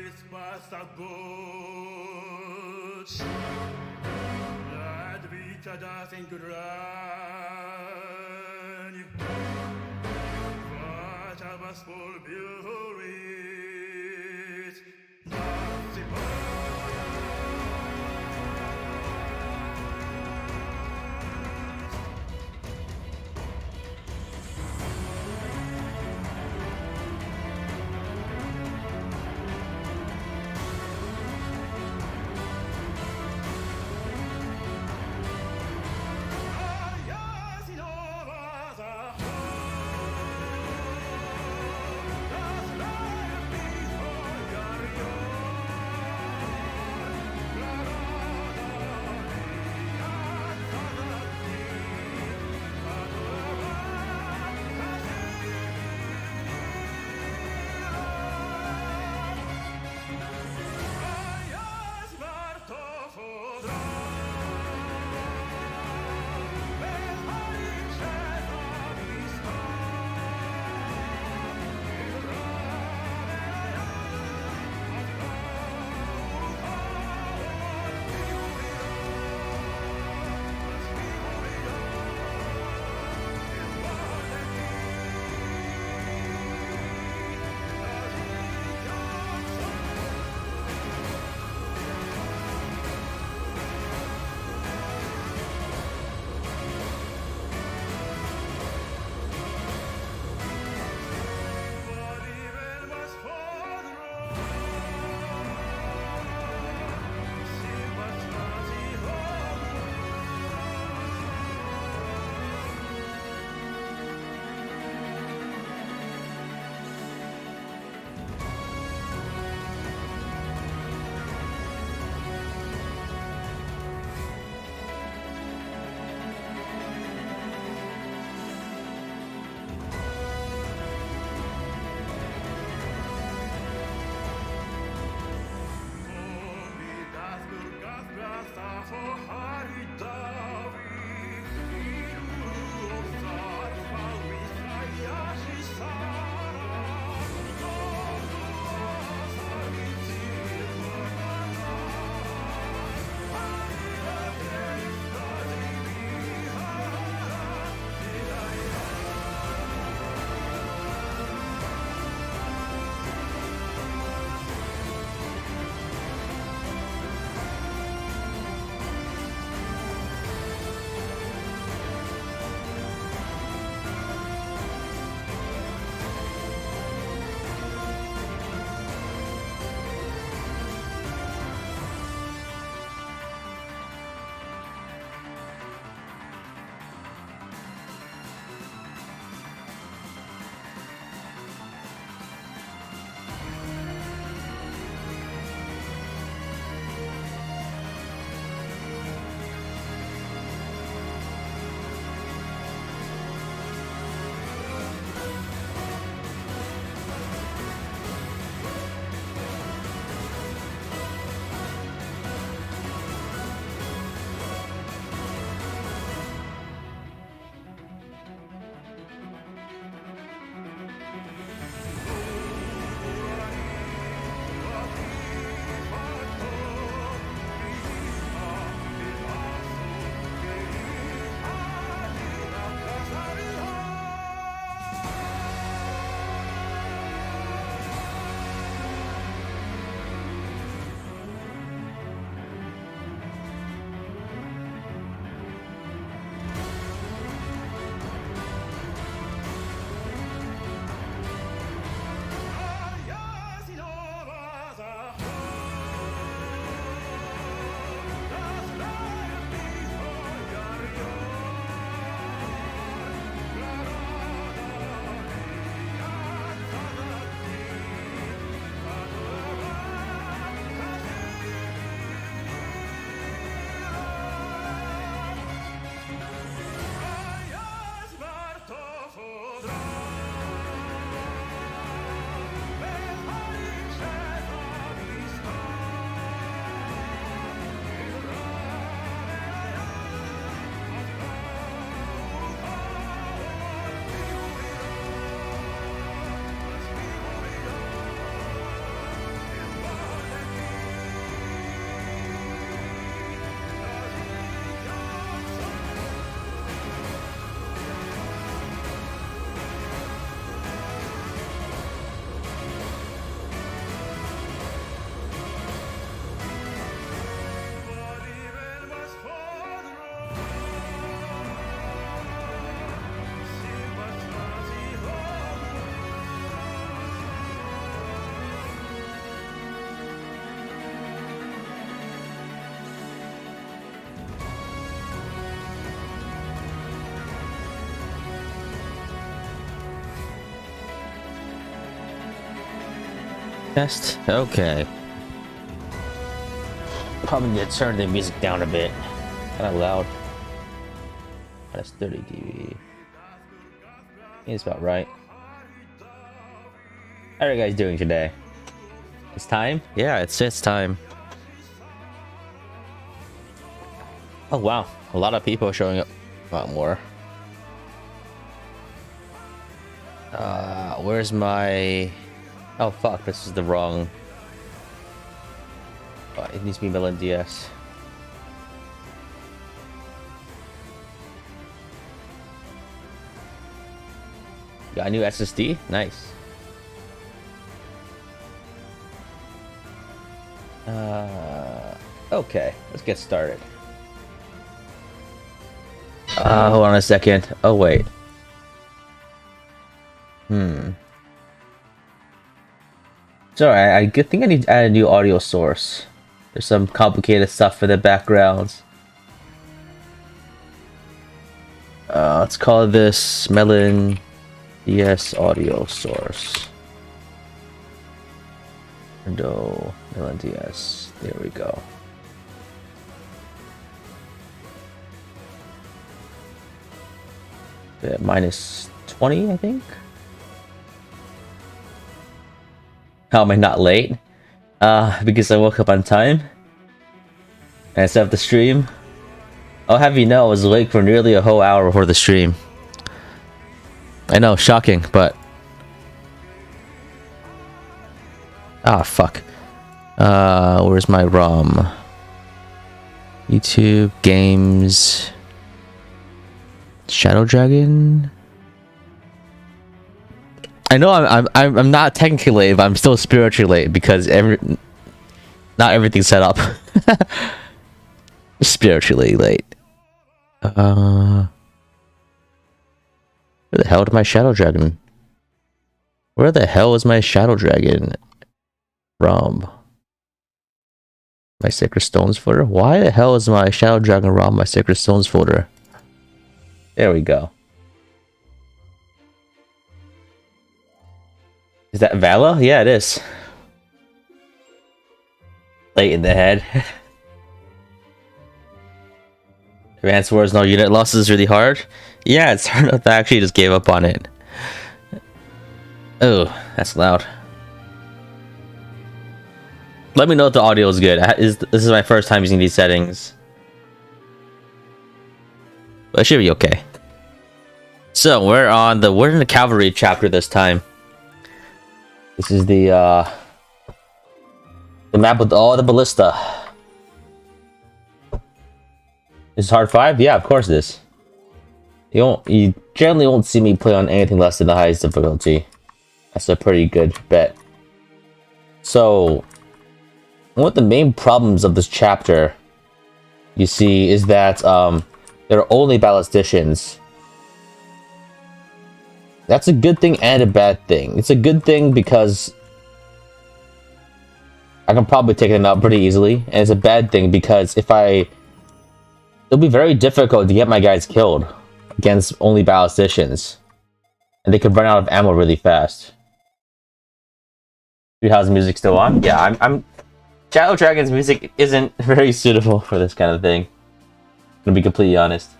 Spaßverbot. Laat vita das in grani. Faccia was vol violet. Nazi Test. Okay. Probably need to turn the music down a bit. Kind of loud. That's 30 dB. It's about right. How are you guys doing today? It's time? Yeah, it's time. Oh wow, a lot of people showing up. A lot more. Where's my... Oh fuck, this is the wrong... it needs to be Milan DS. Got a new SSD? Nice. Okay, let's get started. Hold on a second. Oh wait. Sorry, I think I need to add a new audio source. There's some complicated stuff in the backgrounds. Let's call this Melon DS audio source. Window Melon DS. There we go. Minus 20, I think. How am I not late? Because I woke up on time and I set up the stream. I'll have you know I was awake for nearly a whole hour before the stream. I know, shocking, but... Ah, fuck. Where's my ROM? YouTube, games... Shadow Dragon? I know I'm not technically late, but I'm still spiritually late because not everything's set up. Spiritually late. Where the hell did my Shadow Dragon? Where the hell is my Shadow Dragon ROM? My Sacred Stones folder? Why the hell is my Shadow Dragon ROM my Sacred Stones folder? There we go. Is that Vala? Yeah, it is. Late in the head. Advanced Wars, no unit losses really hard. Yeah, it's hard enough. I actually just gave up on it. Oh, that's loud. Let me know if the audio is good. This is my first time using these settings. But it should be okay. So we're in the cavalry chapter this time. This is the map with all the ballista. Is hard 5? Yeah, of course it is. You generally won't see me play on anything less than the highest difficulty. That's a pretty good bet. So one of the main problems of this chapter, you see, is that there are only ballisticians. That's a good thing and a bad thing. It's a good thing because I can probably take them out pretty easily, and it's a bad thing because it'll be very difficult to get my guys killed against only ballisticians, and they could run out of ammo really fast. How's the music still on? Yeah, I'm Shadow Dragon's music isn't very suitable for this kind of thing. I'm gonna be completely honest.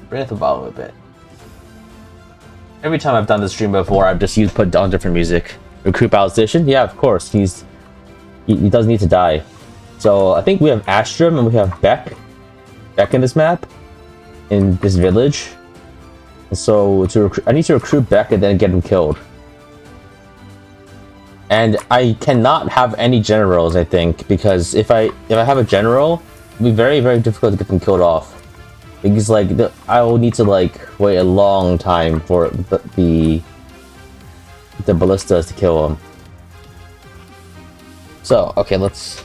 Bring up the volume a bit. Every time I've done this stream before, I've just put down different music. Recruit ballistician? Yeah, of course. He does need to die. So I think we have Astrum and we have Beck in this map, in this village. And so I need to recruit Beck and then get him killed. And I cannot have any generals, I think, because if I have a general, it'll be very, very difficult to get them killed off. Because I will need to wait a long time for the ballistas to kill him. So okay, let's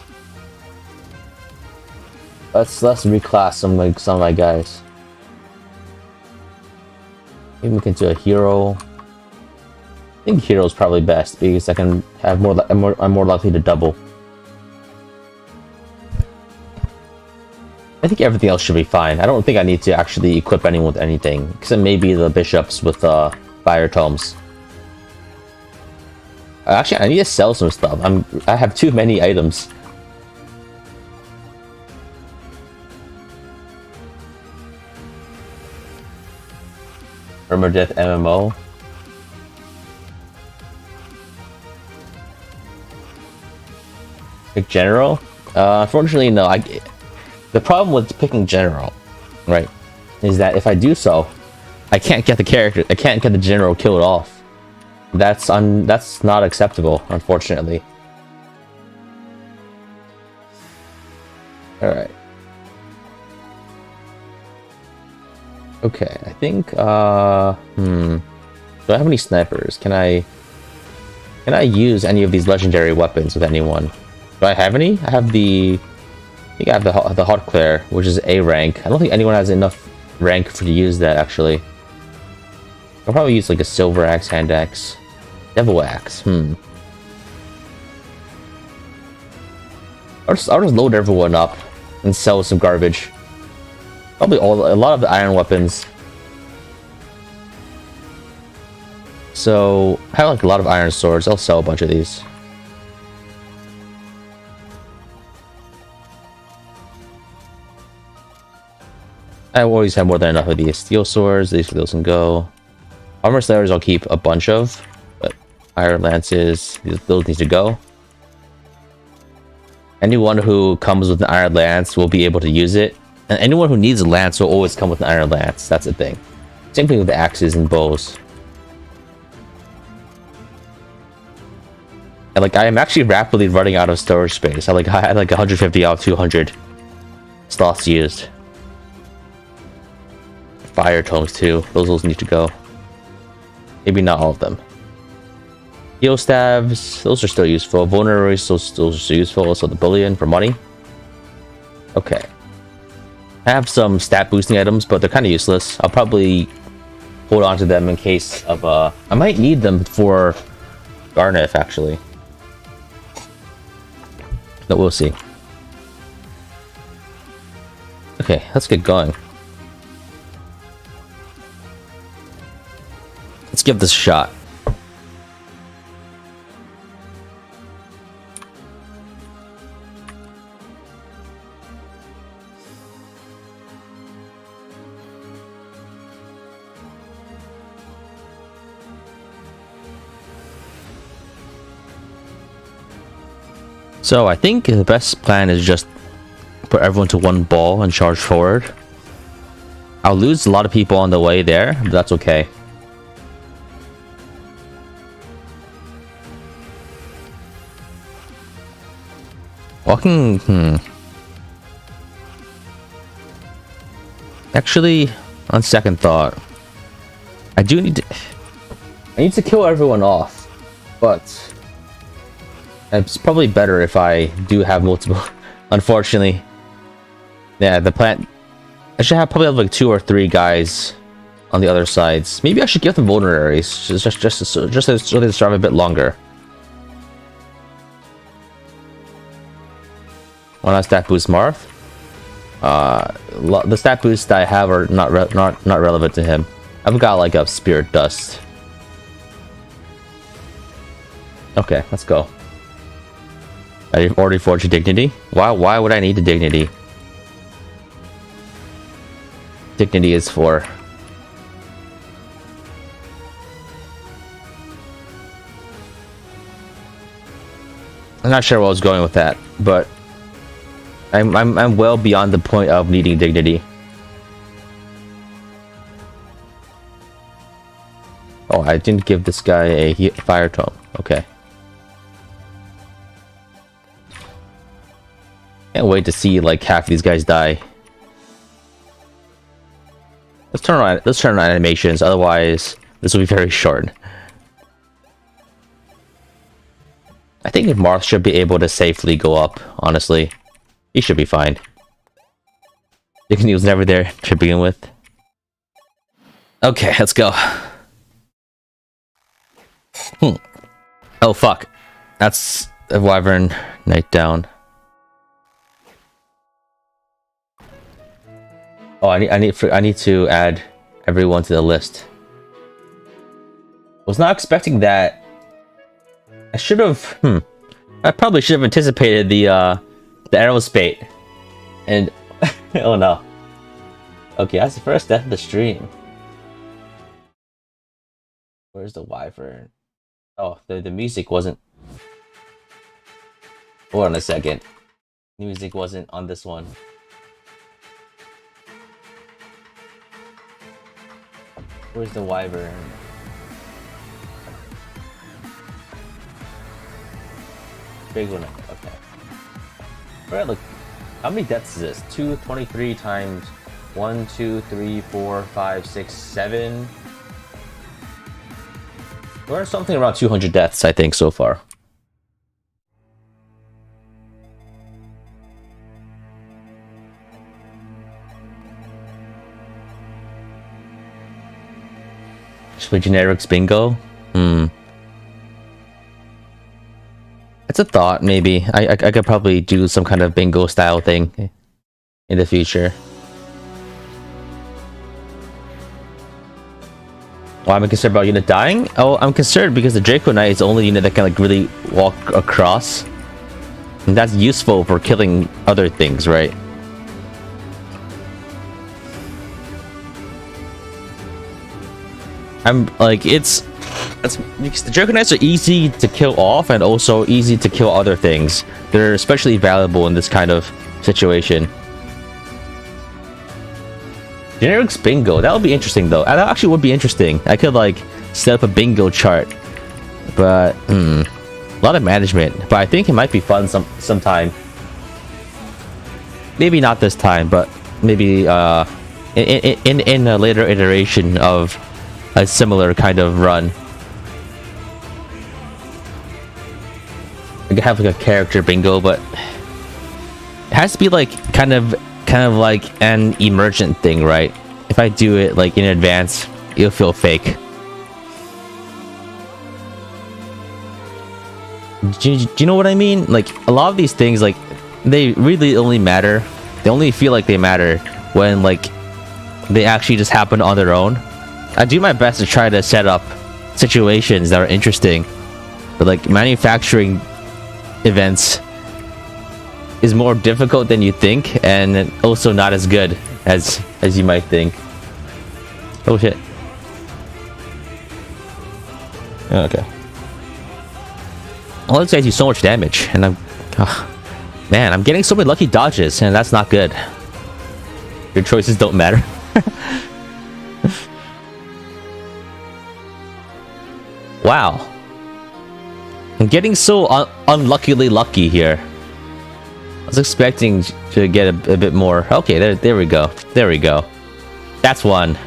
reclass some of my guys. Maybe we can do a hero. I think hero is probably best because I can have I'm more likely to double. I think everything else should be fine. I don't think I need to actually equip anyone with anything, except maybe the bishops with fire tomes. Actually, I need to sell some stuff. I have too many items. Armor Death MMO. Pick General? Unfortunately, no. The problem with picking General, right, is that if I do so, I can't get the character. I can't get the General killed off. That's not acceptable, unfortunately. All right. Okay, I think. Do I have any snipers? Can I use any of these legendary weapons with anyone? Do I have any? I have the. I think I have the Hot Claire, which is A rank. I don't think anyone has enough rank to use that actually. I'll probably use like a silver axe, hand axe, devil axe. I'll just load everyone up and sell some garbage. Probably a lot of the iron weapons. So I have like a lot of iron swords. I'll sell a bunch of these. I always have more than enough of these steel swords. Those can go. Armor slayers I'll keep a bunch of, but iron lances, those need to go. Anyone who comes with an iron lance will be able to use it, and anyone who needs a lance will always come with an iron lance. That's the thing. Same thing with the axes and bows. And like I am actually rapidly running out of storage space. I had like 150 out of 200 slots used. Fire tomes too. Those need to go. Maybe not all of them. Heal staves, those are still useful. Vulneraries, those are still useful. Also the bullion for money. Okay. I have some stat boosting items, but they're kind of useless. I'll probably hold on to them in case of I might need them for Garneth actually. But we'll see. Okay, let's get going. Let's give this a shot. So I think the best plan is just put everyone to one ball and charge forward. I'll lose a lot of people on the way there, but that's okay. Walking, Actually, on second thought, I need to kill everyone off, but it's probably better if I do have multiple. Unfortunately, yeah, the plant. I should probably have like 2 or 3 guys on the other sides. Maybe I should give them vulneraries, just so they survive a bit longer. When I stat boost Marth, the stat boosts that I have are not relevant to him. I've got like a spirit dust. Okay, let's go. I've already forged a dignity. Why would I need a dignity? Dignity is for. I'm not sure where I was going with that, but I'm well beyond the point of needing dignity. Oh, I didn't give this guy a fire tome. Okay. Can't wait to see like half these guys die. Let's turn on animations, otherwise this will be very short. I think Marth should be able to safely go up, honestly. He should be fine. He was never there to begin with. Okay, let's go. Oh fuck. That's a Wyvern Knight down. Oh, I need to add everyone to the list. Was not expecting that. I should have. I probably should have anticipated the aerospate. And oh no. Okay, that's the first death of the stream. Where's the wyvern? Oh, the music wasn't. Hold on a second. Music wasn't on this one. Where's the wyvern? Big one. Okay. Alright, look. How many deaths is this? 223 times 1, 2, 3, 4, 5, 6, 7. We're something around 200 deaths, I think, so far. Just play generics bingo? It's a thought, maybe. I could probably do some kind of bingo style thing in the future. Why am I concerned about unit dying? Oh, I'm concerned because the Draco Knight is the only unit that can like really walk across. And that's useful for killing other things, right? I'm like, it's because the Draco Knights are easy to kill off and also easy to kill other things. They're especially valuable in this kind of situation. Generics bingo, that would be interesting though. That actually would be interesting. I could like set up a bingo chart, but a lot of management. But I think it might be fun sometime. Maybe not this time, but maybe in a later iteration of a similar kind of run. I could have like a character bingo, but it has to be like kind of like an emergent thing, right? If I do it like in advance, it'll feel fake. Do you know what I mean? Like a lot of these things, like they really only matter. They only feel like they matter when like they actually just happen on their own. I do my best to try to set up situations that are interesting, but like manufacturing events is more difficult than you think, and also not as good as you might think. Oh shit. Okay. All these guys do so much damage, and man, I'm getting so many lucky dodges, and that's not good. Your choices don't matter. Wow. I'm getting so unluckily lucky here. I was expecting to get a bit more. Okay, there we go. There we go. That's one.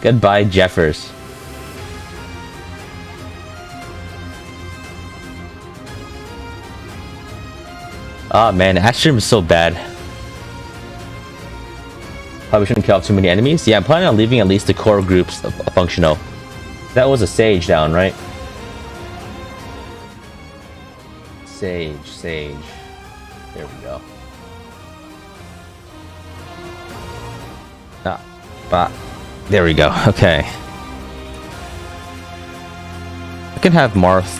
Goodbye, Jeffers. Oh man, Astrum is so bad. Probably shouldn't kill off too many enemies. Yeah, I'm planning on leaving at least the core groups functional. That was a sage down, right? Sage. There we go. There we go. Okay. I can have Marth.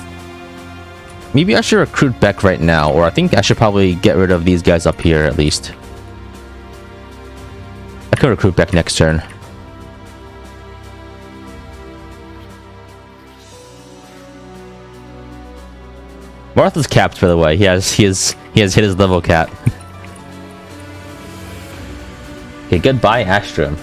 Maybe I should recruit Beck right now, or I think I should probably get rid of these guys up here at least. I can recruit Beck next turn. Martha's capped, by the way. He has hit his level cap. Okay, goodbye, Astrum.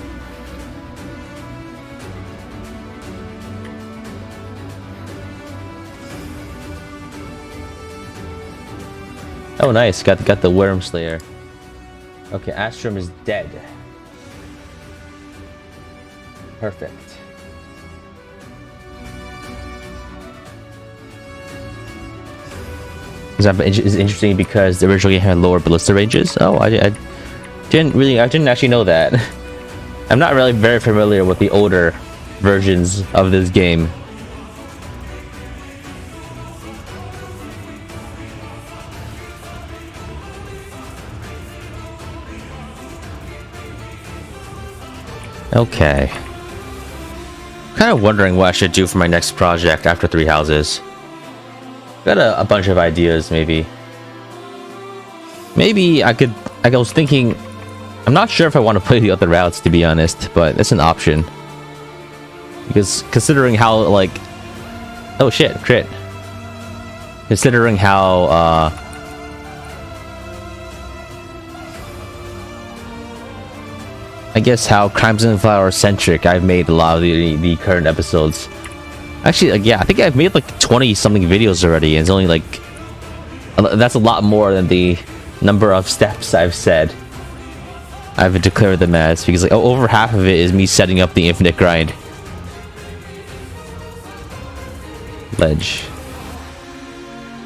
Oh, nice. Got the Worm Slayer. Okay, Astrum is dead. Perfect. Is interesting because they originally had lower ballista ranges. Oh, I didn't actually know that. I'm not really very familiar with the older versions of this game. Okay. Kind of wondering what I should do for my next project after 3 houses. Got a bunch of ideas, maybe. Maybe I was thinking, I'm not sure if I want to play the other routes, to be honest, but it's an option. Because considering how, like... Oh shit, crit. Considering how, I guess how Crimson Flower centric I've made a lot of the current episodes. Actually, like, yeah, I think I've made like 20 something videos already, and it's only like... That's a lot more than the number of steps I've said I've declared them as, because like over half of it is me setting up the infinite grind. Ledge.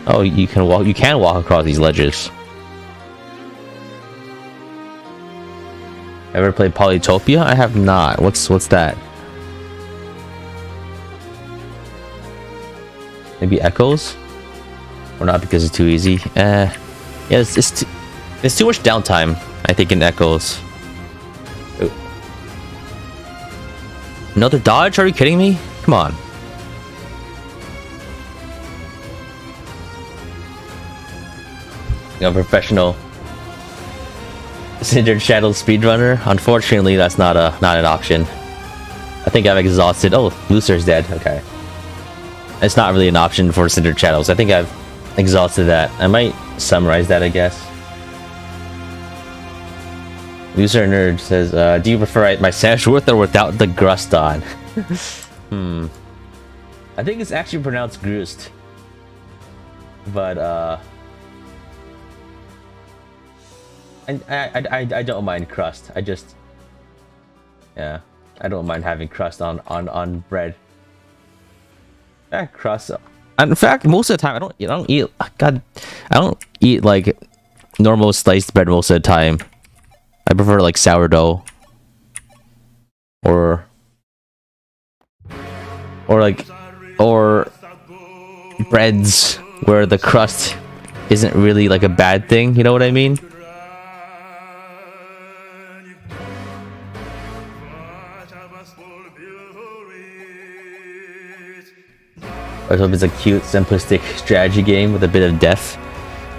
Oh, you can walk across these ledges. Ever played Polytopia? I have not. What's that? Maybe Echoes? Or not, because it's too easy. Yeah, it's too much downtime, I think, in Echoes. Ooh. Another dodge? Are you kidding me? Come on. A professional Cindered Shadow speedrunner. Unfortunately, that's not an option. I think I've exhausted. Oh, Lucer's dead. Okay, it's not really an option for Cindered Shadows. I think I've exhausted that. I might summarize that, I guess. Lucer Nerd says, "Do you prefer my sandwich with or without the crust on?" I think it's actually pronounced grust, but I don't mind crust. Yeah, I don't mind having crust on bread. Crust. In fact, most of the time I don't eat like normal sliced bread most of the time. I prefer like sourdough or breads where the crust isn't really like a bad thing. You know what I mean? I hope it's a cute, simplistic strategy game with a bit of depth.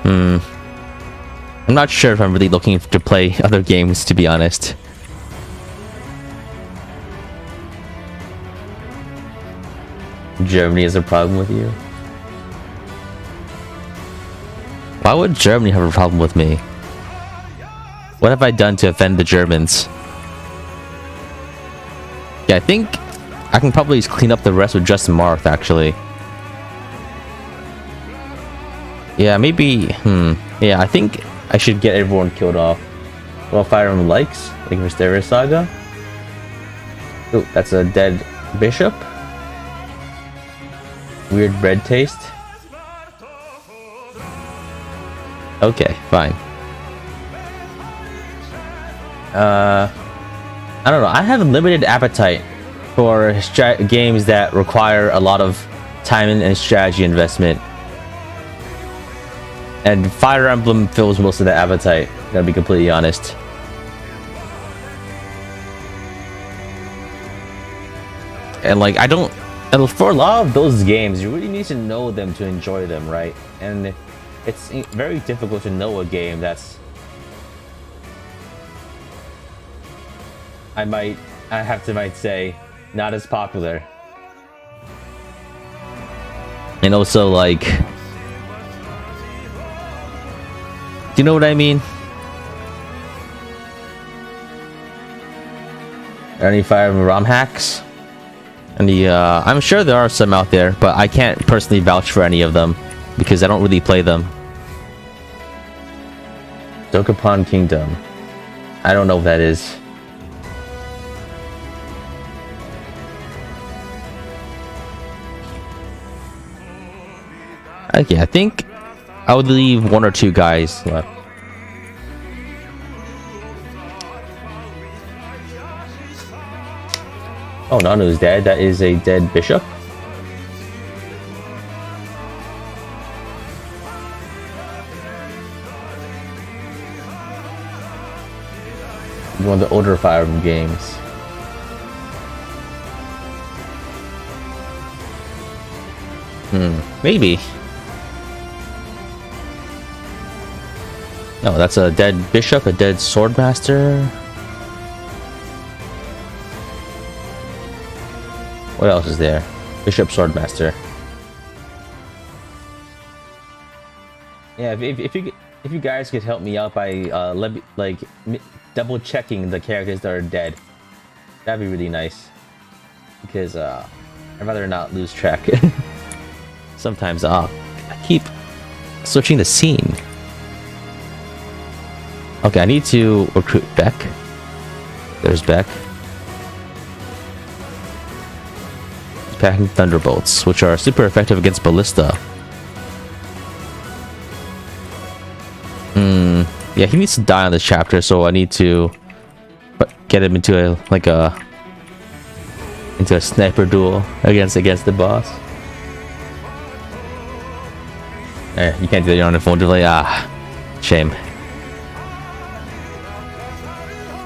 I'm not sure if I'm really looking to play other games, to be honest. Germany has a problem with you? Why would Germany have a problem with me? What have I done to offend the Germans? Yeah, I think I can probably clean up the rest with just Marth, actually. Yeah, maybe... Yeah, I think I should get everyone killed off. Well, Fire Emblem likes. Like Mysterious Saga. Oh, that's a dead bishop. Weird bread taste. Okay, fine. I don't know. I have a limited appetite for games that require a lot of time and strategy investment. And Fire Emblem fills most of the appetite, gotta be completely honest. And like, and for a lot of those games, you really need to know them to enjoy them, right? And it's very difficult to know a game that's... I might say, not as popular. And also, like... Do you know what I mean? Are there any Fire Emblem ROM hacks? I'm sure there are some out there, but I can't personally vouch for any of them because I don't really play them. Dokapon Kingdom. I don't know what that is. Okay, I think I would leave 1 or 2 guys left. Oh, Nanu's dead. That is a dead bishop. One of the older Fire Emblem games. Maybe. No, that's a dead bishop, a dead swordmaster. What else is there? Bishop, swordmaster. Yeah, if you guys could help me out by double checking the characters that are dead, that'd be really nice. Because I'd rather not lose track. Sometimes I keep switching the scene. Okay, I need to recruit Beck. There's Beck. Packing Thunderbolts, which are super effective against Ballista. Yeah, he needs to die on this chapter, so I need to get him into a sniper duel against the boss. You can't do that on the phone delay. Shame.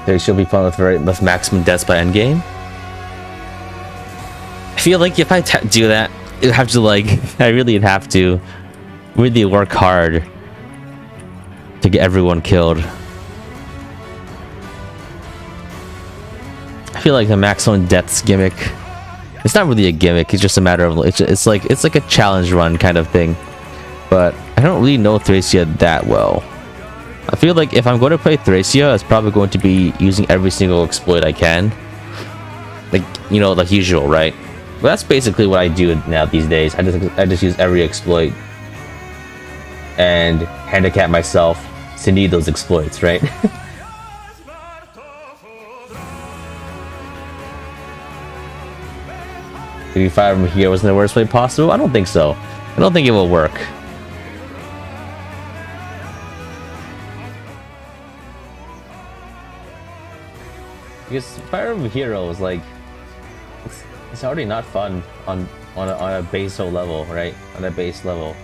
There should be fun with maximum deaths by endgame. I feel like if I do that, it'd have to I really would have to really work hard to get everyone killed. I feel like the maximum deaths gimmick, it's not really a gimmick, it's just a matter of it's like a challenge run kind of thing. But I don't really know Thracia that well. I feel like if I'm going to play Thracia, it's probably going to be using every single exploit I can. Like usual, right? But that's basically what I do now these days. I just use every exploit and handicap myself to need those exploits, right? Maybe Fire from here was in the worst way possible? I don't think so. I don't think it will work. Because Fire of a Hero is it's already not fun on a base level, right? On a base level.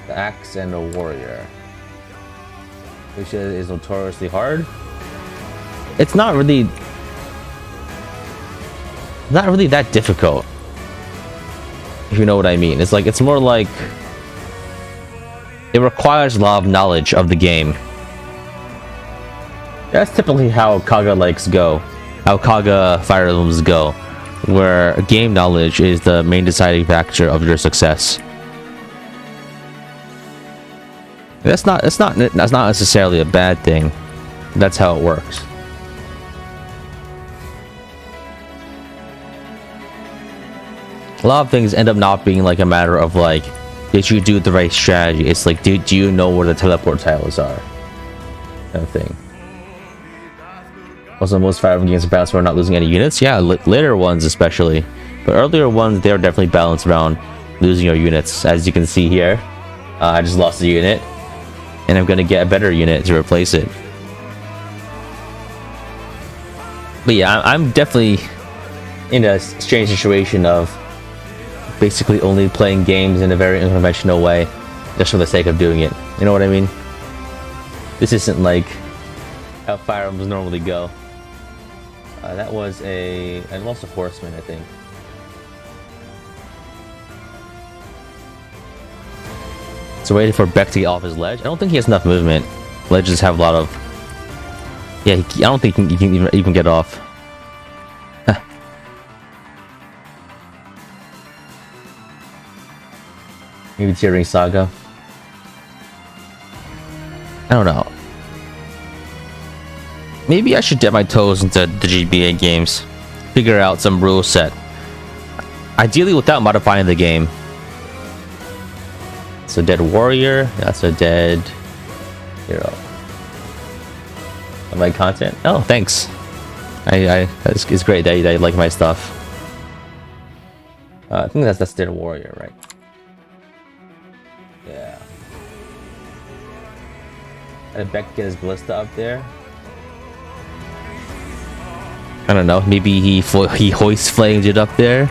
The Axe and the Warrior, which is notoriously hard. It's not really that difficult, if you know what I mean. It's more like it requires a lot of knowledge of the game. That's typically how Kaga how Kaga Fire Emblems go, where game knowledge is the main deciding factor of your success. That's not necessarily a bad thing. That's how it works. A lot of things end up not being a matter of did you do the right strategy? It's do you know where the teleport tiles are? Kind of thing. Also, most Fire Emblem games are balanced around not losing any units. Yeah, later ones especially, but earlier ones they're definitely balanced around losing your units. As you can see here, I just lost a unit, and I'm gonna get a better unit to replace it. But yeah, I'm definitely in a strange situation of basically only playing games in a very unconventional way, just for the sake of doing it. You know what I mean? This isn't how Fire Emblems normally go. That was I lost a horseman, I think. So waiting for Beck to get off his ledge. I don't think he has enough movement. Ledges have a lot of... Yeah, I don't think he can even get off. Maybe Tearing Saga. I don't know. Maybe I should dip my toes into the GBA games. Figure out some rule set. Ideally without modifying the game. It's a dead warrior. That's a dead hero. Am I content? Oh, thanks. It's great that you like my stuff. I think that's dead warrior, right? Yeah. And Beck get his ballista up there. I don't know. Maybe he hoist flamed it up there.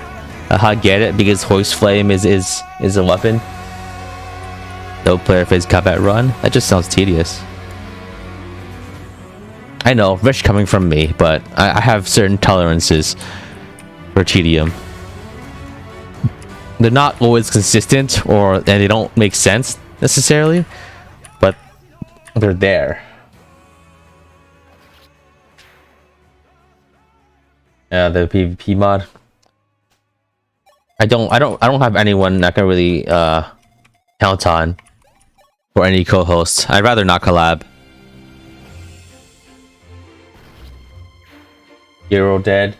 I get it, because hoist flame is a weapon. No player phase combat run. That just sounds tedious. I know, rich coming from me, but I have certain tolerances for tedium. they're not always consistent, and they don't make sense necessarily, but they're there. Yeah, the PvP mod. I don't have anyone I can really count on for any co-host. I'd rather not collab. Hero dead.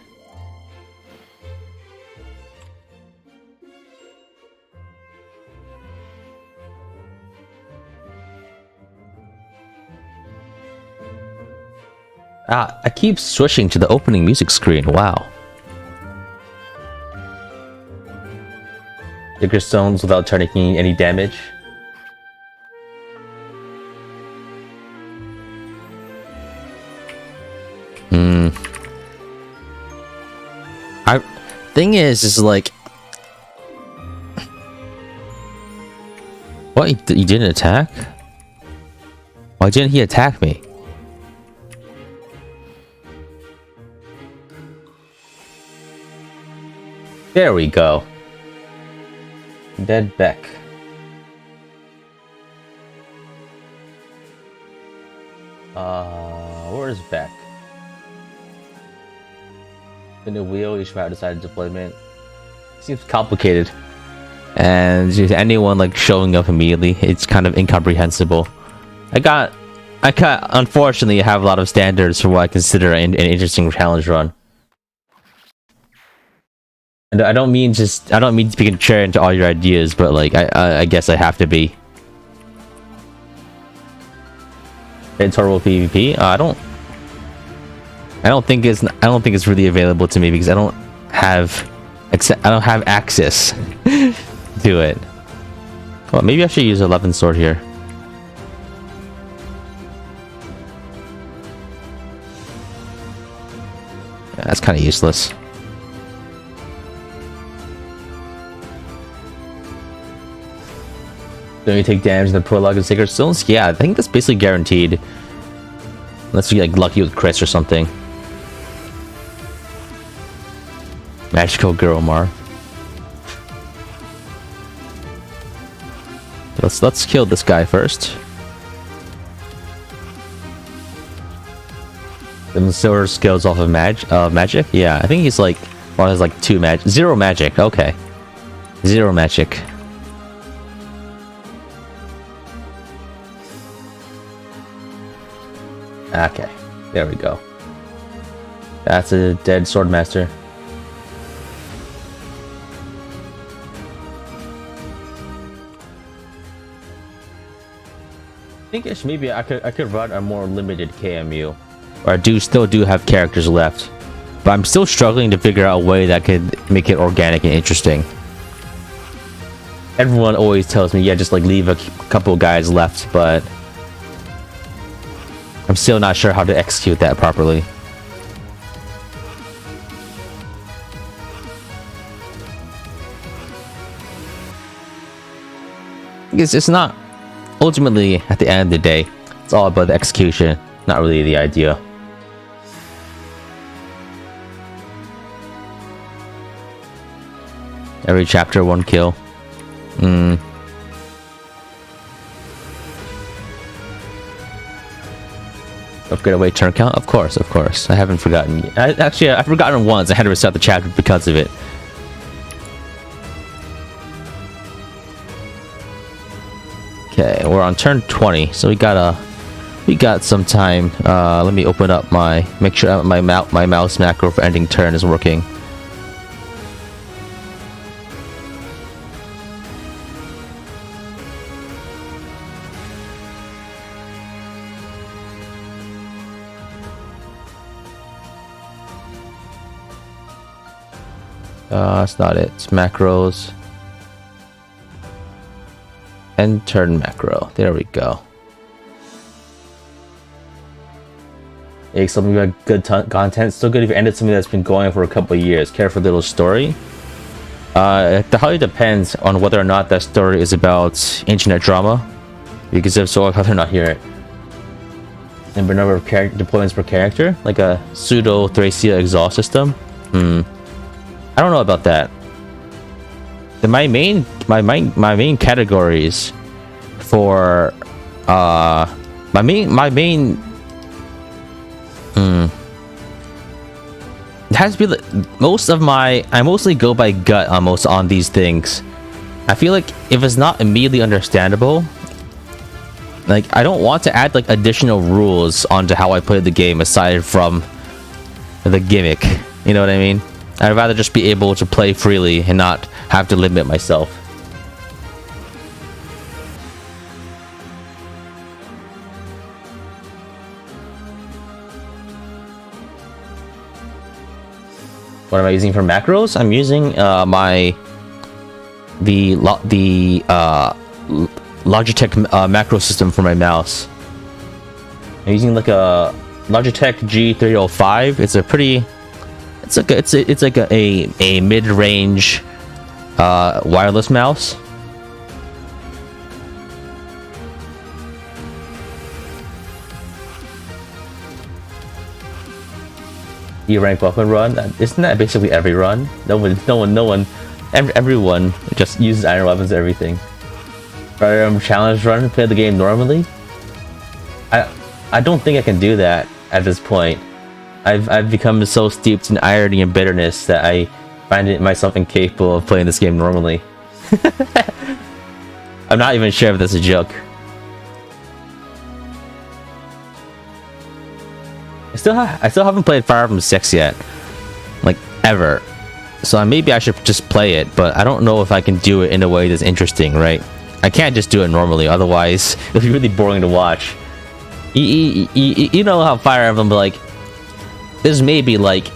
I keep switching to the opening music screen. Wow. Digger stones without taking any damage. Thing is like, what? You didn't attack? Why didn't he attack me? There we go. Dead Beck. Where's Beck? In the wheel, each route decided deployment. Seems complicated. And just anyone like showing up immediately, it's kind of incomprehensible. I unfortunately have a lot of standards for what I consider an interesting challenge run. And I don't mean to be contrarian to all your ideas, but like I guess I have to be. In turbo PvP, I don't think it's really available to me because I don't have access to it. Well, maybe I should use 11 sword here. Yeah, that's kind of useless. Don't you take damage in the prologue of Sacred Stones? Yeah, I think that's basically guaranteed. Unless you get like lucky with crits or something. Magical Girl Mar. Let's kill this guy first. Then the silver scales off of magic. Yeah, I think he's like, well, has like 0 magic. Okay, 0 magic. Okay, there we go. That's a dead sword master. I think maybe I could run a more limited KMU, or I still do have characters left, but I'm still struggling to figure out a way that could make it organic and interesting. Everyone always tells me, yeah, just like leave a couple of guys left, but I'm still not sure how to execute that properly. It's not ultimately, at the end of the day, it's all about the execution, not really the idea. Every chapter 1 kill. Upgrade away turn count? Of course. I haven't forgotten yet. I've forgotten once. I had to restart the chapter because of it. Okay, we're on turn 20, so we got some time. Let me open up make sure my mouse macro for ending turn is working. That's not it. It's macros. End turn macro. There we go. Hey, something got good content. Still good if you ended something that's been going for a couple of years. Care for a little story? It highly depends on whether or not that story is about internet drama. Because if so, I'd rather not hear it. And the number of deployments per character, like a pseudo Thracia exhaust system. I don't know about that. my main categories for my main it has to be I mostly go by gut almost on these things. I feel like if it's not immediately understandable, like I don't want to add like additional rules onto how I play the game aside from the gimmick. You know what I mean? I'd rather just be able to play freely and not have to limit myself. What am I using for macros? I'm using the Logitech macro system for my mouse. I'm using like a Logitech G305. It's like a mid-range wireless mouse. You rank weapon run? Isn't that basically every run? Everyone just uses iron weapons and everything. Challenge run, play the game normally. I don't think I can do that at this point. I've become so steeped in irony and bitterness that I find it myself incapable of playing this game normally. I'm not even sure if that's a joke. I still haven't played Fire Emblem 6 yet, like ever. So maybe I should just play it, but I don't know if I can do it in a way that's interesting, right? I can't just do it normally, otherwise it'll be really boring to watch. You know how Fire Emblem, like, there's maybe like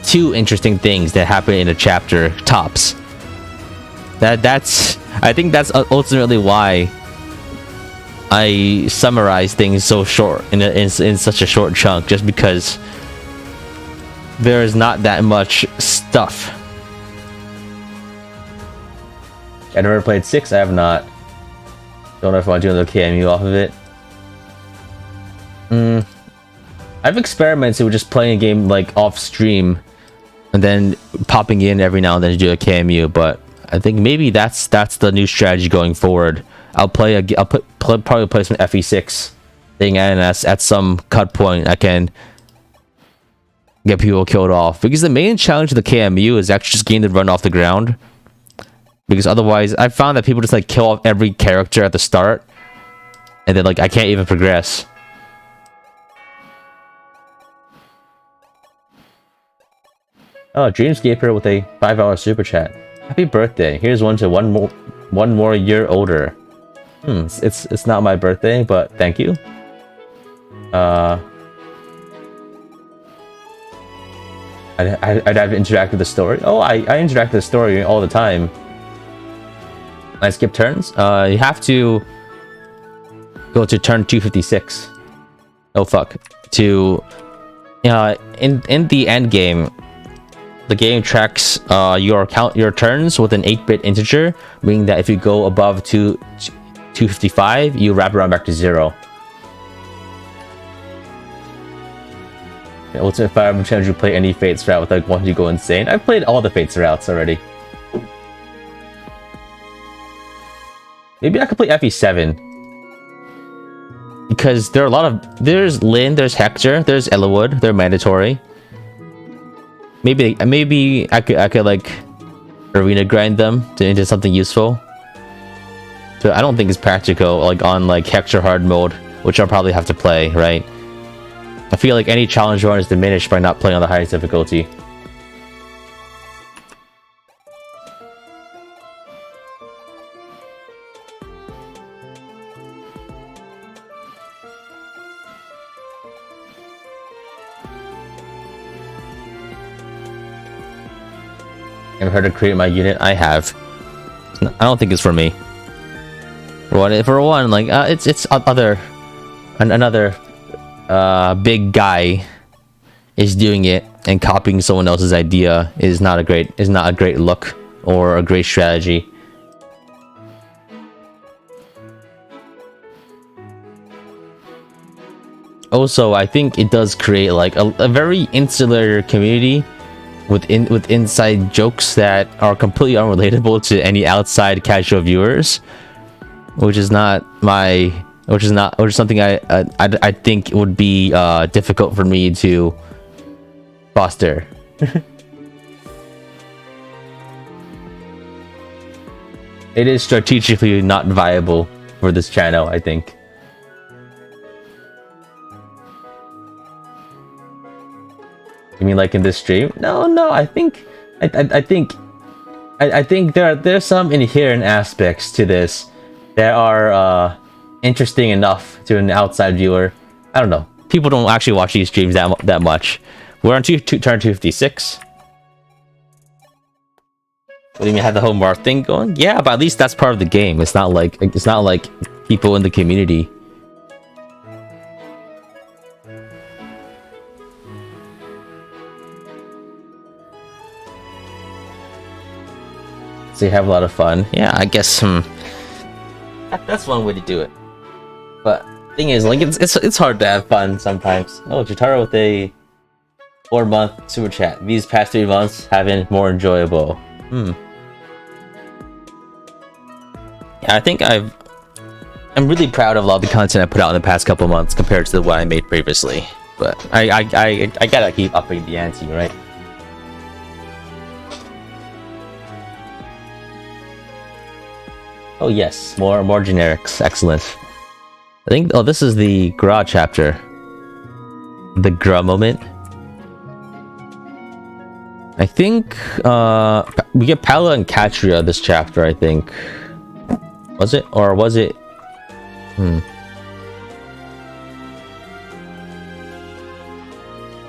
2 interesting things that happen in a chapter tops. I think that's ultimately why I summarize things so short in such a short chunk, just because there is not that much stuff. I've never played 6. I have not. Don't know if I want to do another KMU off of it. I've experimented with just playing a game like off stream and then popping in every now and then to do a KMU, but I think maybe that's the new strategy going forward. I'll probably play some FE6 thing, and at some cut point I can get people killed off, because the main challenge of the KMU is actually just getting the run off the ground, because otherwise I found that people just like kill off every character at the start and then like I can't even progress. Oh, Dreamscaper with a $5 super chat. Happy birthday. Here's one to one more year older. It's not my birthday, but thank you. I'd have to interact with the story. Oh, I interact with the story all the time. I skip turns. You have to go to turn 256. Oh fuck. To in the end game, the game tracks your turns with an 8-bit integer, meaning that if you go above 255, you wrap around back to 0. Ultimate Fire Emblem Challenge, you play any Fates route without wanting to go insane. I've played all the Fates routes already. Maybe I could play FE7. Because there are a lot of... There's Lyn, there's Hector, there's Ellawood, they're mandatory. Maybe I could like arena grind them into something useful. So I don't think it's practical like on like Hector hard mode, which I'll probably have to play, right? I feel like any challenge run is diminished by not playing on the highest difficulty. Ever heard of create my unit? I have. I don't think it's for me. For one, like it's another big guy is doing it, and copying someone else's idea is not a great look or a great strategy. Also, I think it does create like a very insular community with inside jokes that are completely unrelatable to any outside casual viewers, which is something I think would be difficult for me to foster. It is strategically not viable for this channel, I think. You mean like in this stream? No, I think there's some inherent aspects to this that are interesting enough to an outside viewer. I don't know. People don't actually watch these streams that much. We're on turn 256. What do you mean, have the whole Mark thing going? Yeah, but at least that's part of the game. It's not like people in the community. So you have a lot of fun. Yeah, I guess that's one way to do it. But thing is, like, it's hard to have fun sometimes. Oh, Jotaro with a 4-month super chat. These past 3 months have been more enjoyable. Yeah, I think I'm really proud of a lot of the content I put out in the past couple months compared to what I made previously. But I gotta keep upping the ante, right? Oh yes, more generics. Excellent. I think. Oh, this is the Gra chapter. The Gra moment. I think we get Pala and Katria this chapter, I think. Was it? Or was it?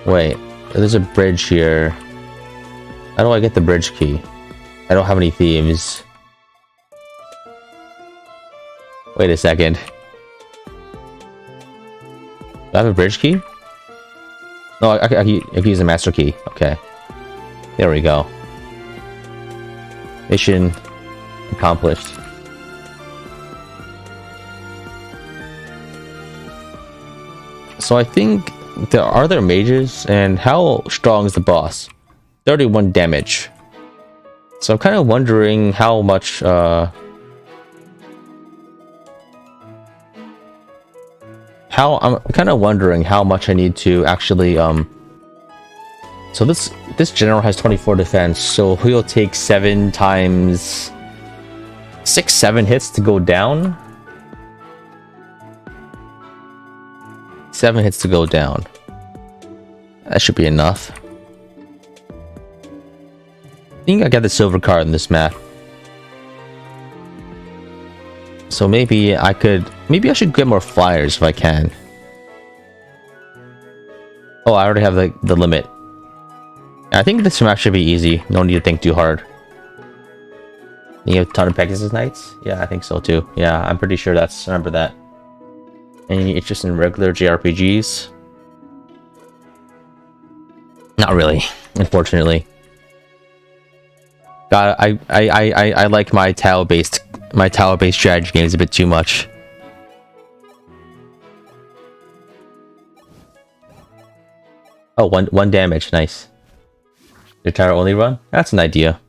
Wait, there's a bridge here. How do I get the bridge key? I don't have any thieves. Wait a second. Do I have a bridge key? No, I can use a master key. Okay. There we go. Mission accomplished. So I think are there mages, and how strong is the boss? 31 damage. So I'm kind of wondering how much I'm kind of wondering how much I need to actually so this general has 24 defense, so he'll take 7 times 7 hits to go down. 7 hits to go down. That should be enough. I think I got the silver card in this map. So maybe I should get more flyers if I can. Oh, I already have the limit. I think this map should be easy. No need to think too hard. You have a ton of Pegasus Knights? Yeah, I think so too. Yeah, I'm pretty sure remember that. Any interest in regular JRPGs? Not really, unfortunately. God, I like my tile-based strategy games a bit too much. Oh, one damage, nice. Your tower only run? That's an idea.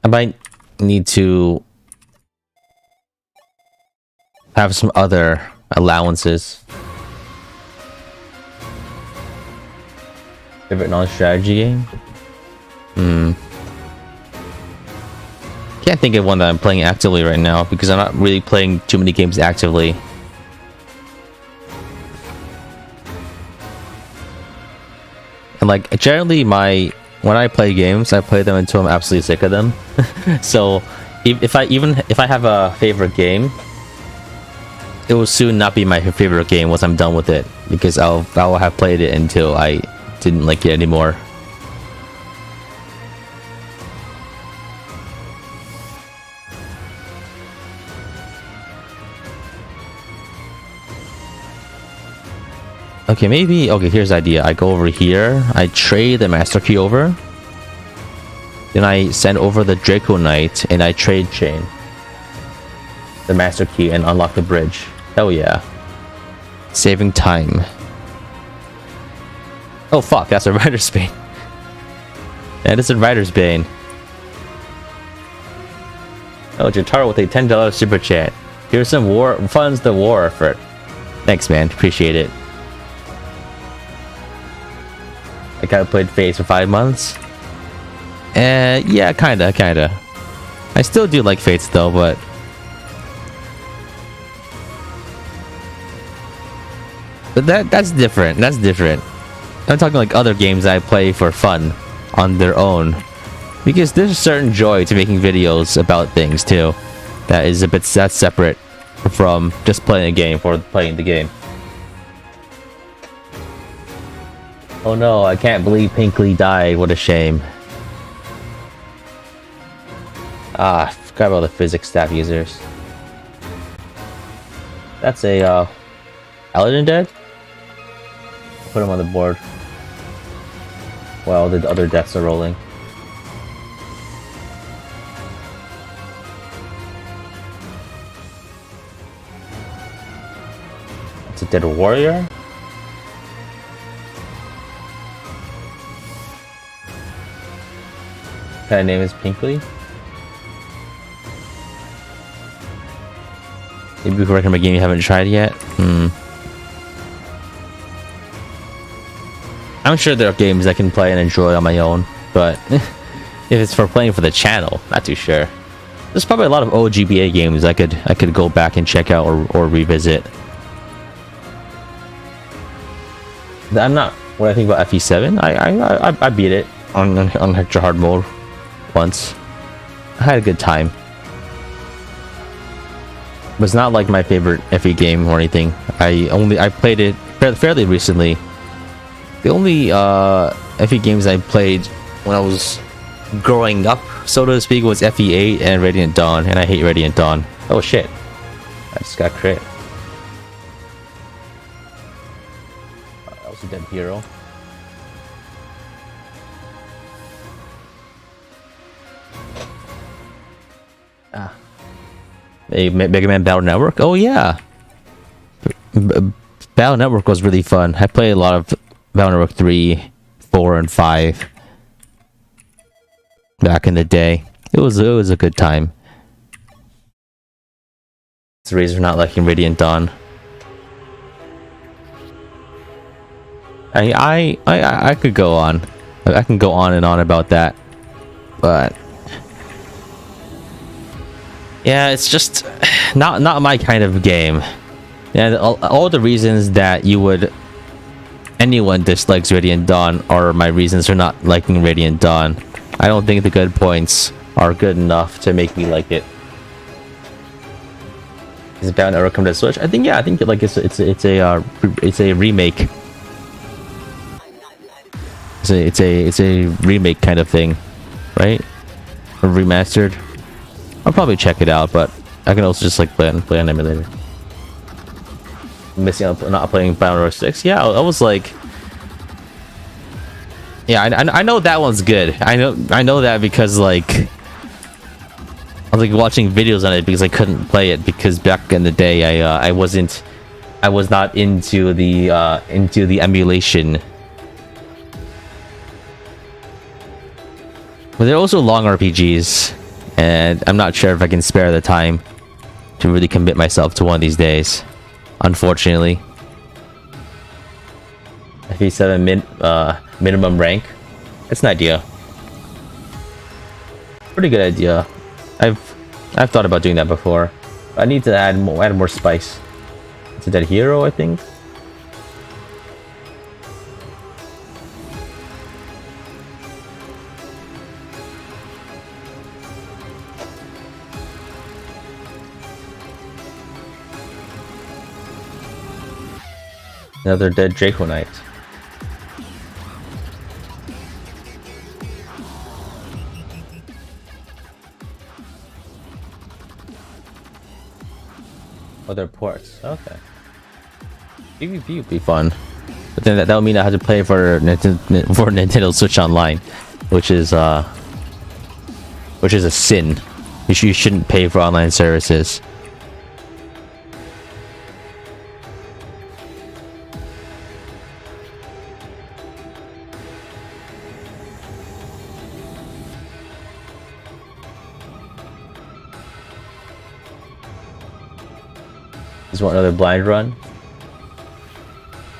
I might need to have some other allowances. Favorite non-strategy game? Can't think of one that I'm playing actively right now because I'm not really playing too many games actively. And like generally when I play games, I play them until I'm absolutely sick of them. So if I have a favorite game, it will soon not be my favorite game once I'm done with it, because I will have played it until I didn't like it anymore. Okay, maybe... Okay, here's the idea. I go over here. I trade the Master Key over. Then I send over the Draco Knight, and I trade chain the Master Key and unlock the bridge. Hell yeah. Saving time. Oh fuck, that's a writer's bane. That is a writer's bane. Oh, Jotaro with a $10 super chat. Here's some war funds the war effort. Thanks, man. Appreciate it. I got played Fates for 5 months. Yeah, kinda. I still do like Fates though, but that's different. That's different. I'm talking like other games I play for fun on their own, because there's a certain joy to making videos about things too. That's separate from just playing a game for playing the game. Oh no, I can't believe Pinkley died. What a shame. Ah, I forgot about the physics staff users. That's a Paladin dead? Put him on the board while the other deaths are rolling. It's a dead warrior? What kind of name is Pinkley? Maybe we can recommend a game you haven't tried yet? I'm sure there are games I can play and enjoy on my own, but if it's for playing for the channel, not too sure. There's probably a lot of OGBA games I could go back and check out or revisit. I'm not what I think about FE7. I beat it on extra hard mode once. I had a good time. But it's not like my favorite FE game or anything. I played it fairly recently. The only FE games I played when I was growing up, so to speak, was FE8 and Radiant Dawn, and I hate Radiant Dawn. Oh shit. I just got crit. That was a dead hero. Ah. A Mega Man Battle Network? Oh yeah! Battle Network was really fun. I played a lot of Battle Network 3, 4, and 5 back in the day. It was a good time. It's the reason for not liking Radiant Dawn. I could go on. I can go on and on about that, but yeah, it's just not my kind of game. Yeah, all the reasons that anyone dislikes Radiant Dawn are my reasons for not liking Radiant Dawn. I don't think the good points are good enough to make me like it. Is it bound to ever come to Switch? I think like it's a remake. It's a remake kind of thing, right? Or remastered. I'll probably check it out, but I can also just like play on emulator. Missing out not playing Battle 6. Yeah, I was like, yeah, I know that one's good. I know that because like I was like watching videos on it because I couldn't play it because back in the day I was not into the emulation. But they're also long RPGs, and I'm not sure if I can spare the time to really commit myself to one of these days. Unfortunately. FE7 minimum rank. It's an idea. Pretty good idea. I've thought about doing that before. I need to add more spice. It's a dead hero, I think. Another dead Draco Knight. Other ports. Okay. PvP would be fun, but then that would mean I have to play for Nintendo Switch Online, which is a sin. You shouldn't pay for online services. Just want another blind run.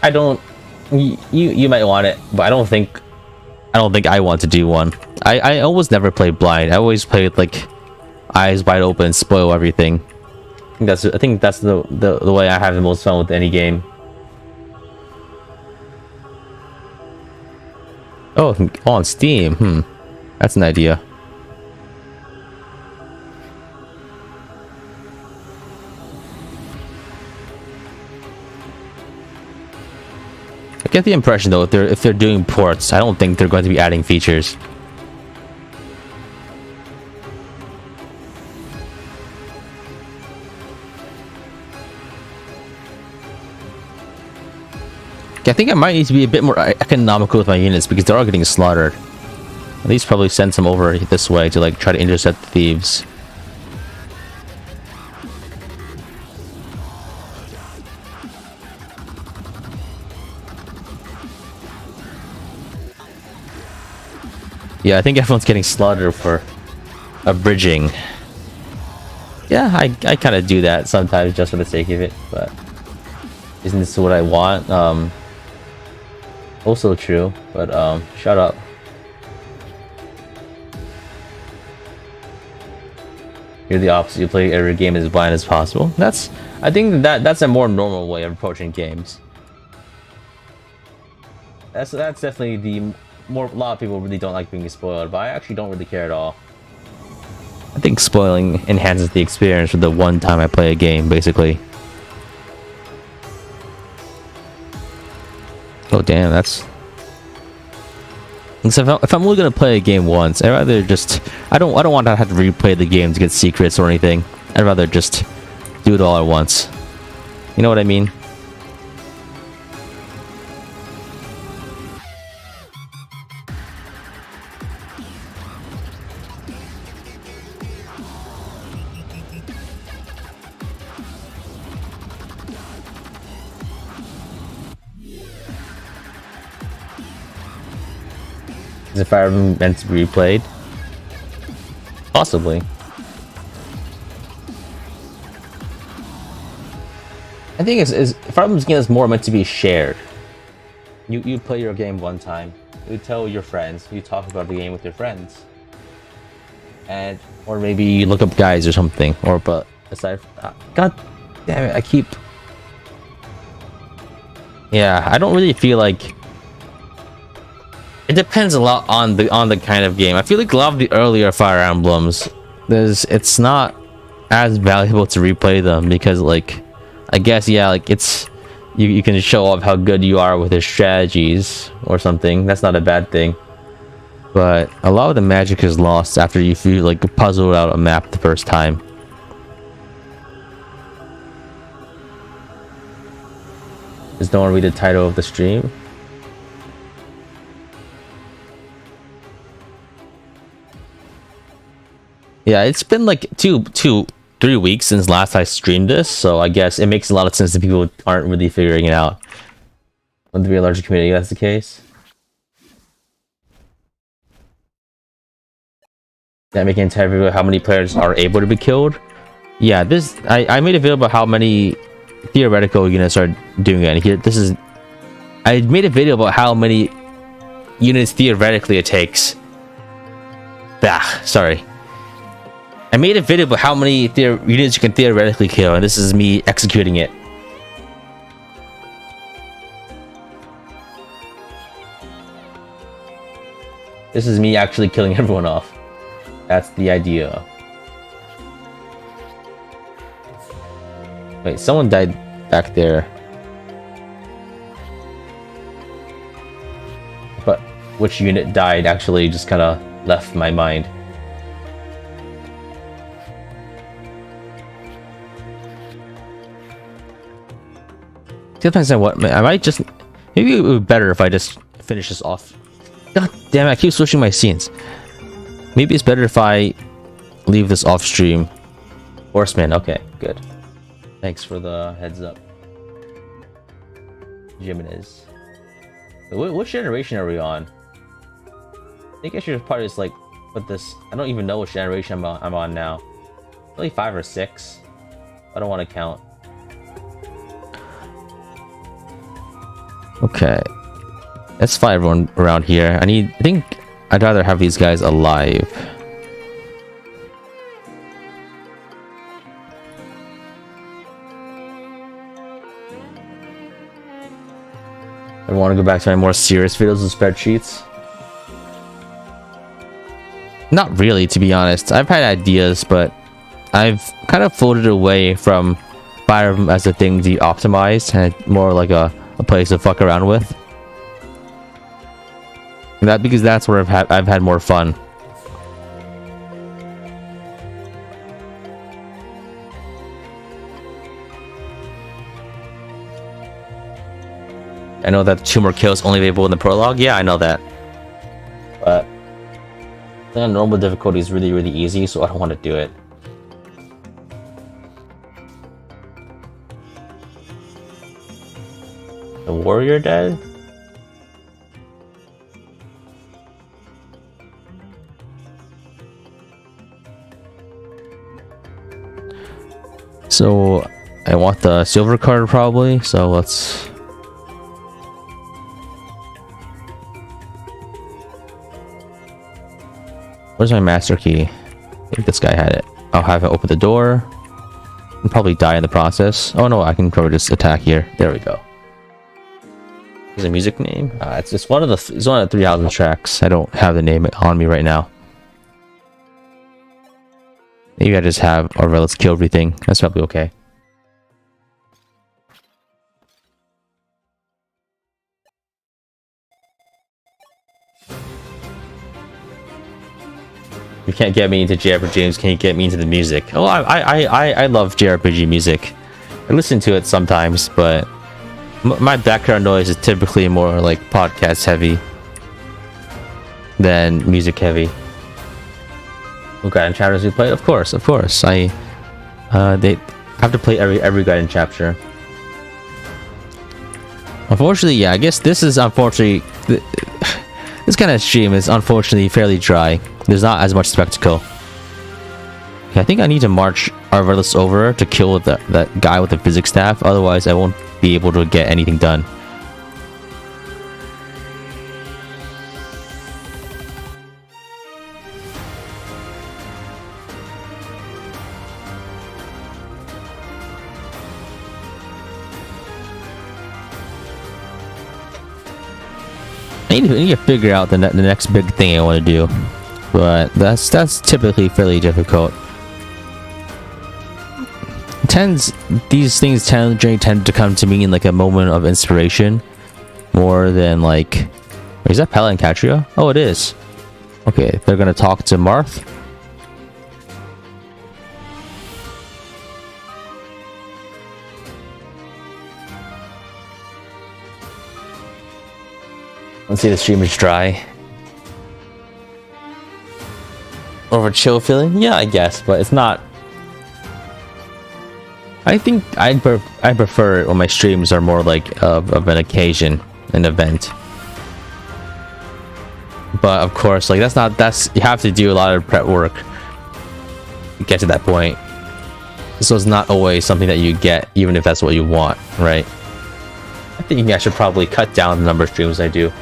I don't. You might want it, but I don't think I want to do one. I almost never played blind. I always played like eyes wide open, spoil everything. I think that's the way I have the most fun with any game. Oh, on Steam. That's an idea. I get the impression though, if they're doing ports, I don't think they're going to be adding features. I think I might need to be a bit more economical with my units because they are getting slaughtered. At least probably send some over this way to like try to intercept the thieves. Yeah, I think everyone's getting slaughtered for a bridging. Yeah, I kind of do that sometimes just for the sake of it, but isn't this what I want? Also true, but shut up. You're the opposite. You play every game as blind as possible. I think that's a more normal way of approaching games. That's definitely the more. A lot of people really don't like being spoiled, but I actually don't really care at all. I think spoiling enhances the experience for the one time I play a game, basically. Oh damn, that's. So if I'm only gonna play a game once, I'd rather just. I don't want to have to replay the game to get secrets or anything. I'd rather just do it all at once. You know what I mean? Is the Fire Emblem meant to be replayed? Possibly. I think Fire Emblem's game is more meant to be shared. You play your game one time, you tell your friends, you talk about the game with your friends, and or maybe you look up guides or something. Or but aside, God damn it, I keep. Yeah, I don't really feel like. It depends a lot on the kind of game. I feel like a lot of the earlier Fire Emblems, it's not as valuable to replay them because like, I guess yeah, like it's you can show off how good you are with your strategies or something. That's not a bad thing. But a lot of the magic is lost after you like puzzle out a map the first time. Does no one read the title of the stream? Yeah, it's been like 3 weeks since last I streamed this, so I guess it makes a lot of sense that people aren't really figuring it out. Want to be a larger community, that's the case. That making entire video how many players are able to be killed. Yeah, I made a video about how many theoretical units are doing it. Here, I made a video about how many units theoretically it takes. Sorry. I made a video about how many units you can theoretically kill, and this is me executing it. This is me actually killing everyone off. That's the idea. Wait, someone died back there. But which unit died actually just kind of left my mind. Depends on what. I might just. Maybe it would be better if I just finish this off. God damn it! I keep switching my scenes. Maybe it's better if I leave this off stream. Horseman. Okay, good. Thanks for the heads up. Jimenez. What generation are we on? I think I should probably just like put this. I don't even know which generation I'm on now. Probably 5 or 6. I don't want to count. Okay. Let's find everyone around here. I think I'd rather have these guys alive. I want to go back to my more serious videos and spreadsheets. Not really, to be honest. I've had ideas, but I've kind of floated away from Fire Emblem as a thing to optimize and more like a place to fuck around with. Because that's where I've had more fun. I know that 2 more kills only available in the prologue. Yeah, I know that. But I think normal difficulty is really, really easy, so I don't want to do it. The warrior dead? So I want the silver card probably, so let's... Where's my master key? I think this guy had it. I'll have it open the door. And probably die in the process. Oh no, I can probably just attack here. There we go. Is a music name? It's just one of the 3,000 tracks. I don't have the name on me right now. Maybe I just have, or let's kill everything. That's probably okay. You can't get me into JRPGs. Can you get me into the music? Oh, I love JRPG music. I listen to it sometimes, but my background noise is typically more like podcast heavy than music heavy. Oh, Guidance chapters we played? Of course. They have to play every Guidance chapter. Unfortunately, yeah. I guess this is unfortunately. This kind of stream is unfortunately fairly dry. There's not as much spectacle. Okay, I think I need to march Arvelis over to kill that guy with the physics staff. Otherwise, I won't be able to get anything done. I need to figure out the next big thing I want to do, but that's typically fairly difficult. These things tend to come to me in like a moment of inspiration, more than like. Wait, is that Pala and Katria? Oh, it is. Okay, they're gonna talk to Marth. Let's see, the stream is dry. Over chill feeling? Yeah, I guess, but it's not. I think I prefer it when my streams are more like of an occasion, an event. But of course, like that's you have to do a lot of prep work to get to that point. So it's not always something that you get, even if that's what you want, right? I think I should probably cut down the number of streams I do.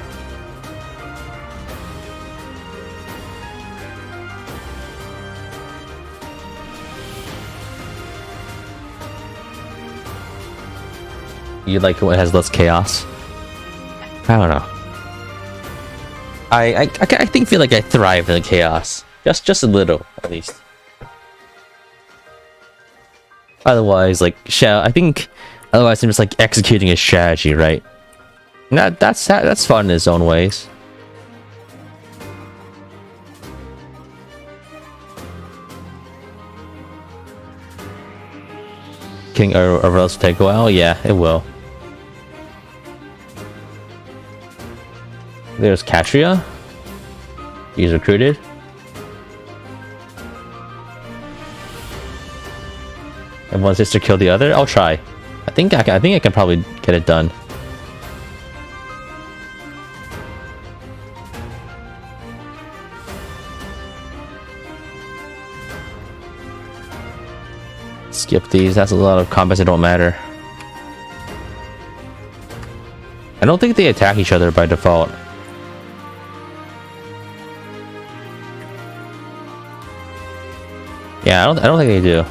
You like it when it has less chaos? I don't know. I feel like I thrive in the chaos. Just a little, at least. Otherwise, like, I think otherwise I'm just like executing a strategy, right? And that's fun in its own ways. King Arvelis will take a while? Yeah, it will. There's Katria. He's recruited. And one sister killed the other. I'll try. I think I can probably get it done. Skip these. That's a lot of combats that don't matter. I don't think they attack each other by default. Yeah, I don't think they do.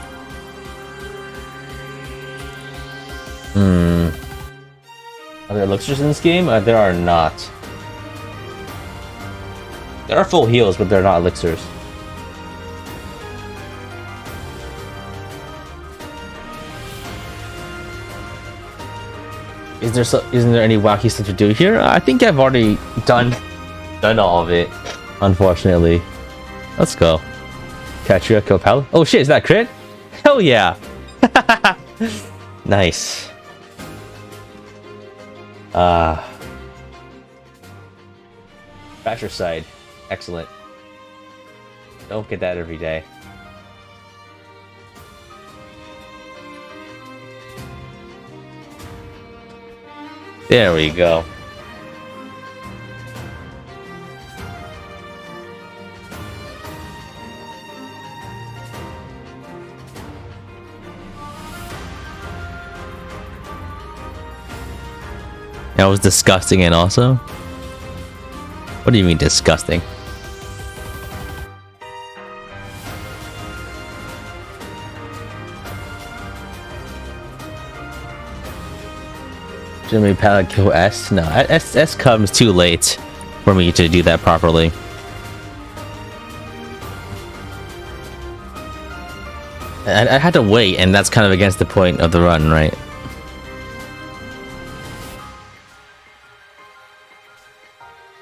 Are there elixirs in this game? There are not. There are full heals, but they're not elixirs. Isn't there any wacky stuff to do here? I think I've already done all of it, unfortunately. Let's go. Catch you, kill pal. Oh shit, is that crit? Hell yeah! Nice. Fratricide. Excellent. Don't get that every day. There we go. That was disgusting, and also, what do you mean disgusting? Jimmy Pallet kill S? No, S comes too late for me to do that properly. I had to wait, and that's kind of against the point of the run, right?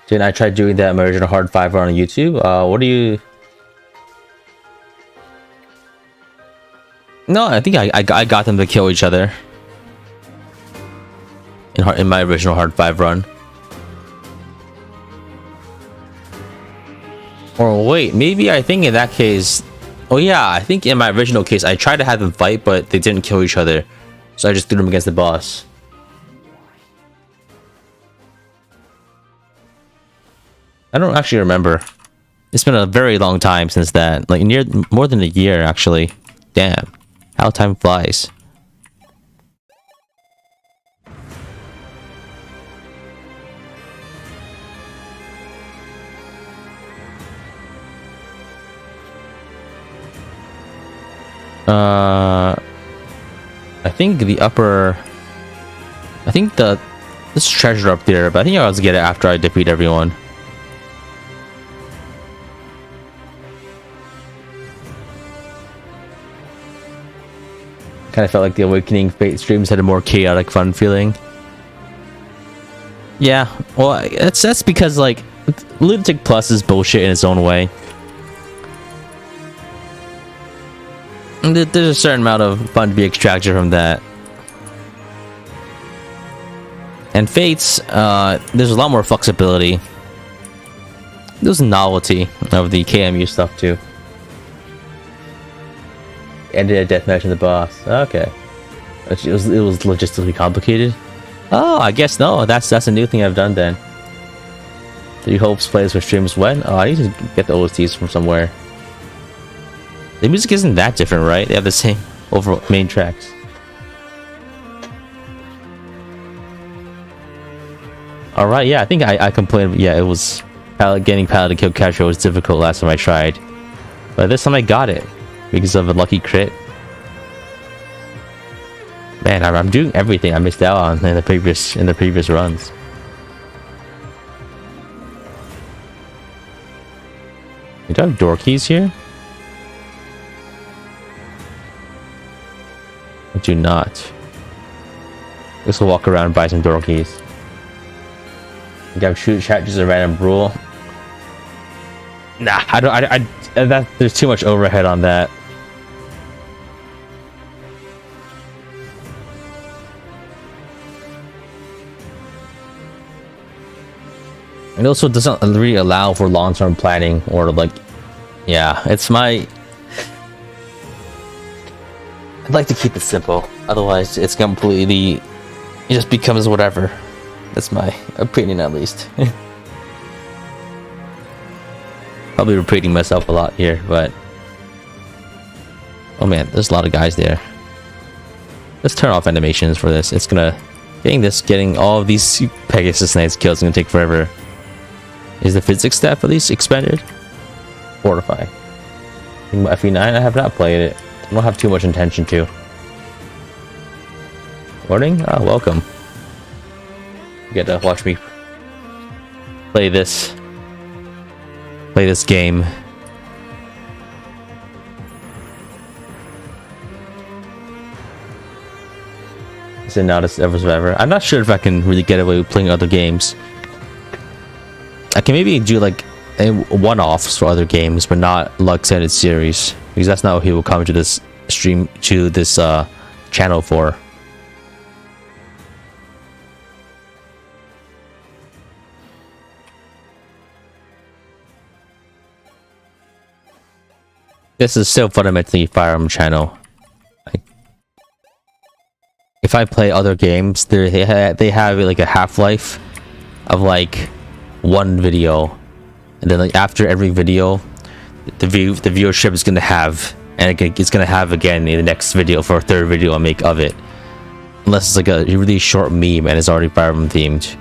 Dude, I tried doing that immersion hard 5 on YouTube. What do you... No, I think I got them to kill each other. In my original hard 5 run. Or wait, maybe I think in that case... Oh yeah, I think in my original case, I tried to have them fight, but they didn't kill each other. So I just threw them against the boss. I don't actually remember. It's been a very long time since that. Like more than a year, actually. Damn. How time flies. I think the upper... I think this treasure up there, but I think I'll get it after I defeat everyone. Kind of felt like the Awakening Fate streams had a more chaotic, fun feeling. Yeah, well, that's because like Lunatic Plus is bullshit in its own way. There's a certain amount of fun to be extracted from that. And Fates, there's a lot more flexibility. There's a novelty of the KMU stuff too. Ended a deathmatch in the boss. Okay. It was logistically complicated. Oh, I guess no. That's a new thing I've done then. Three Hopes plays for streams when? Oh, I need to get the OSTs from somewhere. The music isn't that different, right? They have the same overall main tracks. Alright, yeah, I think I complained. Yeah, it was getting Pallet to kill Castro was difficult last time I tried. But this time I got it. Because of a lucky crit. Man, I'm doing everything I missed out on in the previous runs. You do have door keys here? I do not. Let's walk around and buy some door keys. You have shoot chat just a random rule. Nah, there's too much overhead on that. It also doesn't really allow for long-term planning or like, yeah, it's my... I'd like to keep it simple. Otherwise, it's completely... It just becomes whatever. That's my opinion, at least. Probably repeating myself a lot here, but... Oh man, there's a lot of guys there. Let's turn off animations for this. It's gonna Getting all of these Pegasus Knights kills is gonna take forever. Is the physics stat at least expanded? Fortify. FE9, I have not played it. I don't have too much intention to. Warning? Ah, welcome. You get to watch me play this game. Is it not as ever survivor? I'm not sure if I can really get away with playing other games. I can maybe do like one-offs for other games, but not extended series, because that's not what he will come to this stream, to this channel for. This is still fundamentally Fire Emblem channel. If I play other games, they have like a half-life of like one video, and then like after every video, the viewership is gonna have, and it's gonna have again in the next video for a third video I make of it, unless it's like a really short meme and it's already Fire Emblem themed.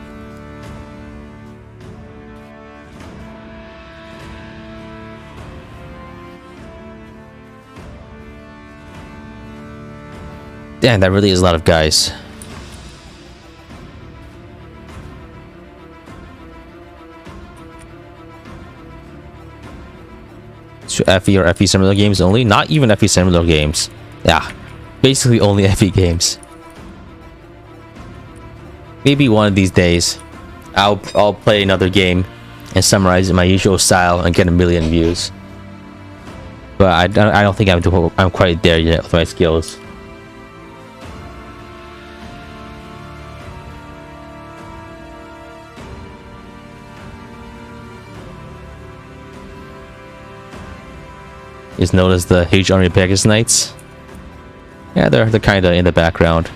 Damn, that really is a lot of guys. So FE or FE similar games only? Not even FE similar games. Yeah, basically only FE games. Maybe one of these days, I'll play another game and summarize it in my usual style and get 1 million views. But I don't think I'm quite there yet with my skills. Is known as the huge army of Pegasus Knights. Yeah, they're kind of in the background.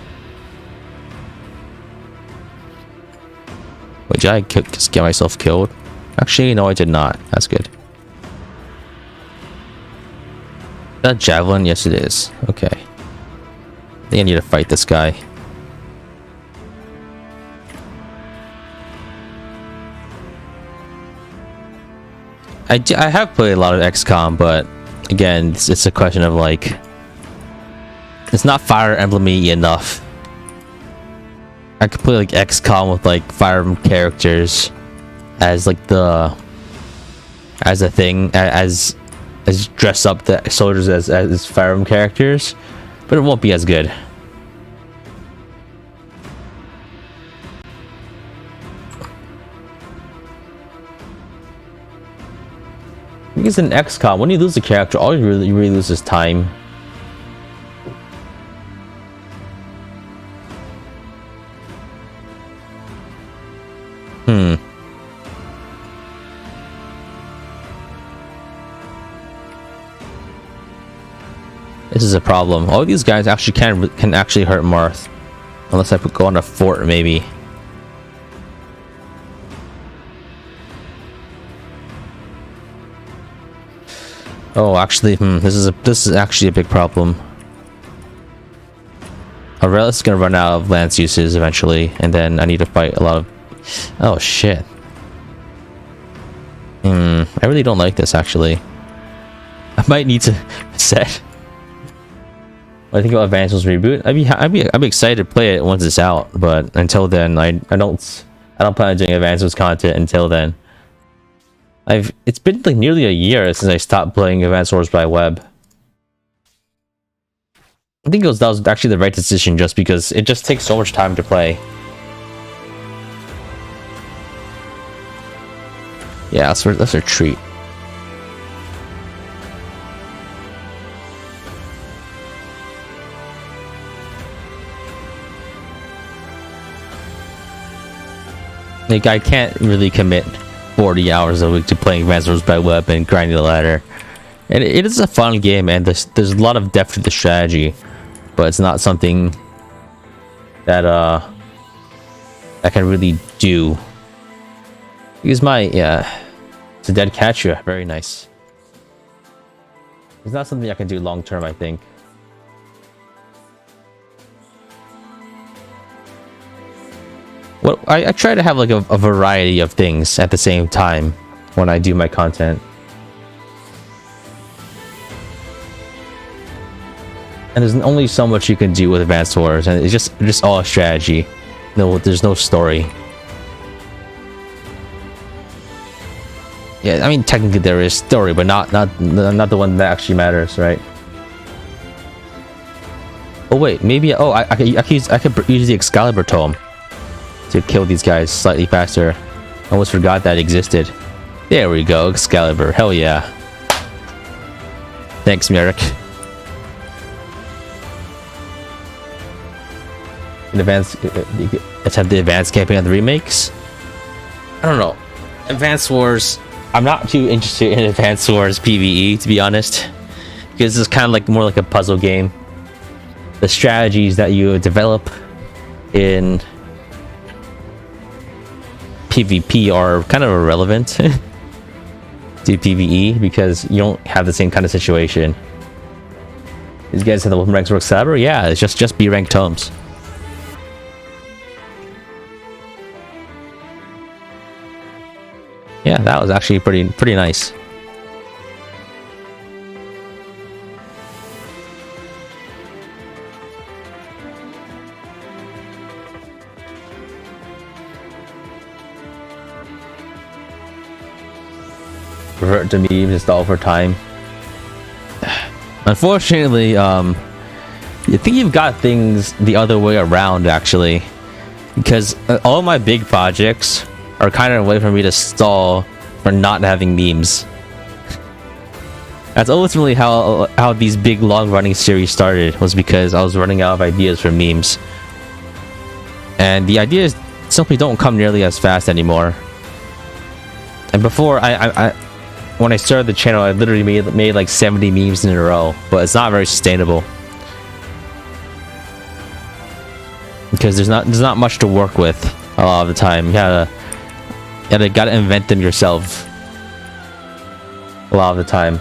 Wait, did I just get myself killed? Actually, no, I did not. That's good. Is that javelin? Yes, it is. Okay. I think I need to fight this guy. I have played a lot of XCOM, but again, it's a question of like, it's not Fire Emblem-y enough. I could play like XCOM with like Fire Emblem characters as like as a thing, as dress up the soldiers as Fire Emblem characters, but it won't be as good. Because in XCOM, when you lose a character, all you really lose is time. This is a problem. All of these guys actually can actually hurt Marth, unless I go on a fort maybe. Oh, actually, this is actually a big problem. Aurelius is gonna run out of lance uses eventually, and then I need to fight a lot of. Oh shit. I really don't like this actually. I might need to set. What do you think about Advance Wars reboot? I'd be excited to play it once it's out, but until then, I don't plan on doing Advance Wars content until then. It's been like nearly a year since I stopped playing Advance Wars by web. I think that was actually the right decision, just because it just takes so much time to play. Yeah, let's retreat. Like, I can't really commit 40 hours a week to playing Advance Wars by web and grinding the ladder. And it is a fun game, and there's a lot of depth to the strategy, but it's not something that I can really do. Because it's a dead catcher. Very nice. It's not something I can do long term, I think. Well, I try to have like a variety of things at the same time when I do my content. And there's only so much you can do with Advanced Wars, and it's just all strategy. No, there's no story. Yeah, I mean technically there is story, but not the one that actually matters, right? Oh wait, maybe I could use the Excalibur tome to kill these guys slightly faster. I almost forgot that existed. There we go, Excalibur. Hell yeah. Thanks, Merrick. Attempt the advanced campaign of the remakes. I don't know. Advanced Wars. I'm not too interested in Advanced Wars PvE, to be honest, because it's kind of like more like a puzzle game. The strategies that you develop in PvP are kind of irrelevant to PvE because you don't have the same kind of situation. These guys have the weapon ranks for Excalibur? Yeah, it's just B rank tomes. Yeah, that was actually pretty nice. Revert to memes install for time. Unfortunately, you think you've got things the other way around actually, because all my big projects are kind of a way for me to stall for not having memes. That's ultimately how these big long-running series started, was because I was running out of ideas for memes, and the ideas simply don't come nearly as fast anymore. And before when I started the channel, I literally made like 70 memes in a row, but it's not very sustainable because there's not much to work with a lot of the time. You gotta invent them yourself a lot of the time.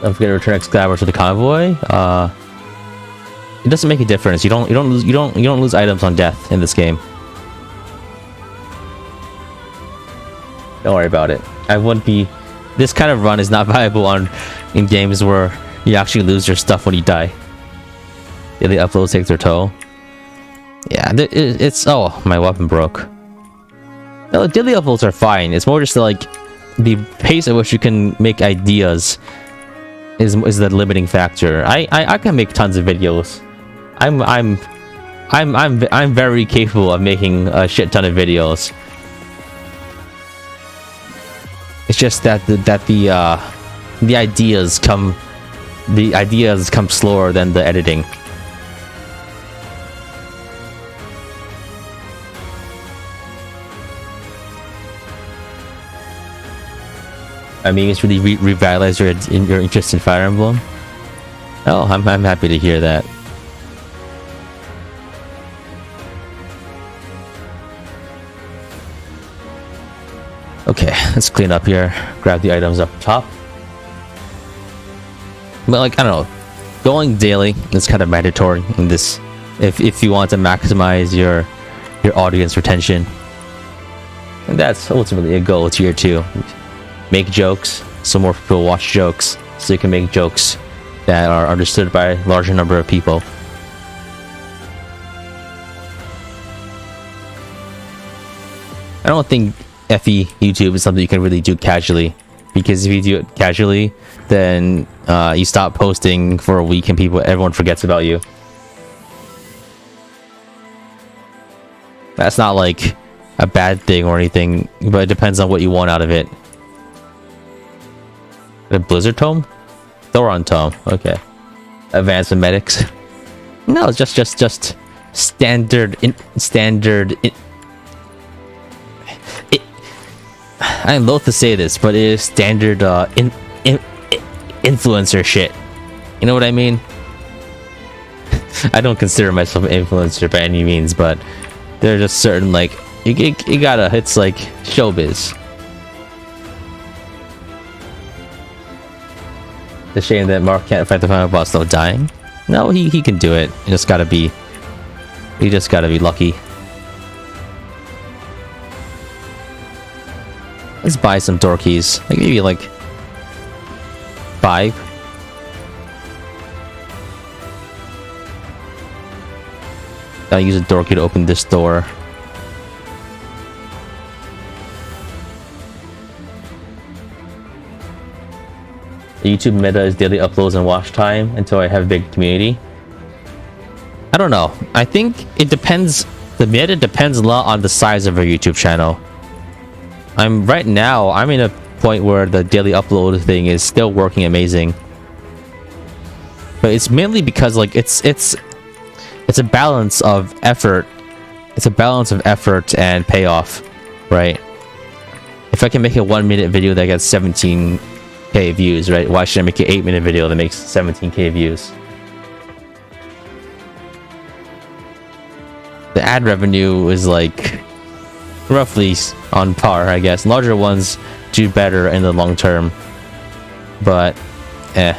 Don't forget to return Excalibur to the convoy. It doesn't make a difference. You don't lose items on death in this game. Don't worry about it. I wouldn't be. This kind of run is not viable in games where you actually lose your stuff when you die. Daily uploads take their toll. Yeah, it's oh, my weapon broke. No, daily uploads are fine. It's more just like the pace at which you can make ideas is the limiting factor. I can make tons of videos. I'm very capable of making a shit ton of videos. It's just that the ideas come slower than the editing. I mean, it's really revitalized your interest in Fire Emblem. Oh, I'm happy to hear that. Okay, let's clean up here. Grab the items up top. But like, I don't know, going daily is kind of mandatory in this if you want to maximize your audience retention. And that's ultimately a goal tier 2. Make jokes so more people watch jokes, so you can make jokes that are understood by a larger number of people. I don't think FE YouTube is something you can really do casually, because if you do it casually, then you stop posting for a week and everyone forgets about you. That's not like a bad thing or anything, but it depends on what you want out of it. A Blizzard tome? Thoron tome. Okay. Advanced medics. No, it's just standard. I'm loath to say this, but it is standard influencer shit. You know what I mean? I don't consider myself an influencer by any means, but there are just certain, like, you gotta, it's like showbiz. It's a shame that Mark can't fight the final boss without dying. No, he can do it. You just gotta be lucky. Let's buy some door keys. Like maybe like 5. I'll use a door key to open this door. The YouTube meta is daily uploads and watch time until I have a big community. I don't know. I think it depends. The meta depends a lot on the size of your YouTube channel. Right now I'm in a point where the daily upload thing is still working amazing. But it's mainly because like it's a balance of effort. It's a balance of effort and payoff, right? If I can make a 1-minute video that gets 17k views, right? Why should I make an 8-minute video that makes 17k views? The ad revenue is like roughly on par, I guess. Larger ones do better in the long term, but Okay,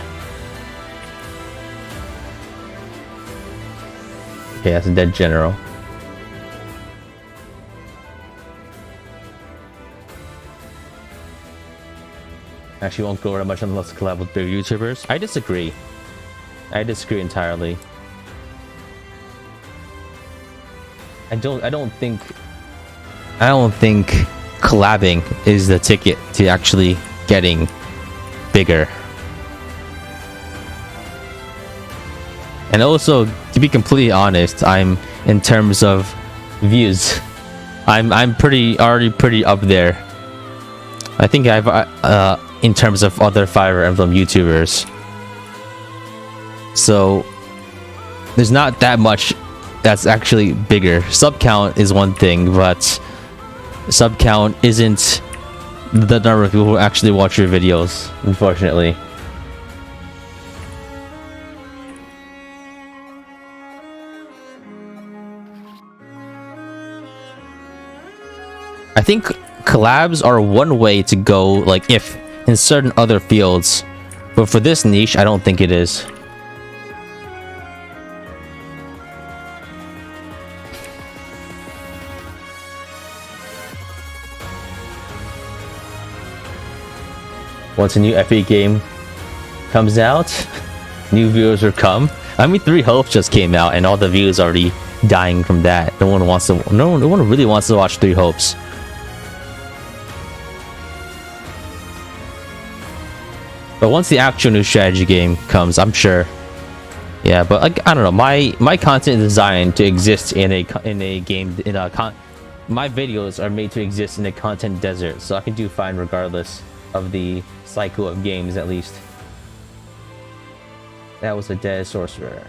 that's a dead general. Actually won't grow that much unless collab with big YouTubers. I disagree. I disagree entirely. I don't think collabing is the ticket to actually getting bigger. And also, to be completely honest, I'm in terms of views, I'm already pretty up there. I think I've in terms of other Fire Emblem YouTubers. So there's not that much that's actually bigger. Sub count is one thing, but sub count isn't the number of people who actually watch your videos, unfortunately. I think collabs are one way to go, like if in certain other fields, but for this niche I don't think it is. Once a new FE game comes out, new viewers will come. I mean, 3 Hopes just came out and all the views already dying from that. No one really wants to watch 3 Hopes. But once the actual new strategy game comes, I'm sure. Yeah, but like I don't know, my content is designed to exist in a game my videos are made to exist in a content desert, so I can do fine regardless of the cycle of games at least. That was a dead sorcerer.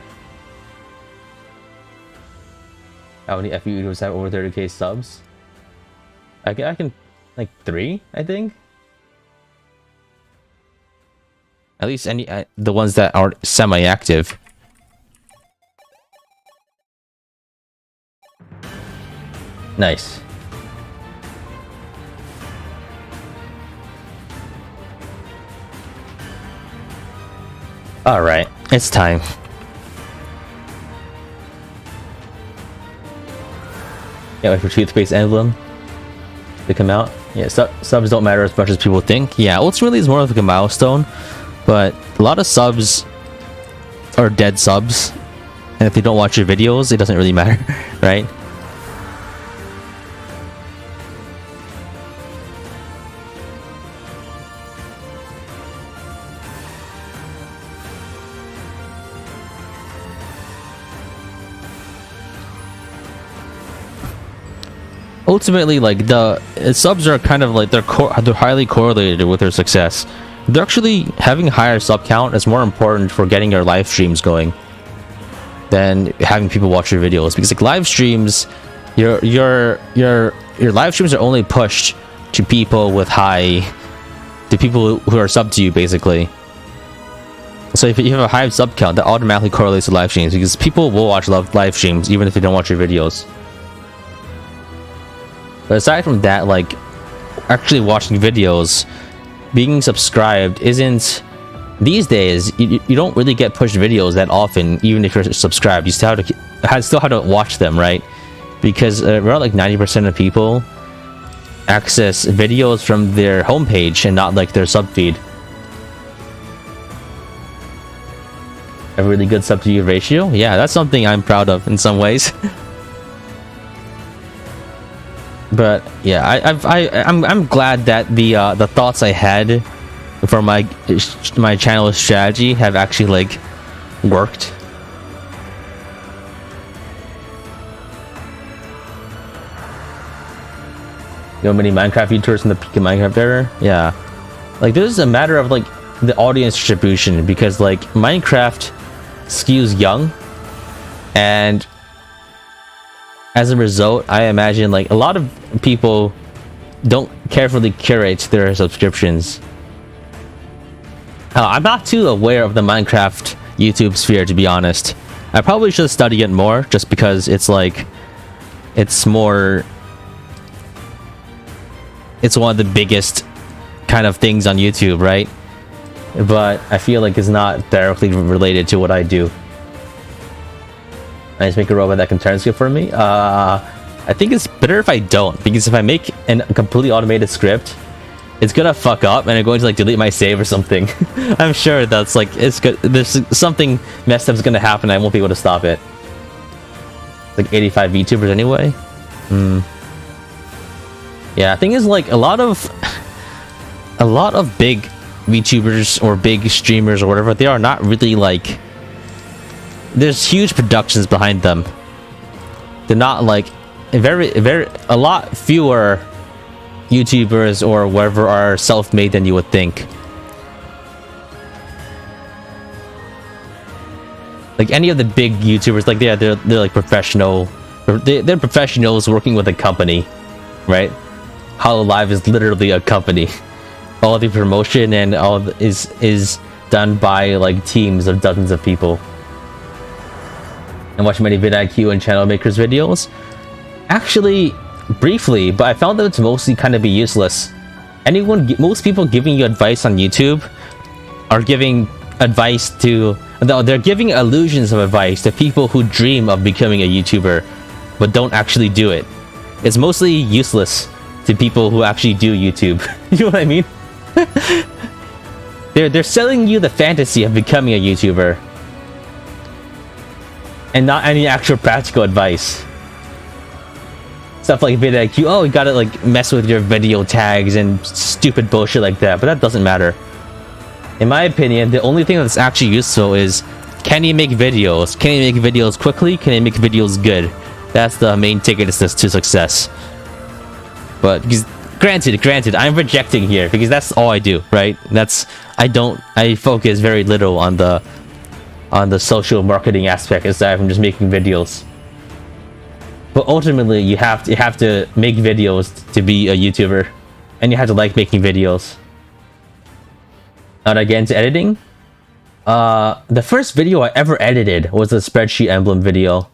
How many FE videos have over 30k subs? I can like 3, I think. At least the ones that are semi-active. Nice. Alright, it's time. Yeah, wait for Toothpaste Emblem to come out. Yeah, subs don't matter as much as people think. Yeah, ultimately it's more of like a milestone. But a lot of subs are dead subs, and if they don't watch your videos, it doesn't really matter, right? Ultimately, like the subs are kind of like they're highly correlated with their success. They're actually having a higher sub count is more important for getting your live streams going than having people watch your videos, because like live streams, your live streams are only pushed to people with to people who are sub to you basically. So if you have a high sub count, that automatically correlates to live streams, because people will watch live streams even if they don't watch your videos. But aside from that, like actually watching videos, being subscribed isn't these days. You don't really get pushed videos that often, even if you're subscribed. You still have to watch them, right? Because around like 90% of people access videos from their homepage and not like their subfeed. A really good sub to view ratio. Yeah, that's something I'm proud of in some ways. But yeah, I'm glad that the thoughts I had for my channel strategy have actually like worked. You know, many Minecraft YouTubers in the peak of Minecraft era. Yeah, like this is a matter of like the audience distribution, because like Minecraft skews young, and as a result, I imagine like a lot of people don't carefully curate their subscriptions. I'm not too aware of the Minecraft YouTube sphere, to be honest. I probably should study it more, just because it's like it's more, it's one of the biggest kind of things on YouTube, right? But I feel like it's not directly related to what I do. I just make a robot that can turn script for me. I think it's better if I don't, because if I make a completely automated script, it's gonna fuck up and I'm going to like delete my save or something. I'm sure that's like, it's good. There's something messed up is gonna happen. I won't be able to stop it. Like 85 VTubers anyway. Yeah, I think it's like a lot of big VTubers or big streamers or whatever, they are not really like, there's huge productions behind them. They're not like a lot fewer YouTubers or whatever are self-made than you would think. Like any of the big YouTubers, like they're like professional, they're professionals working with a company, right? Hollow Live is literally a company. All the promotion and all is done by like teams of dozens of people. And watch many vidIQ and channel makers videos. Actually, briefly, but I found them to mostly kind of be useless. Most people giving you advice on YouTube are giving advice to, they're giving illusions of advice to people who dream of becoming a YouTuber, but don't actually do it. It's mostly useless to people who actually do YouTube. You know what I mean? They're selling you the fantasy of becoming a YouTuber, and not any actual practical advice. Stuff like vidIQ, oh, you gotta like mess with your video tags and stupid bullshit like that, but that doesn't matter. In my opinion, the only thing that's actually useful is, can you make videos? Can you make videos quickly? Can you make videos good? That's the main ticket to success. But granted, I'm projecting here because that's all I do, right? I focus very little on the social marketing aspect aside from just making videos. But ultimately, you have to make videos to be a YouTuber, and you have to like making videos. Now to get into editing, the first video I ever edited was a spreadsheet emblem video,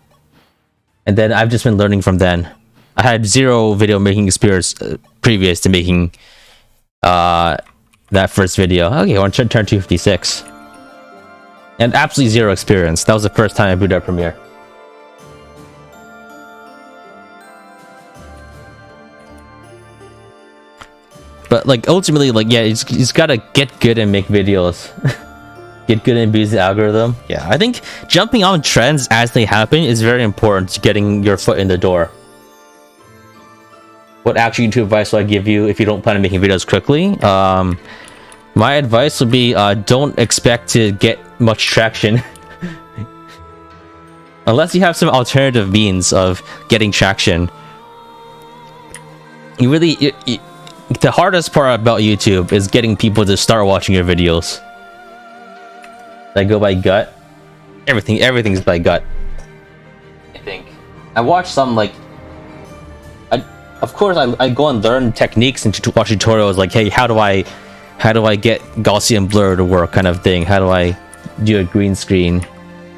and then I've just been learning from then. I had zero video making experience previous to making that first video. Okay, I want to turn 256, and absolutely zero experience. That was the first time I booted up Premiere. But like ultimately, like yeah, you just gotta get good and make videos. Get good and abuse the algorithm. Yeah, I think jumping on trends as they happen is very important to getting your foot in the door. What actual YouTube advice will I give you if you don't plan on making videos quickly? My advice would be don't expect to get much traction. Unless you have some alternative means of getting traction. You really... the hardest part about YouTube is getting people to start watching your videos. I go by gut. Everything's by gut. I think. I watch some like... Of course, I go and learn techniques and watch tutorials like, hey, how do I get Gaussian blur to work, kind of thing. How do I do a green screen?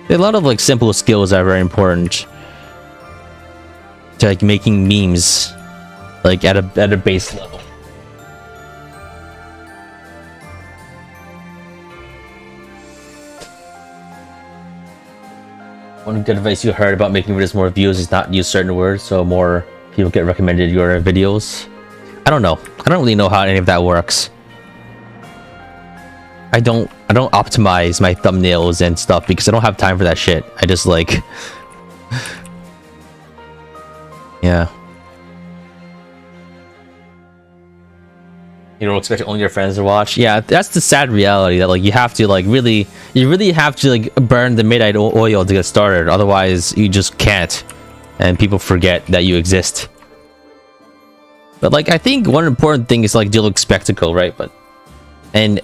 There are a lot of like simple skills that are very important to like making memes, like at a base level. One good advice you heard about making videos more views is not use certain words, so more people get recommended your videos. I don't know. I don't really know how any of that works. I don't optimize my thumbnails and stuff because I don't have time for that shit. I just like yeah. You don't expect only your friends to watch. Yeah, that's the sad reality that like you have to like really have to like burn the midnight oil to get started. Otherwise, you just can't, and people forget that you exist. But like I think one important thing is like do like spectacle, right? But and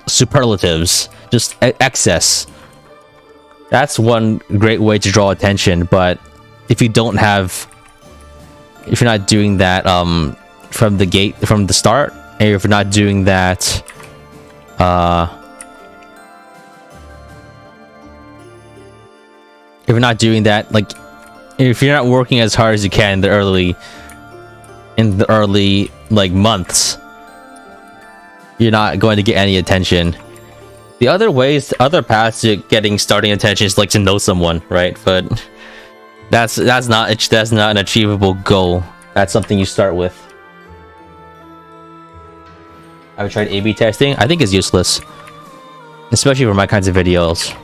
superlatives, just excess. That's one great way to draw attention. But if you're not doing that from the start, and if you're not doing that like if you're not working as hard as you can in the early like months, you're not going to get any attention. The other paths to getting starting attention is like to know someone, right? But that's not an achievable goal. That's something you start with. Have you tried A/B testing? I think it's useless, especially for my kinds of videos.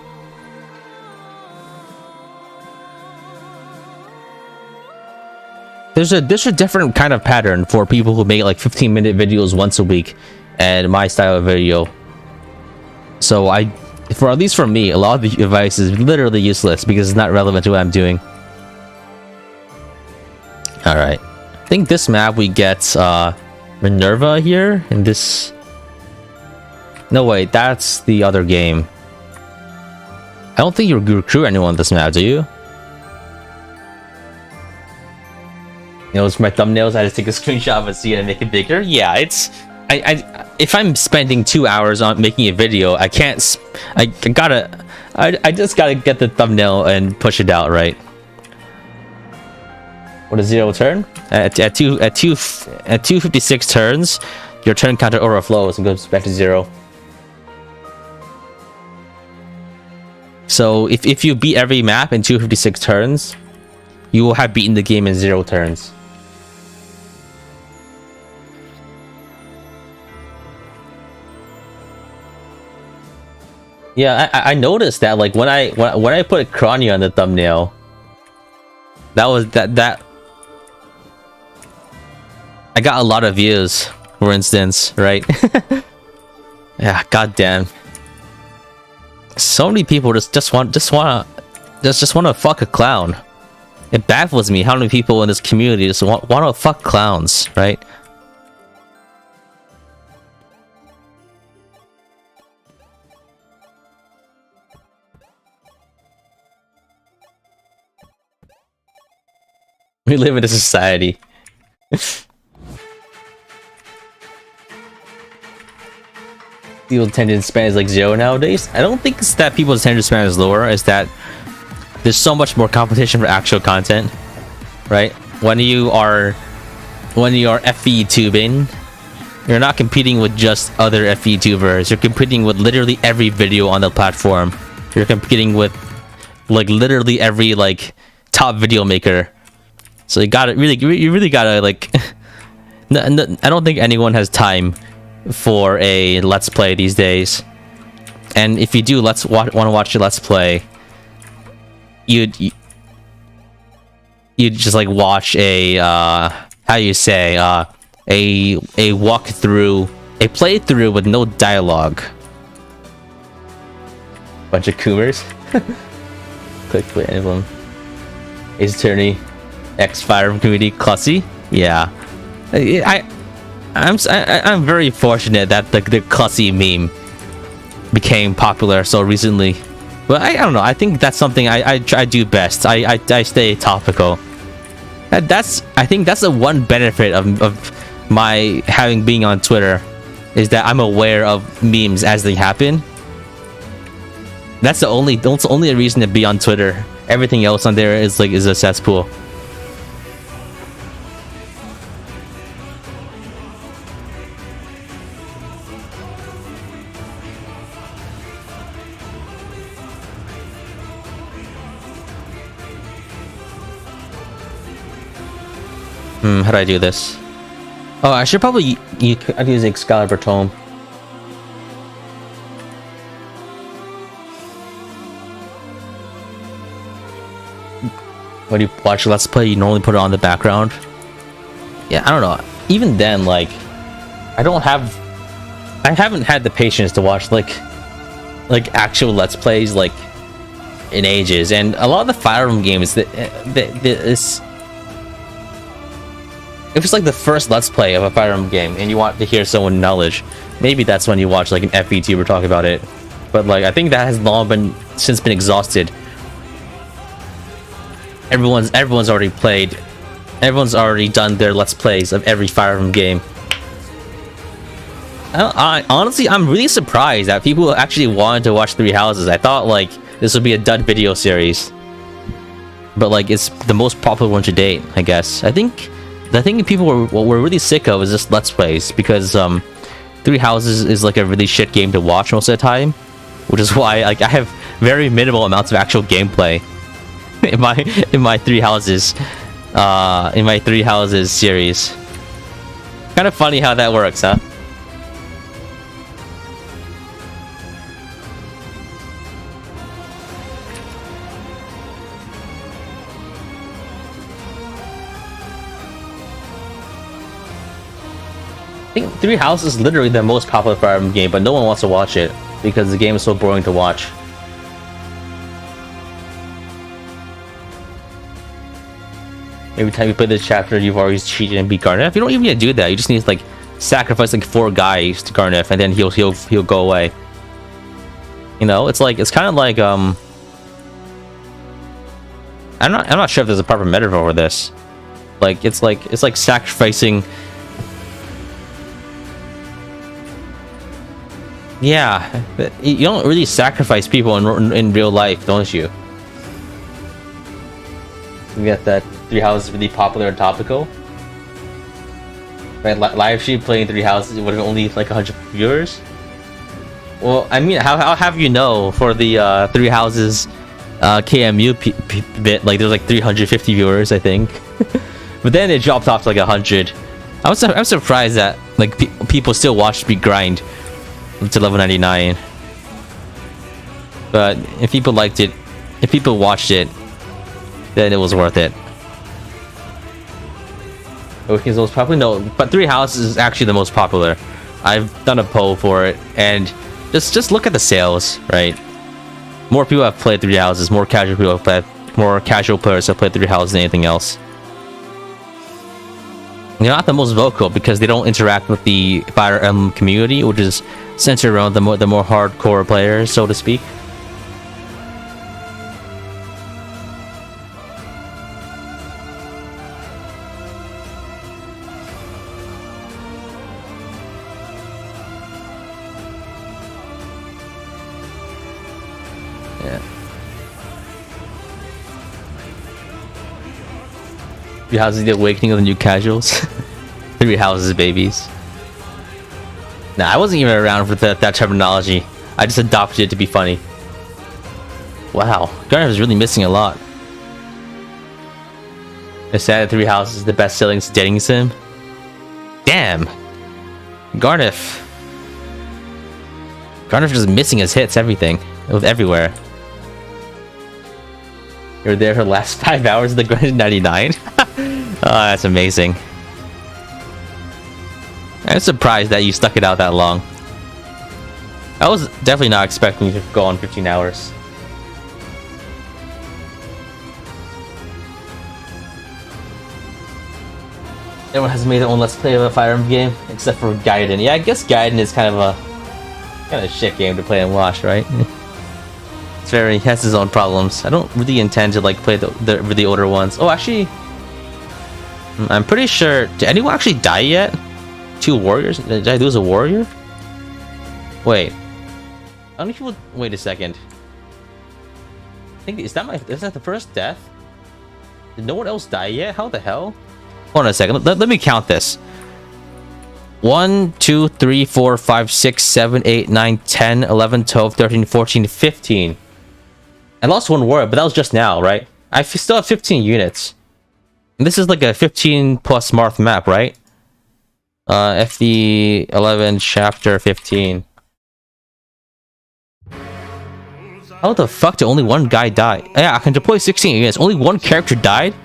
There's a different kind of pattern for people who make like 15-minute videos once a week, and my style of video. So at least for me, a lot of the advice is literally useless because it's not relevant to what I'm doing. All right, I think this map we get Minerva here in this. No wait, that's the other game. I don't think you recruit anyone on this map, do you? You know, it's my thumbnails. I just take a screenshot of it, see it, and make it bigger. Yeah, it's if I'm spending 2 hours on making a video, I can't. I just gotta get the thumbnail and push it out, right? What is 0 turn? At 256 turns, your turn counter overflows and goes back to 0. So if you beat every map in 256 turns, you will have beaten the game in 0 turns. Yeah, I noticed that like when I put Crania on the thumbnail, that I got a lot of views, for instance, right? Yeah, goddamn. So many people just want to fuck a clown. It baffles me how many people in this community just want to fuck clowns, right? We live in a society. People's attention span is like 0 nowadays. I don't think it's that people's attention span is lower. It's that there's so much more competition for actual content, right? When you are FE tubing, you're not competing with just other FE tubers. You're competing with literally every video on the platform. You're competing with like literally every like top video maker. So you really gotta like. I don't think anyone has time for a let's play these days, and if you do want to watch a let's play, you'd just like watch a how you say a walkthrough, a playthrough with no dialogue. Bunch of coomers. Click play emblem. Ace Attorney, X Fire from community, Clussy. Yeah, I'm very fortunate that the Clussy meme became popular so recently. But I don't know. I think that's something I do best. I stay topical. I think that's the one benefit of my being on Twitter, is that I'm aware of memes as they happen. That's the only reason to be on Twitter. Everything else on there is a cesspool. How do I do this? Oh, I should probably I'd use Excalibur Tome. When you watch Let's Play, you normally put it on the background. Yeah, I don't know. Even then, like, I haven't had the patience to watch like actual Let's Plays like in ages, and a lot of the Fire Emblem games that if it's like the first Let's Play of a Fire Emblem game and you want to hear someone knowledge, maybe that's when you watch like an FVTuber talk about it. But like, I think that has long since been exhausted. Everyone's already played. Everyone's already done their Let's Plays of every Fire Emblem game. I honestly, I'm really surprised that people actually wanted to watch Three Houses. I thought like this would be a dud video series, but like it's the most popular one to date, I guess. I think the thing people were really sick of is just Let's Plays, because Three Houses is like a really shit game to watch most of the time, which is why like I have very minimal amounts of actual gameplay in my Three Houses series. Kind of funny how that works, huh? I think Three Houses is literally the most popular Fire Emblem game, but no one wants to watch it because the game is so boring to watch. Every time you play this chapter, you've always cheated and beat Garneth. You don't even need to do that. You just need to like sacrifice like 4 guys to Garneth, and then he'll go away. You know, it's kind of like I'm not sure if there's a proper metaphor for this. Like it's like sacrificing. Yeah, you don't really sacrifice people in real life, don't you? You get that Three Houses really popular and topical. Right, live stream playing Three Houses would have only like 100 viewers. Well, I mean, how have you know for the Three Houses KMU bit, like there's like 350 viewers, I think. But then it dropped off to like 100. I'm surprised that like people still watch Speed Grind to level 99. But if people liked it, if people watched it, then it was worth it. Okay, so it's probably no, but Three Houses is actually the most popular. I've done a poll for it, and just look at the sales, right? More people have played Three Houses, more casual players have played Three Houses than anything else. They're not the most vocal because they don't interact with the Fire Emblem community, which is centered around the more hardcore players, so to speak. Yeah. Three Houses, the awakening of the new casuals. Three Houses, babies. Nah, I wasn't even around for that terminology. I just adopted it to be funny. Wow, Garneth is really missing a lot. It's sad that Three Houses is the best-selling dating sim. Damn, Garneth just missing his hits, everything, with everywhere. You're there for the last 5 hours of the Grind 99. Oh, that's amazing. I'm surprised that you stuck it out that long. I was definitely not expecting you to go on 15 hours. Everyone has made their own Let's Play of a Fire Emblem game, except for Gaiden. Yeah, I guess Gaiden is kind of a shit game to play and watch, right? He has his own problems. I don't really intend to like play the really older ones. Oh, actually, I'm pretty sure. Did anyone actually die yet? 2 warriors? Did I lose a warrior? Wait. How many people? Wait a second. I think is that the first death? Did no one else die yet? How the hell? Hold on a second. Let me count this. 1, 2, 3, 4, 5, 6, 7, 8, 9, 10, 11, 12, 13, 14, 15. I lost 1 warrior, but that was just now, right? I still have 15 units. This is like a 15 plus Marth map, right? FD 11 chapter 15. How the fuck did only one guy die? Yeah, I can deploy 16 units. Only one character died?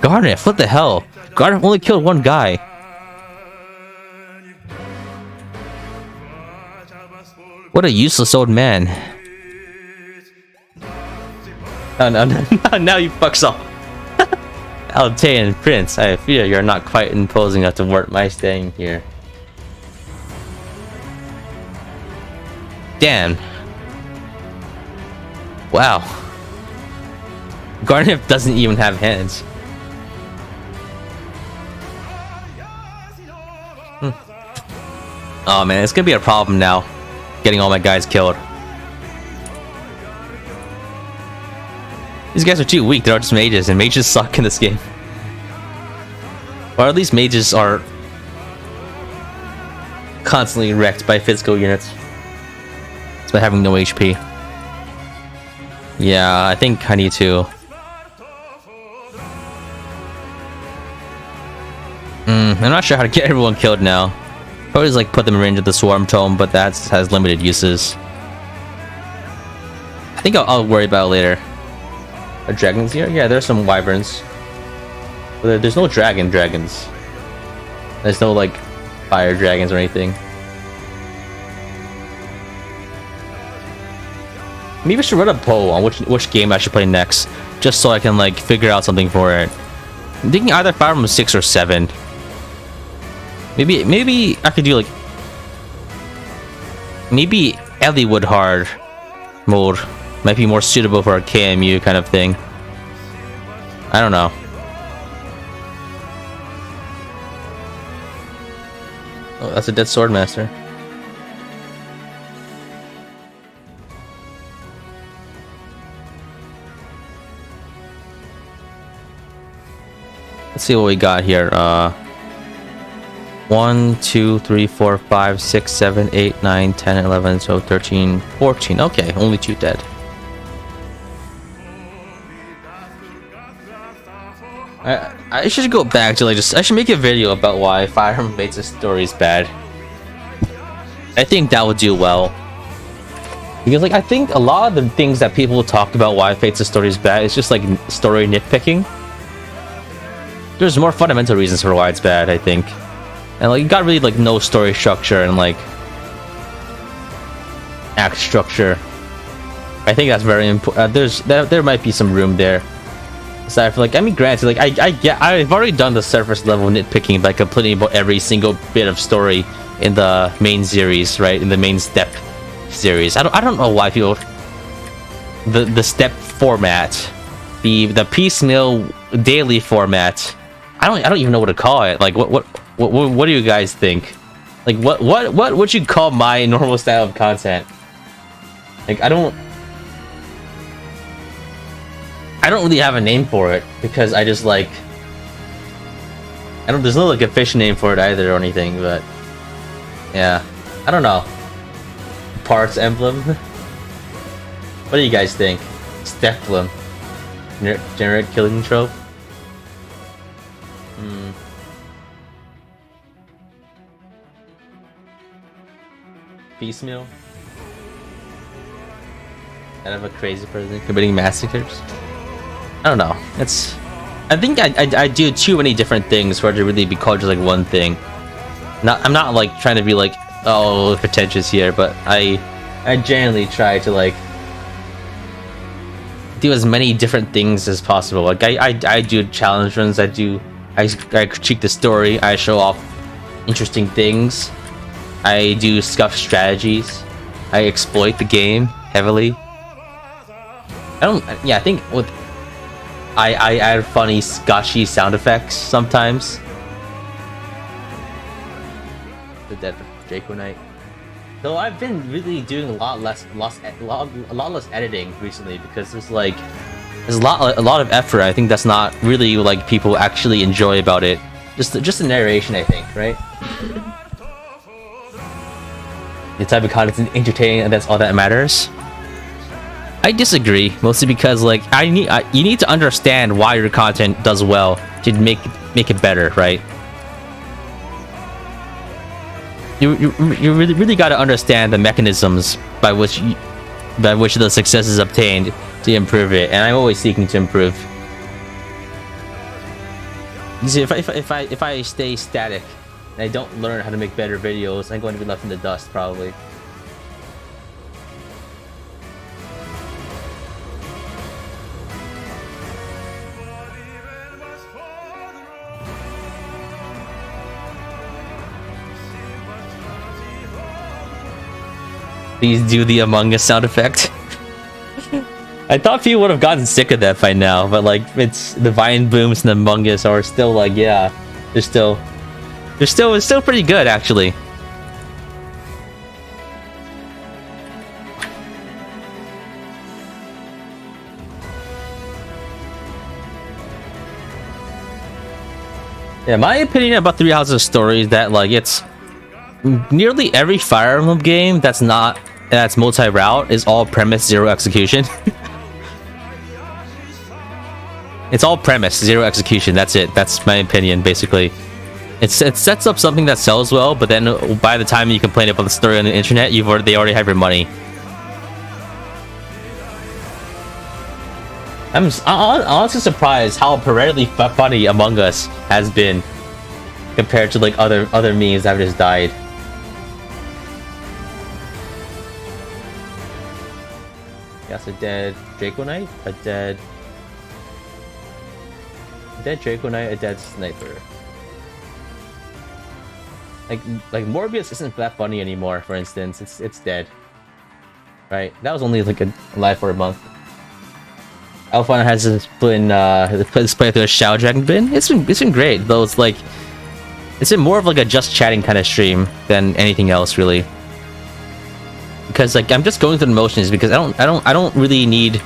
Garnet, what the hell? Garnet only killed one guy. What a useless old man. Oh, no, now you fucks off. Altair and Prince, I fear you're not quite imposing enough to warrant my staying here. Damn. Wow. Garnet doesn't even have hands. Oh man, it's gonna be a problem now. Getting all my guys killed. These guys are too weak, they're just mages, and mages suck in this game. Or at least mages are constantly wrecked by physical units. It's by having no HP. Yeah, I think I need to. I'm not sure how to get everyone killed now. Probably just like put them in range of the swarm tome, but that has limited uses. I think I'll worry about it later. Are dragons here? Yeah, there's some wyverns. But there's no dragons. There's no like fire dragons or anything. Maybe I should run a poll on which game I should play next, just so I can like figure out something for it. I'm thinking either Fire Emblem 6 or 7. Maybe I could do like maybe Elliewood hard mode might be more suitable for a KMU kind of thing. I don't know. Oh, that's a dead sword master. Let's see what we got here. 1, 2, 3, 4, 5, 6, 7, 8, 9, 10, 11, so 13, 14. Okay, only 2 dead. I should go back to like I should make a video about why Fire Emblem Fates' story is bad. I think that would do well. Because like I think a lot of the things that people talk about why Fates' story is bad is just like story nitpicking. There's more fundamental reasons for why it's bad, I think. And like you got really like no story structure and like act structure. I think that's very important. There might be some room there. Aside from like, I mean, granted, like I've already done the surface level nitpicking by completing about every single bit of story in the main series, right? In the main step series. I don't know why people the step format, the piecemeal daily format. I don't even know what to call it. Like what do you guys think? Like what would you call my normal style of content? Like I don't really have a name for it because I just like there's no like official name for it either or anything, but yeah, I don't know. Parts emblem. What do you guys think? Stepblem. Generic killing trope. Piecemeal. Kind of a crazy person committing massacres. I don't know. I think I do too many different things for it to really be called just like one thing. I'm not like trying to be like pretentious here, but I generally try to like do as many different things as possible. Like I do challenge runs. I critique the story. I show off interesting things. I do scuff strategies. I exploit the game heavily. I think with I add funny scotchy sound effects sometimes. The dead Draco Knight. Though I've been really doing a lot less editing recently because there's a lot of effort. I think that's not really like people actually enjoy about it. Just the narration, I think, right? The type of content is entertaining, and that's all that matters. I disagree, mostly because like you need to understand why your content does well to make it better, right? You really got to understand the mechanisms by which the success is obtained to improve it, and I'm always seeking to improve. You see, if I stay static and I don't learn how to make better videos, I'm going to be left in the dust probably. Please do the Among Us sound effect. I thought people would have gotten sick of that by now, but like, it's the Vine booms and the Among Us are still like, yeah, it's still pretty good actually. Yeah, my opinion about Three Houses of Story is that like it's nearly every Fire Emblem game that's multi-route is all premise, zero execution. It's all premise, zero execution. That's it. That's my opinion, basically. It sets up something that sells well, but then by the time you complain about the story on the internet, they already have your money. I'm honestly surprised how perennially funny Among Us has been compared to like other memes that have just died. Yes, a dead Draco Knight, a dead Draco Knight, a dead Sniper. Like Morbius isn't that funny anymore. For instance, it's dead. Right? That was only like alive for a month. Alphana has been played through a Shao Dragon bin. It's been great. Though it's been more of like a just chatting kind of stream than anything else really. Because like I'm just going through the motions because I don't really need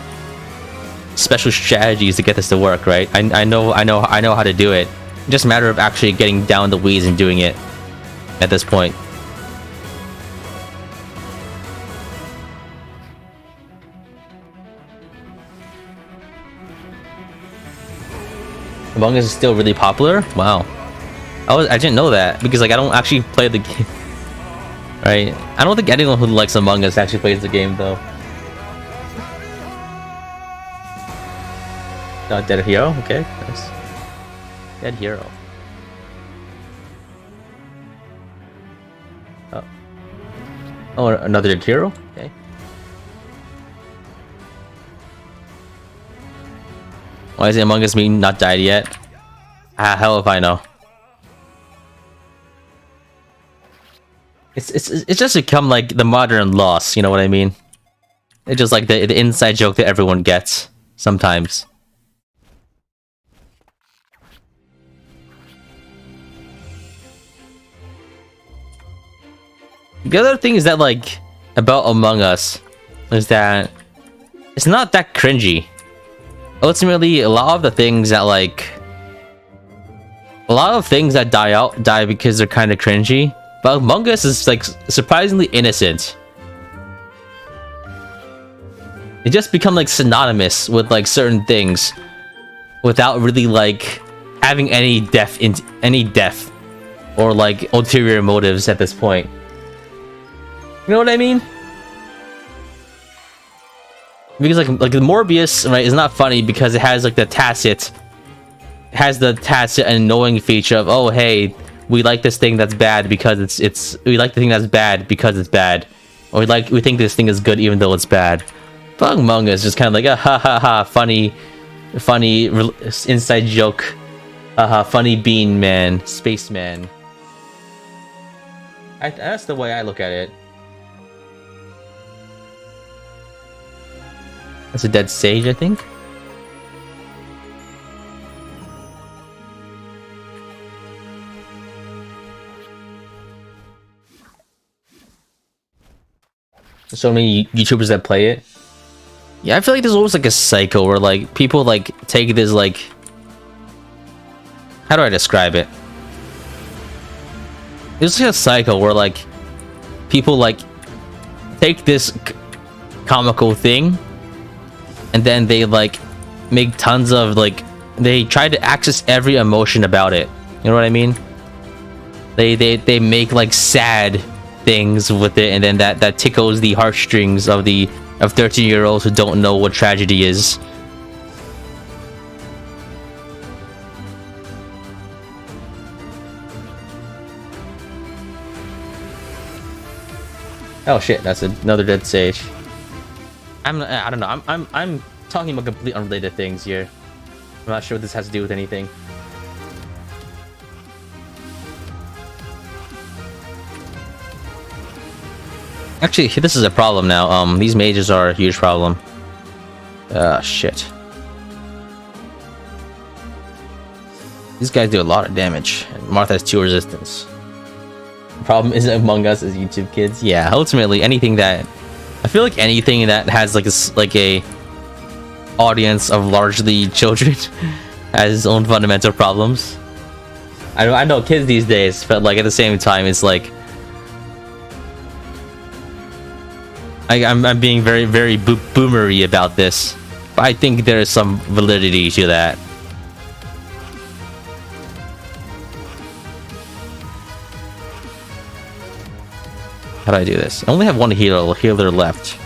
special strategies to get this to work, right? I know how to do it. It's just a matter of actually getting down the weeds and doing it at this point. Among Us is still really popular? Wow. I didn't know that because like I don't actually play the game. Right? I don't think anyone who likes Among Us actually plays the game though. Dead hero? Okay, nice. Dead hero. Oh, another dead hero? Okay. Why is the Among Us meme not died yet? Ah, hell if I know. It's just become like the modern loss, you know what I mean? It's just like the inside joke that everyone gets sometimes. The other thing is that like about Among Us is that it's not that cringy. Ultimately, a lot of the things that die because they're kind of cringy. But Among Us is like surprisingly innocent. It just become like synonymous with like certain things without really like having any depth or like ulterior motives at this point. You know what I mean? Because like the Morbius, right, is not funny because it has like the tacit and knowing feature of, oh hey, we like this thing that's bad because we like the thing that's bad because it's bad, or we think this thing is good even though it's bad. But Among Us is just kind of like a ha ha ha, funny inside joke, funny bean man, spaceman. That's the way I look at it. That's a dead sage, I think. So many YouTubers that play it. Yeah, I feel like there's always like a cycle where like people like take this like, how do I describe it? There's like a cycle where like people like take this comical thing and then they like make tons of like they try to access every emotion about it. You know what I mean? They make like sad things with it, and then that tickles the heartstrings of 13-year-olds who don't know what tragedy is. Oh shit, that's another dead sage. I don't know. I'm talking about complete unrelated things here. I'm not sure what this has to do with anything. Actually, this is a problem now. These mages are a huge problem. Shit. These guys do a lot of damage. And Martha has 2 resistance. The problem is Among Us as YouTube kids. Yeah, ultimately anything that... I feel like anything that has like a audience of largely children has its own fundamental problems. I know kids these days, but like at the same time, it's like I'm being very, very boomery about this, but I think there is some validity to that. How do I do this? I only have one healer left.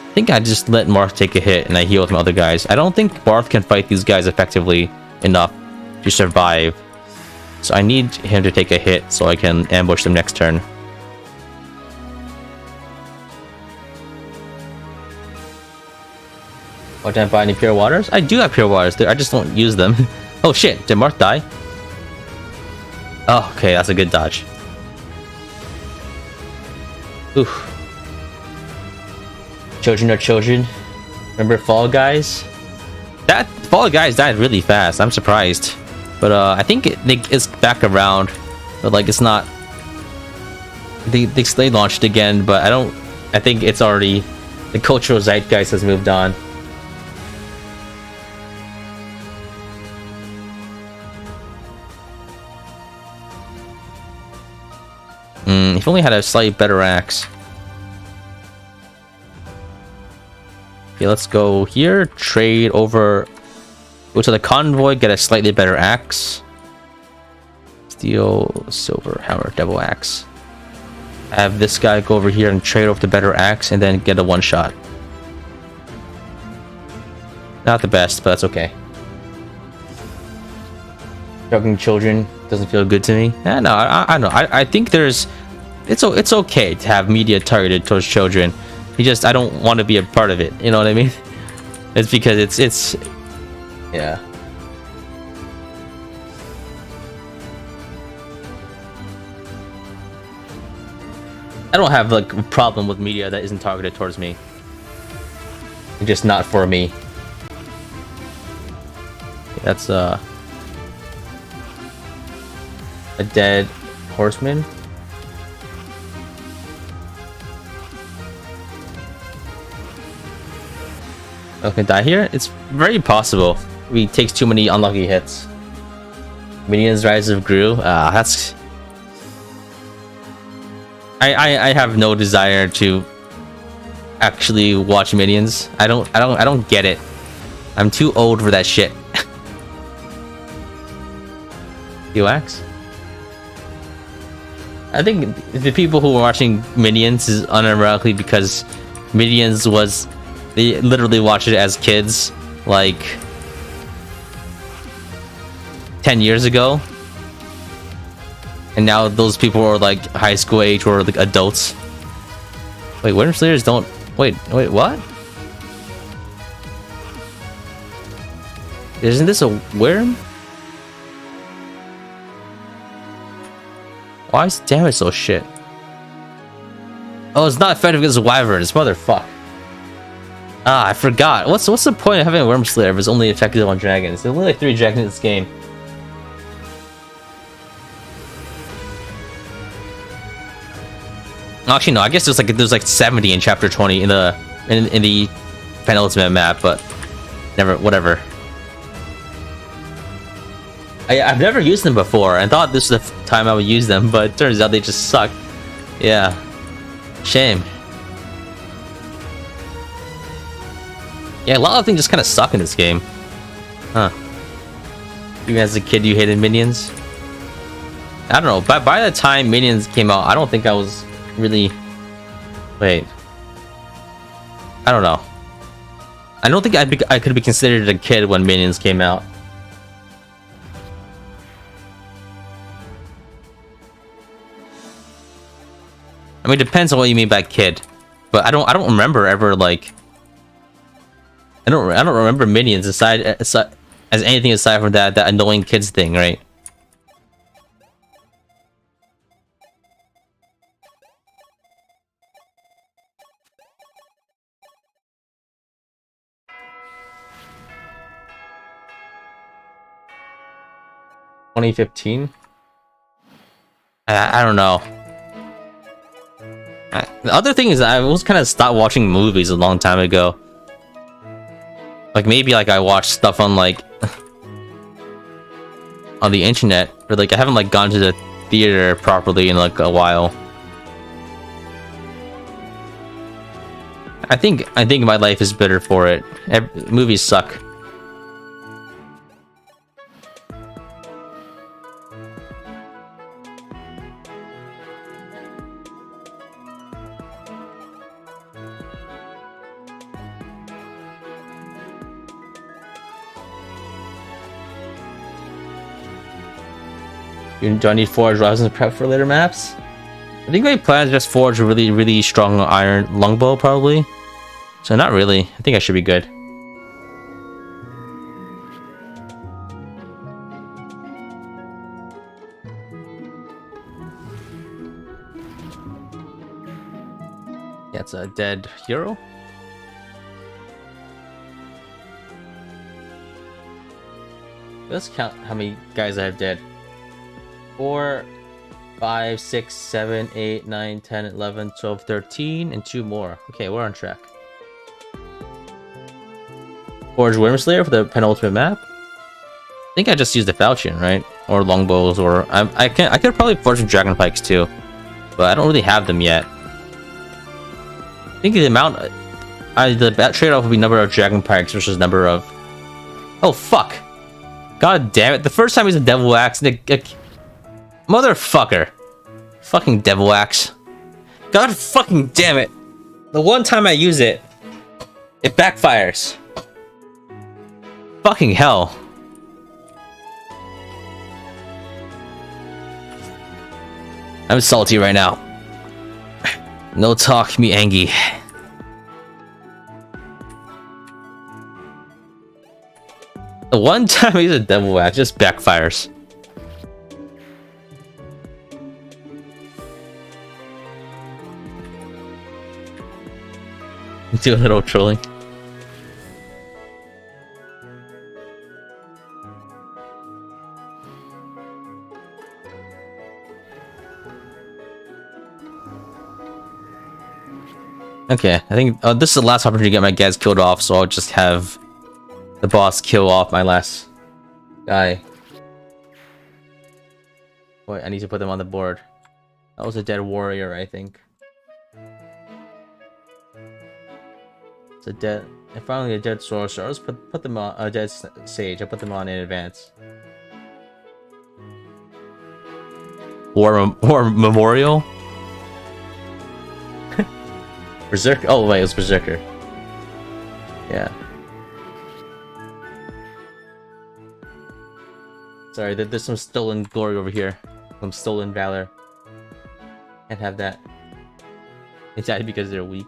I think I just let Marth take a hit and I heal with my other guys. I don't think Barth can fight these guys effectively enough to survive. So I need him to take a hit so I can ambush them next turn. Why don't I buy any pure waters? I do have pure waters there, I just don't use them. Oh shit, did Marth die? Oh, okay, that's a good dodge. Oof. Children are children. Remember Fall Guys? That Fall Guys died really fast. I'm surprised. But I think it's back around. But like it's not... They launched again, but I think it's already... The cultural zeitgeist has moved on. If only had a slightly better axe. Okay, let's go here. Trade over. Go to the convoy. Get a slightly better axe. Steel, silver, hammer, double axe. Have this guy go over here and trade over the better axe, and then get a one shot. Not the best, but that's okay. Drugging children doesn't feel good to me. No, I know. I think there's. It's okay to have media targeted towards children. I don't want to be a part of it. You know what I mean? It's because it's yeah. I don't have like a problem with media that isn't targeted towards me. It's just not for me. That's a dead horseman. Okay, die here? It's very possible. He takes too many unlucky hits. Minions Rise of Gru. That's... I have no desire to actually watch Minions. I don't get it. I'm too old for that shit. UX? I think the people who were watching Minions is unironically because Minions was... They literally watched it as kids, like 10 years ago. And now those people are like high school age or like adults. Wait, Worm Slayers don't... Wait, what? Isn't this a worm? Why is damage so shit? Oh, it's not effective against wyverns, motherfuck. Ah, I forgot. What's the point of having a Worm Slayer if it's only effective on dragons? There's only like 3 dragons in this game. Actually, no. I guess there's like 70 in chapter 20 in the penultimate map, but never. Whatever. I've never used them before. I thought this was the time I would use them, but it turns out they just suck. Yeah. Shame. Yeah, a lot of things just kind of suck in this game. Huh. Even as a kid, you hated Minions? I don't know. By the time Minions came out, I don't think I was really... Wait. I don't know. I don't think I could be considered a kid when Minions came out. I mean, it depends on what you mean by kid. But I don't remember ever, like... I don't remember Minions aside as anything aside from that annoying kids thing, right? (2015) I don't know. The other thing is I was kind of stopped watching movies a long time ago. Like maybe like I watched stuff on like on the internet, but like I haven't like gone to the theater properly in like a while. I think my life is better for it. Movies suck. Do I need Forge Rising to prep for later maps? I think my plan is just Forge a really strong iron longbow probably. So not really. I think I should be good. Yeah, it's a dead hero. Let's count how many guys I have dead. 4, 5, 6, 7, 8, 9, 10, 11, 12, 13, and 2 more. Okay, we're on track. Forge Wormslayer for the penultimate map. I think I just used the falchion, right? Or longbows, or I could probably forge some dragon pikes too, but I don't really have them yet. I think the amount, the trade-off would be number of dragon pikes versus number of. Oh fuck! God damn it! The first time he's a devil axe, motherfucker! Fucking devil axe! God fucking damn it! The one time I use it, it backfires. Fucking hell. I'm salty right now. No talk, me angry. The one time I use a devil axe just backfires. Do a little trolling. Okay, I think this is the last opportunity to get my guys killed off, so I'll just have the boss kill off my last guy. Wait, I need to put them on the board. That was a dead warrior, I think. It's a dead, and finally a dead sorcerer. Let's put them on a dead sage. I'll put them on in advance. War memorial. Berserker. Oh wait, it was Berserker. Yeah. Sorry, there's some stolen glory over here. Some stolen valor. Can't have that. It's actually because they're weak.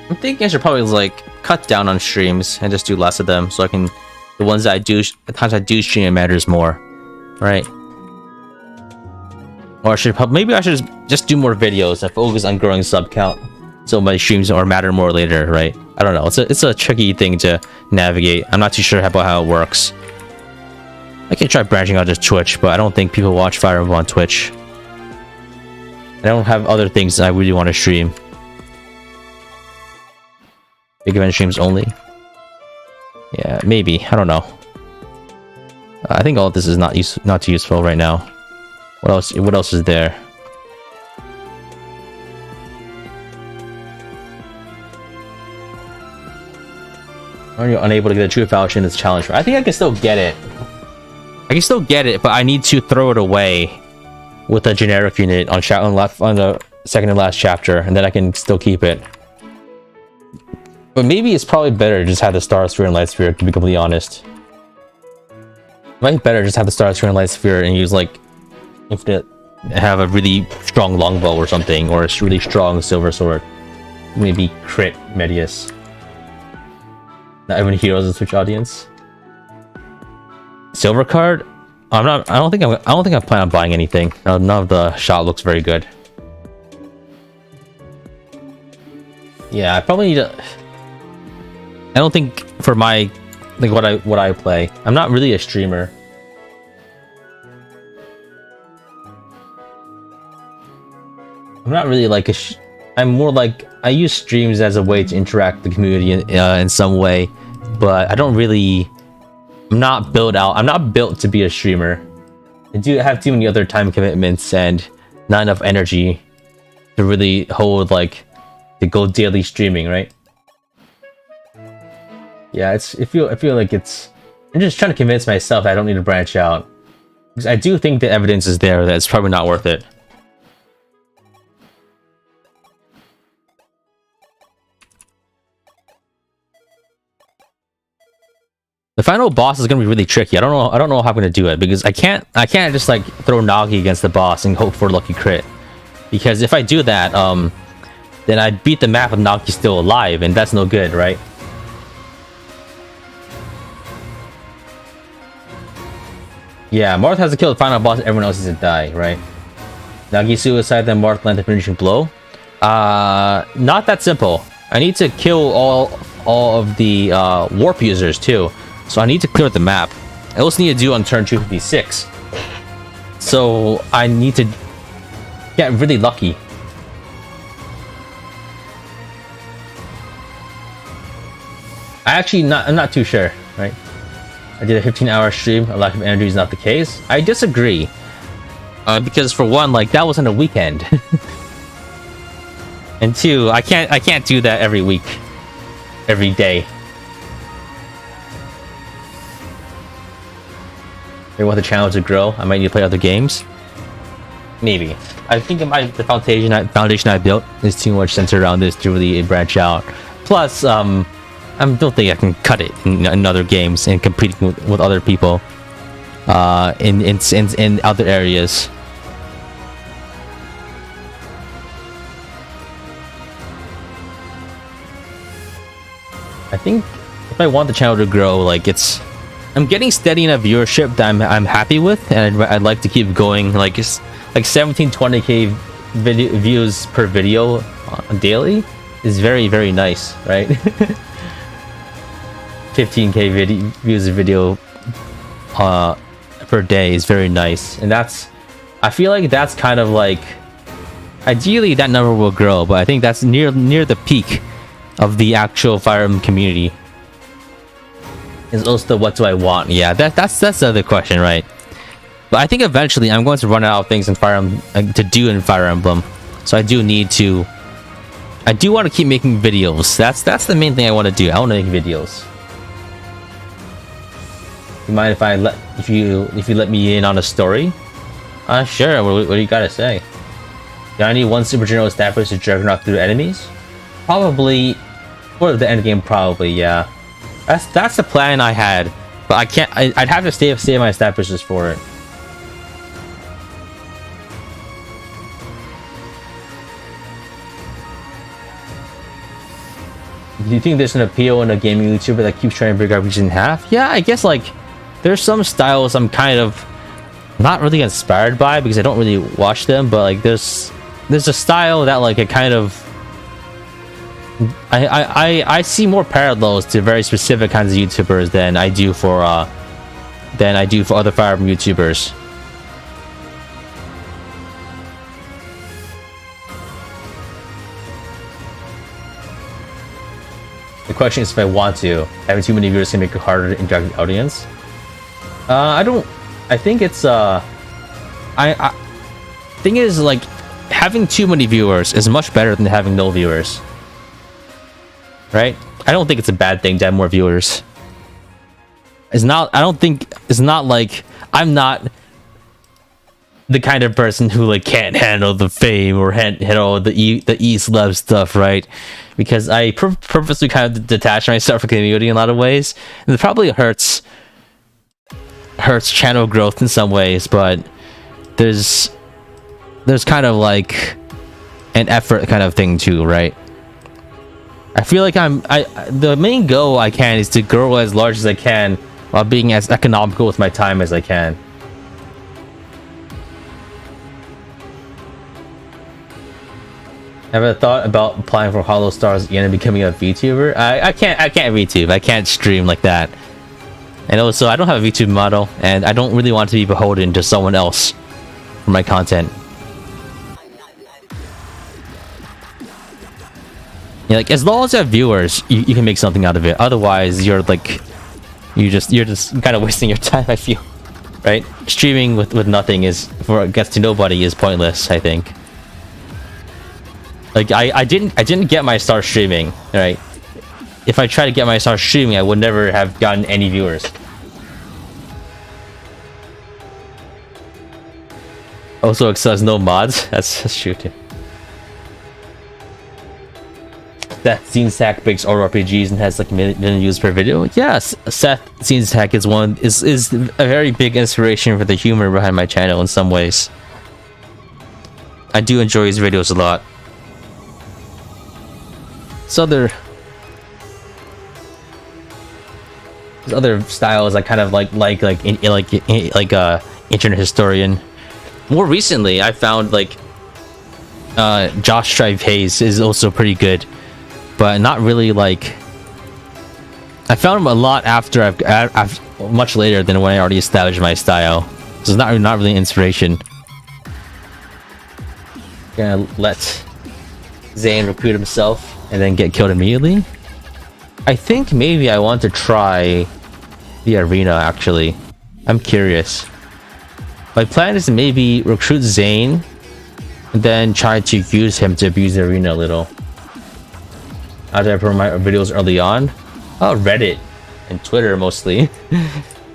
I'm thinking I should probably like cut down on streams and just do less of them, so I can the ones that I do, the times I do stream, it matters more, right? Or maybe I should just do more videos and focus on growing sub count, so my streams or matter more later, right? I don't know. It's a tricky thing to navigate. I'm not too sure about how it works. I can try branching out to Twitch, but I don't think people watch Fire Emblem on Twitch. I don't have other things that I really want to stream. Big event streams only. Yeah, maybe. I don't know. I think all of this is not too useful right now. What else? What else is there? Are you unable to get a true falchion in this challenge? I think I can still get it. I can still get it, but I need to throw it away with a generic unit on the second and last chapter, and then I can still keep it. But maybe it's probably better to just have the Star Sphere and Light Sphere, to be completely honest. Might be better just have the Star Sphere and Light Sphere and use like infinite, have a really strong longbow or something, or a really strong silver sword. Maybe crit Medius. Not even heroes in Switch audience. Silver card? I don't think I plan on buying anything. None of the shot looks very good. Yeah, I probably need to. I don't think for my like what I play. I'm not really a streamer. I'm not really like I'm more like I use streams as a way to interact with the community in some way, but I don't really. I'm not built to be a streamer. I do have too many other time commitments and not enough energy to really hold like to go daily streaming, right? Yeah, I feel like I'm just trying to convince myself that I don't need to branch out. Because I do think the evidence is there that it's probably not worth it. The final boss is gonna be really tricky. I don't know how I'm gonna do it because I can't just like throw Nagi against the boss and hope for a lucky crit. Because if I do that, then I beat the map with Nagi still alive, and that's no good, right? Yeah, Marth has to kill the final boss, everyone else has to die, right? Nagi suicide, then Marth land the finishing blow. Not that simple. I need to kill all of the warp users too. So I need to clear the map. I also need to do on turn 256. So I need to get really lucky. I'm not too sure, right? I did a 15-hour stream. A lack of energy is not the case. I disagree. Because for one, like that wasn't a weekend. And two, I can't do that every week, every day. I want the channel to grow. I might need to play other games. Maybe. I think the foundation I built is too much centered around this to really branch out. Plus, I don't think I can cut it in other games and competing with other people in other areas. I think if I want the channel to grow, like I'm getting steady enough viewership that I'm happy with, and I'd like to keep going. Like 17-20k views per video daily is very, very nice, right? 15k views a video per day is very nice, and I feel like that's kind of like ideally that number will grow, but I think that's near the peak of the actual Fire Emblem community. Is also what do I want? Yeah, that's the other question, right? But I think eventually I'm going to run out of things in Fire Emblem to do in Fire Emblem, so I do want to keep making videos. That's the main thing I want to do. I want to make videos. You mind if you let me in on a story? Sure. What do you gotta say? Got any one super general establish to juggernaut through enemies? Probably. For the end game, probably, yeah. That's the plan I had, but I can't. I'd have to save my establishes for it. Do you think there's an appeal in a gaming YouTuber that keeps trying to break RPGs in half? Yeah, I guess like there's some styles I'm kind of not really inspired by because I don't really watch them, but like there's a style that like it kind of. I see more parallels to very specific kinds of YouTubers than I do for other Fire Emblem YouTubers. The question is if I want to. Having too many viewers can make it harder to interact with the audience. I don't. I think it's thing is, like, having too many viewers is much better than having no viewers. Right? I don't think it's a bad thing to have more viewers. It's not. I don't think it's not like I'm not the kind of person who like can't handle the fame or handle the e-celeb stuff, right? Because I purposely kind of detach myself from the community in a lot of ways, and it probably hurts channel growth in some ways. But there's kind of like an effort kind of thing too, right? I feel like the main goal I can is to grow as large as I can while being as economical with my time as I can. Ever thought about applying for Hollow Stars again and becoming a VTuber? I can't VTube. I can't stream like that. And also, I don't have a VTube model, and I don't really want to be beholden to someone else for my content. Yeah, like as long as you have viewers, you can make something out of it. Otherwise, you're just kind of wasting your time. I feel, right? Streaming with nothing gets to nobody is pointless, I think. Like I didn't get my start streaming, right? If I tried to get my start streaming, I would never have gotten any viewers. Also, Excel has no mods. That's true too. Seth Zine makes RPGs and has like million views per video. Yes, Seth Zine is a very big inspiration for the humor behind my channel in some ways. I do enjoy his videos a lot. There's other styles I kind of like internet historian. More recently, I found like Josh Strive Hayes is also pretty good, but not really like. I found him a lot after I've much later than when I already established my style. So it's not really inspiration. Gonna let Zane recruit himself and then get killed immediately. I think maybe I want to try the arena, actually. I'm curious. My plan is to maybe recruit Zane and then try to use him to abuse the arena a little. After I promote my videos early on. Oh, Reddit and Twitter mostly.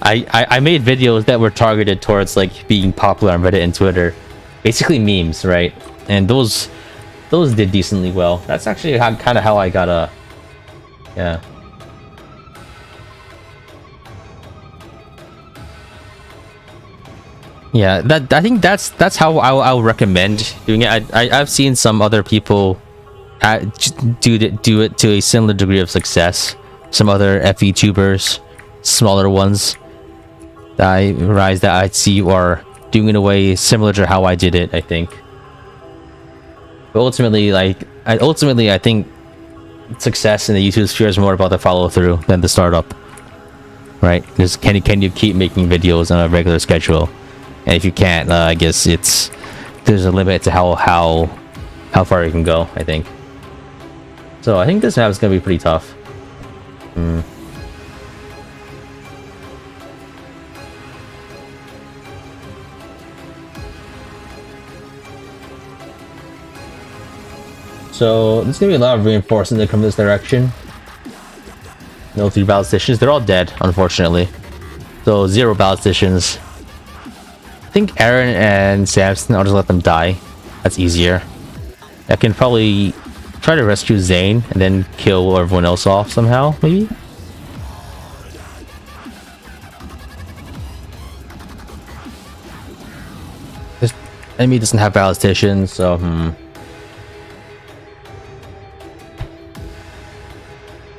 I made videos that were targeted towards like being popular on Reddit and Twitter. Basically memes, right? And those did decently well. That's actually kind of how I got a... Yeah. Yeah, I think that's how I would recommend doing it. I've seen some other people do it to a similar degree of success. Some other FVTubers, smaller ones that I see are doing it in a way similar to how I did it, I think. But ultimately, I think success in the YouTube sphere is more about the follow through than the startup, right? Just can you keep making videos on a regular schedule? And if you can't, I guess there's a limit to how far you can go, I think. So I think this map is gonna be pretty tough. So there's gonna be a lot of reinforcements that come this direction. No 3 ballisticians. They're all dead, unfortunately. So 0 ballisticians. I think Aaron and Samson, I'll just let them die. That's easier. I can probably try to rescue Zane and then kill everyone else off somehow, maybe? This enemy doesn't have ballisticians, so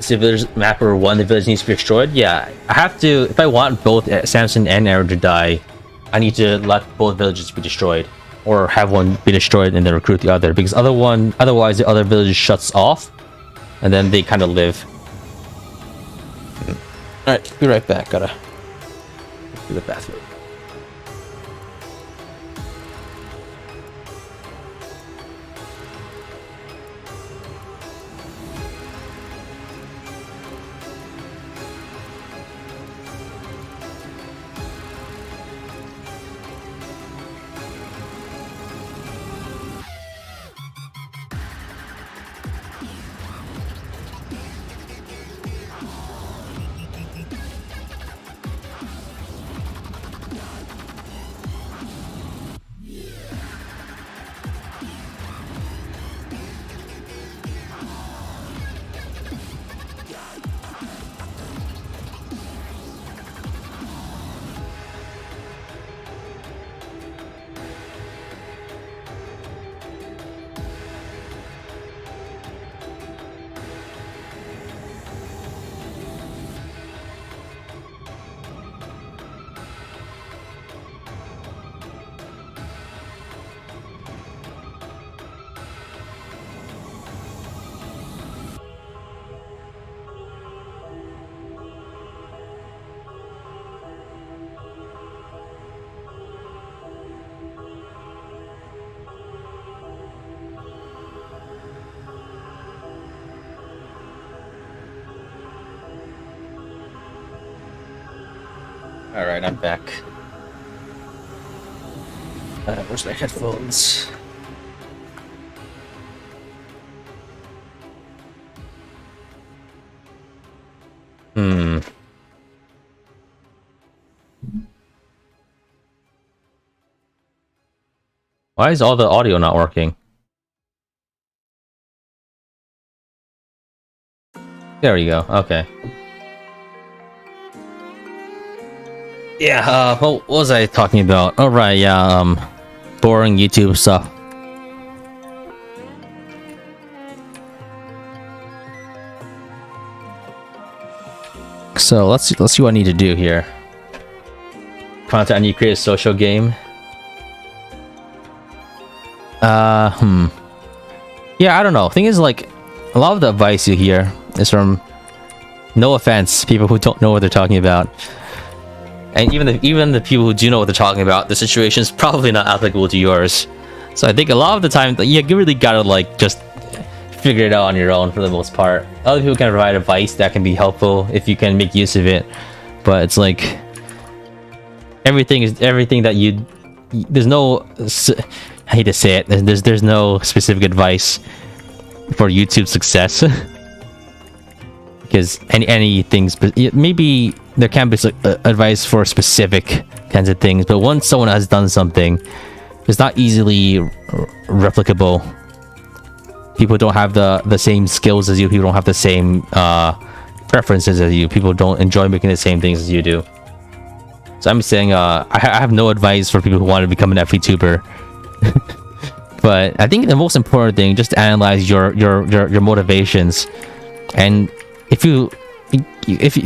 So if there's mapper 1, the village needs to be destroyed. Yeah, I have to. If I want both Samson and Aaron to die, I need to let both villages be destroyed, or have one be destroyed and then recruit the other. Because otherwise the other village shuts off, and then they kind of live. All right, be right back. Gotta do the bathroom. All right, I'm back. Where's my headphones? Why is all the audio not working? There we go. Okay. Yeah, what was I talking about? Oh, right, yeah, boring YouTube stuff. So let's see what I need to do here. Content, I need to create a social game. Yeah, I don't know. Thing is, like, a lot of the advice you hear is from, no offense, people who don't know what they're talking about. And even the people who do know what they're talking about, the situation is probably not applicable to yours. So I think a lot of the time, you really gotta, like, just figure it out on your own for the most part. Other people can provide advice that can be helpful if you can make use of it. But it's like, everything that you... There's no... I hate to say it, there's no specific advice for YouTube success. Because anything, maybe there can be advice for specific kinds of things, but once someone has done something, it's not easily replicable. People don't have the same skills as you, people don't have the same preferences as you, people don't enjoy making the same things as you do. So I'm saying I have no advice for people who want to become an FVTuber. But I think the most important thing, just to analyze your motivations, and do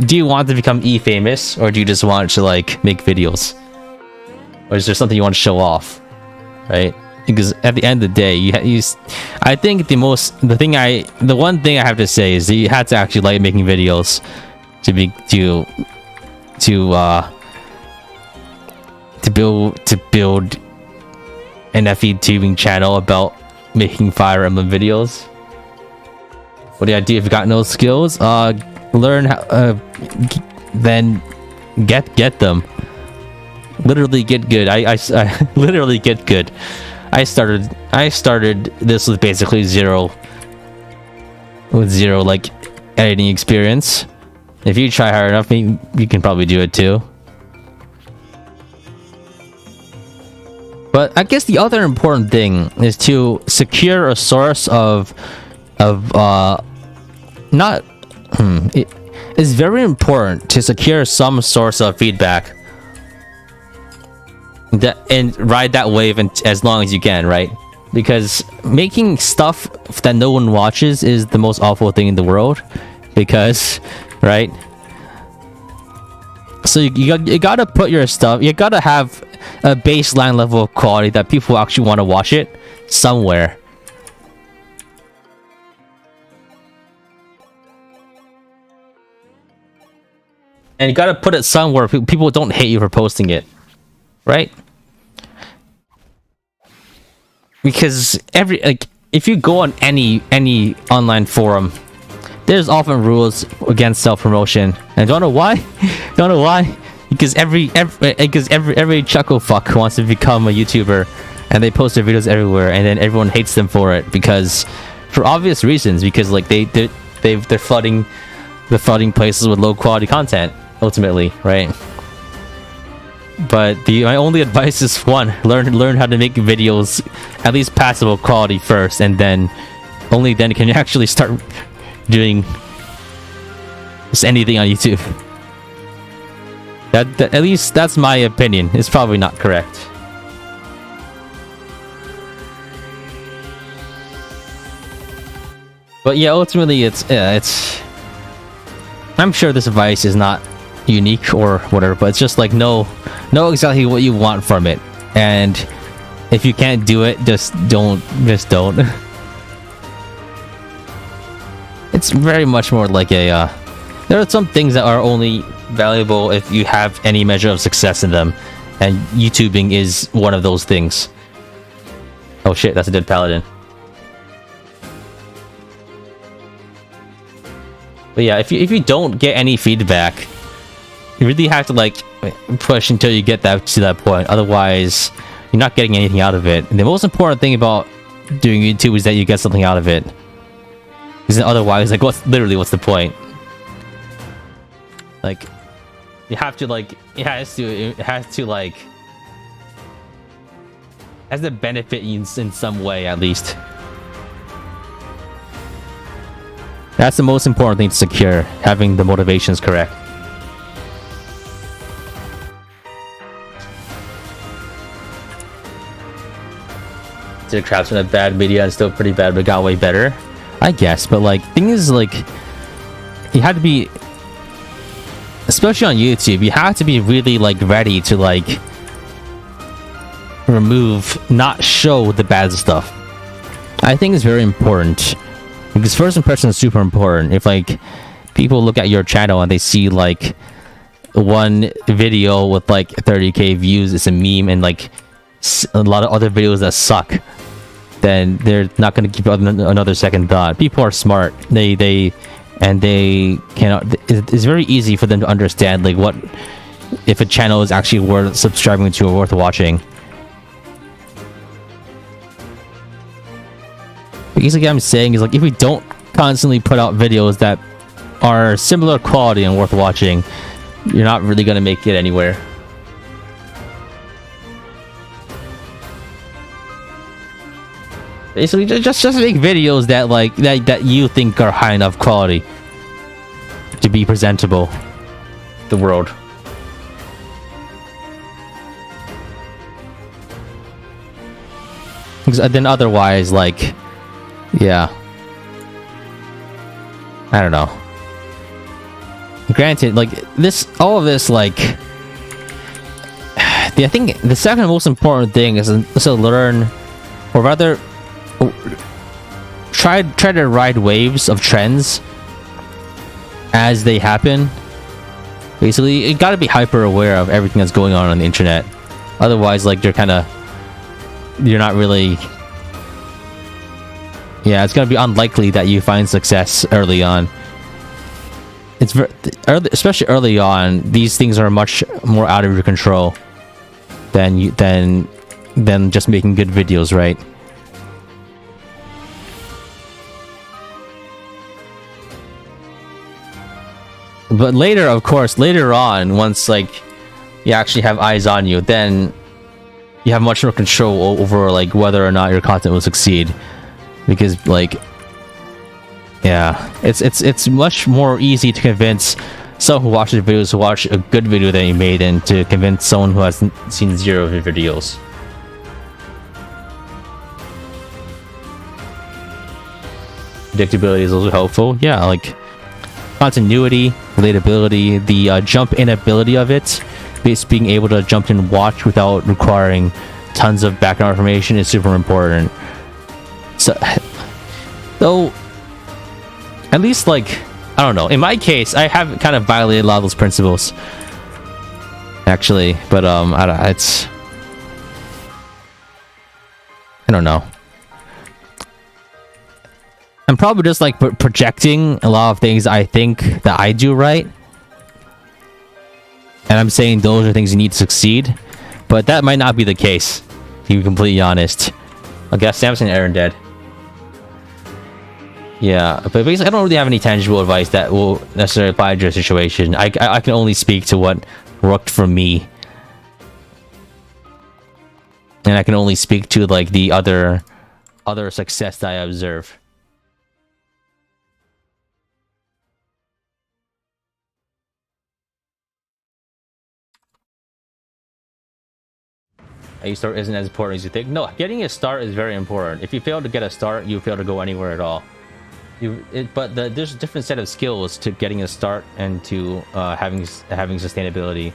you want to become famous, or do you just want to, like, make videos, or is there something you want to show off, right? Because at the end of the day, I think the one thing I have to say is that you had to actually like making videos to build an FE-tubing channel about making Fire Emblem videos. What do I do if you got no skills? Learn how, then get them. Literally get good. I literally get good. I started this with basically zero like editing experience. If you try hard enough, you can probably do it too. But I guess the other important thing is to secure a source of it is very important to secure some source of feedback and ride that wave as long as you can, right? Because making stuff that no one watches is the most awful thing in the world, because, right? So you gotta put your stuff, you gotta have a baseline level of quality that people actually want to watch it somewhere. And you gotta put it somewhere people don't hate you for posting it, right? Because if you go on any online forum, there's often rules against self-promotion, and don't know why. Because every chuckle fuck wants to become a YouTuber, and they post their videos everywhere, and then everyone hates them for it, because for obvious reasons, because like they're flooding places with low quality content ultimately, right? But my only advice is, one, learn how to make videos at least passable quality first, and then only then can you actually start doing just anything on YouTube. That at least that's my opinion. It's probably not correct. But yeah, ultimately it's I'm sure this advice is not unique or whatever, but it's just like know exactly what you want from it, and if you can't do it, just don't. It's very much more like a there are some things that are only valuable if you have any measure of success in them, and YouTubing is one of those things. Oh shit, that's a dead paladin. But yeah, if you don't get any feedback, you really have to like push until you get that to that point. Otherwise, you're not getting anything out of it. And the most important thing about doing YouTube is that you get something out of it. Because otherwise, like, what's the point? Like, you have to like, it has to benefit you in some way at least. That's the most important thing to secure, having the motivations correct. Did Crafts in a bad video and still pretty bad, but got way better? I guess, but like, thing is, like, you have to be, especially on YouTube, you have to be really like ready to like not show the bad stuff. I think it's very important. Because first impression is super important. If like people look at your channel and they see like one video with like 30k views, it's a meme, and like a lot of other videos that suck, then they're not going to give another second thought. People are smart. They cannot. It's very easy for them to understand like what if a channel is actually worth subscribing to or worth watching. Basically, what I'm saying is like if we don't constantly put out videos that are similar quality and worth watching, you're not really gonna make it anywhere. Basically, just make videos that like that you think are high enough quality to be presentable to the world. Because then otherwise, like, yeah, I don't know. Granted, like all of this, like, I think the second most important thing is to learn, or rather, try to ride waves of trends as they happen. Basically, you got to be hyper aware of everything that's going on the internet. Otherwise, like, you're not really. Yeah, it's gonna be unlikely that you find success early on. It's especially early on. These things are much more out of your control than just making good videos, right? But later, of course, later on, once like you actually have eyes on you, then you have much more control over like whether or not your content will succeed. Because like, yeah, it's much more easy to convince someone who watches videos to watch a good video that you made than to convince someone who has seen 0 of your videos. Predictability is also helpful. Yeah, like continuity, relatability, the jump in ability of it, being able to jump in and watch without requiring tons of background information is super important. So, though, at least, like, I don't know. In my case, I have kind of violated a lot of those principles, actually. But I don't know. I'm probably just like projecting a lot of things I think that I do right, and I'm saying those are things you need to succeed. But that might not be the case, to be completely honest. I guess Samson and Aaron dead. Yeah, but basically, I don't really have any tangible advice that will necessarily apply to your situation. I can only speak to what worked for me, and I can only speak to like the other success that I observe. A start isn't as important as you think. No, getting a start is very important. If you fail to get a start, you fail to go anywhere at all. There's a different set of skills to getting a start and to having sustainability.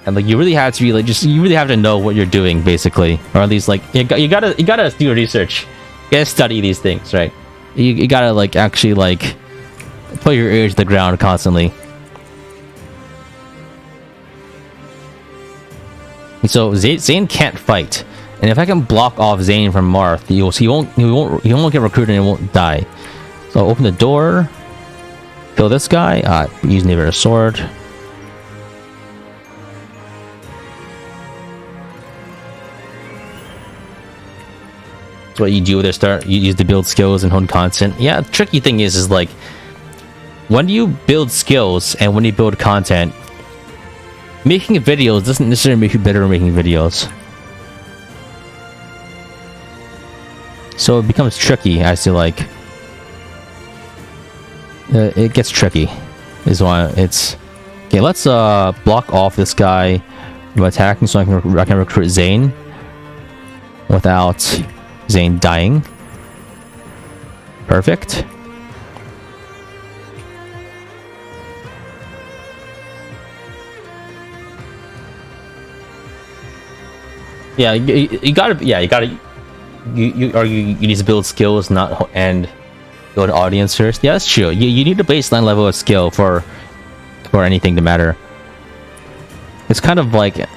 And like you really have to be like you really have to know what you're doing, basically, or at least like you gotta do your research, you gotta study these things, right? You gotta like actually like put your ear to the ground constantly. And so Zane can't fight, and if I can block off Zane from Marth, he won't get recruited and he won't die. So I'll open the door. kill this guy. Use Neighbor Sword. That's what you do with start. You use to build skills and hone content. Yeah, the tricky thing is like when you build skills and when you build content, making videos doesn't necessarily make you better at making videos. So it becomes tricky as to like it gets tricky is why it's okay. Let's block off this guy from attacking so I can recruit Zane without Zane dying. Perfect. Yeah, you gotta. Yeah, you gotta. You need to build skills, not and build an audience first. Yeah, that's true. You need a baseline level of skill for anything to matter. It's kind of like I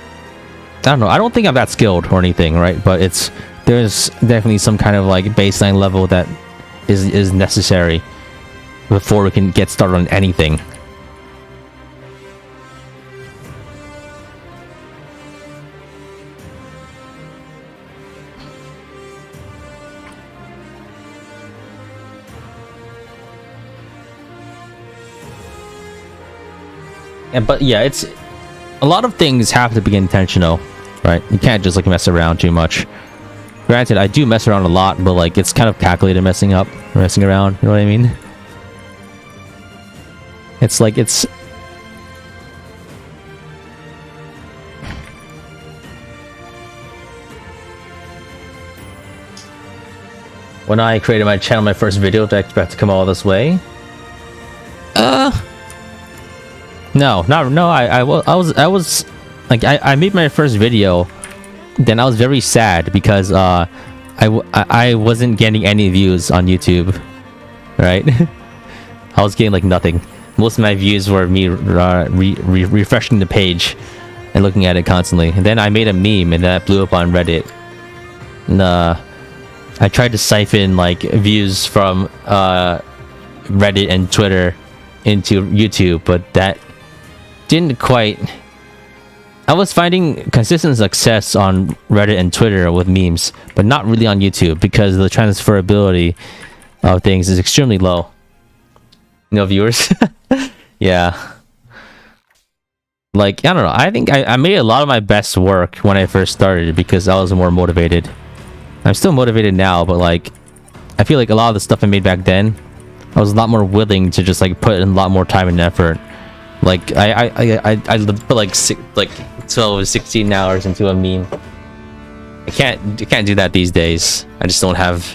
don't know. I don't think I'm that skilled or anything, right? But there's definitely some kind of like baseline level that is necessary before we can get started on anything. But yeah, it's a lot of things have to be intentional, right? You can't just like mess around too much. Granted, I do mess around a lot, but like it's kind of calculated messing around. You know what I mean? It's like it's. When I created my channel, my first video, did I expect to come all this way? No. I was like I made my first video, then I was very sad because I wasn't getting any views on YouTube, right? I was getting like nothing. Most of my views were me refreshing the page and looking at it constantly. And then I made a meme and that blew up on Reddit. And I tried to siphon like views from Reddit and Twitter into YouTube, but that didn't quite. I was finding consistent success on Reddit and Twitter with memes, but not really on YouTube because the transferability of things is extremely low. No viewers. Yeah. Like, I don't know. I think I made a lot of my best work when I first started because I was more motivated. I'm still motivated now, but like, I feel like a lot of the stuff I made back then, I was a lot more willing to just like put in a lot more time and effort. Like I put like 12 or 16 hours into a meme. I can't do that these days. I just don't have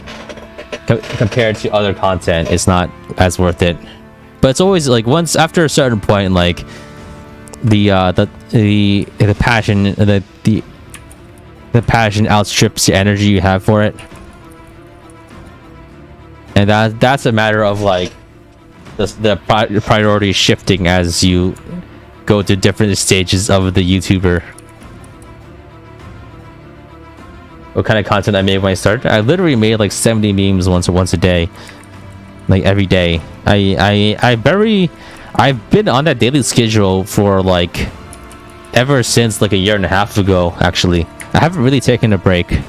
compared to other content. It's not as worth it. But it's always like once after a certain point, like the passion the passion outstrips the energy you have for it, and that's a matter of like the priority shifting as you go to different stages of the YouTuber. What kind of content I made when I started? I literally made like 70 memes once a day, like every day. I've been on that daily schedule for like ever since like a year and a half ago. Actually, I haven't really taken a break.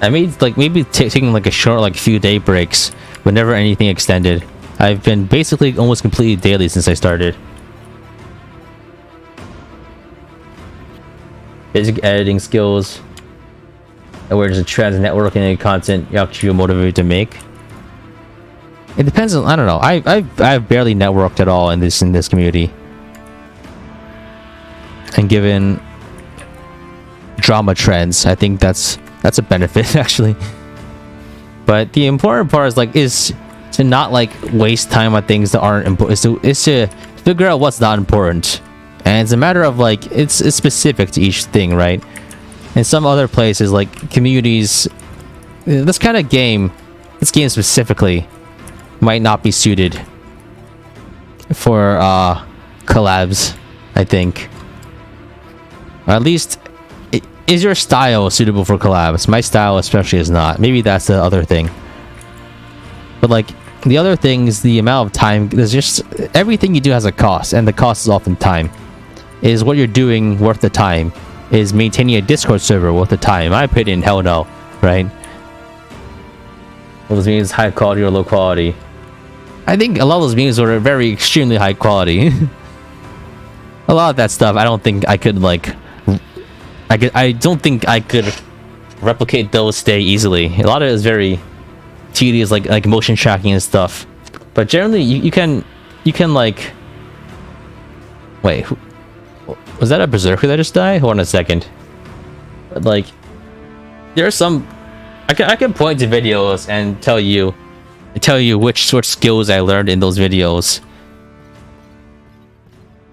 I made like maybe taking like a short like few day breaks, but never anything extended. I've been basically almost completely daily since I started. Basic editing skills, awareness of trends, networking, and content you're actually motivated to make. It depends on, I don't know. I've barely networked at all in this community, and given drama trends, I think that's a benefit actually. But the important part is to not like waste time on things that aren't important. Is to figure out what's not important, and it's a matter of like it's specific to each thing, right? In some other places like communities, this game specifically might not be suited for collabs, I think. Or at least, is your style suitable for collabs? My style especially is not. Maybe that's the other thing. But like the other thing is the amount of time. There's just everything you do has a cost, and the cost is often time. Is what you're doing worth the time? Is maintaining a Discord server worth the time? In my opinion, hell no, right? Well, this means high quality or low quality. I think a lot of those memes were very extremely high quality. A lot of that stuff, I don't think I could like. I don't think I could replicate those today easily. A lot of it is very tedious, like motion tracking and stuff. But generally, you can like. Wait, was that a berserker that just died? Hold on a second. But like, there are some. I can point to videos and tell you which sort of skills I learned in those videos.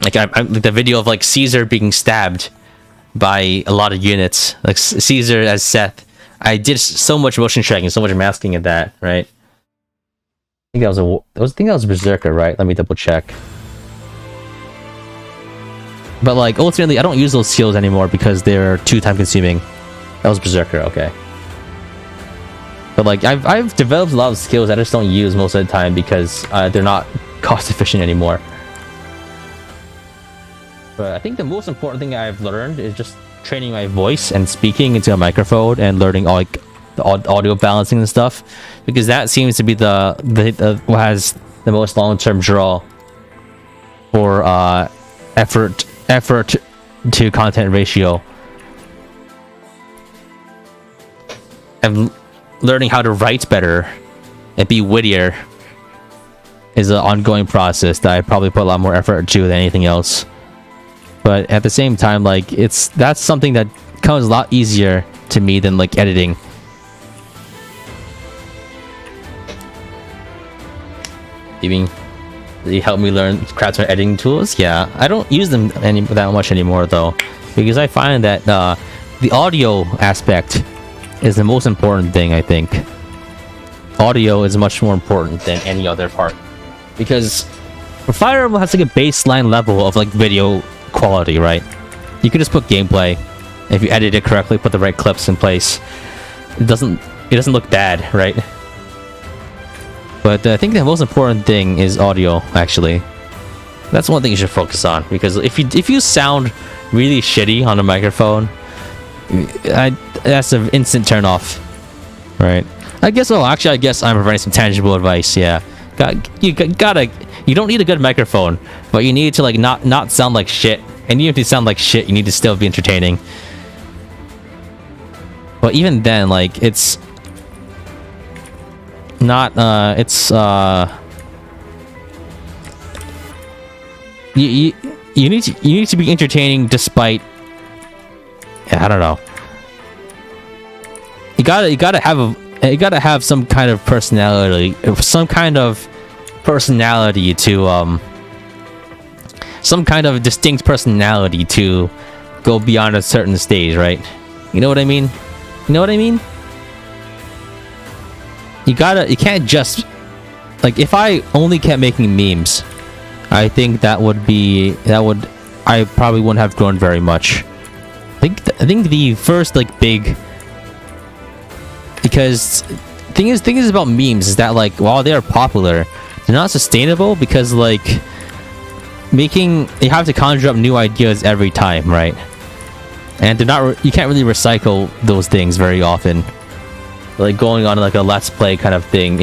Like like the video of like Caesar being stabbed by a lot of units, like Caesar as Seth. I did so much motion tracking, so much masking at that, right? I think that was Berserker, right? Let me double check. But like ultimately, I don't use those skills anymore because they're too time consuming. That was Berserker, okay. But like I've developed a lot of skills I just don't use most of the time because they're not cost efficient anymore. But I think the most important thing I've learned is just training my voice and speaking into a microphone and learning all like the audio balancing and stuff, because that seems to be the what has the most long-term draw for effort to content ratio. And learning how to write better and be wittier is an ongoing process that I probably put a lot more effort to than anything else. But at the same time, like that's something that comes a lot easier to me than like editing. They help me learn craftsman editing tools. Yeah, I don't use them that much anymore though, because I find that the audio aspect is the most important thing. I think audio is much more important than any other part, because Fire Emblem has like a baseline level of like video quality, right? You can just put gameplay. If you edit it correctly, put the right clips in place, it doesn't look bad, right? But I think the most important thing is audio. Actually, that's one thing you should focus on, because if you sound really shitty on a microphone, that's an instant turn off, right? I guess I'm providing some tangible advice. Yeah, you don't need a good microphone, but you need to like not sound like shit. And even if you sound like shit, you need to still be entertaining. But even then, like it's not you need to be entertaining despite, yeah, I don't know. You gotta have some kind of personality, some kind of distinct personality to go beyond a certain stage, right? You know what I mean? You can't just like, if I only kept making memes, I think I probably wouldn't have grown very much. I think the first like big, because thing is about memes is that like while they are popular, they're not sustainable, because like you have to conjure up new ideas every time, right? And you can't really recycle those things very often. Like going on like a let's play kind of thing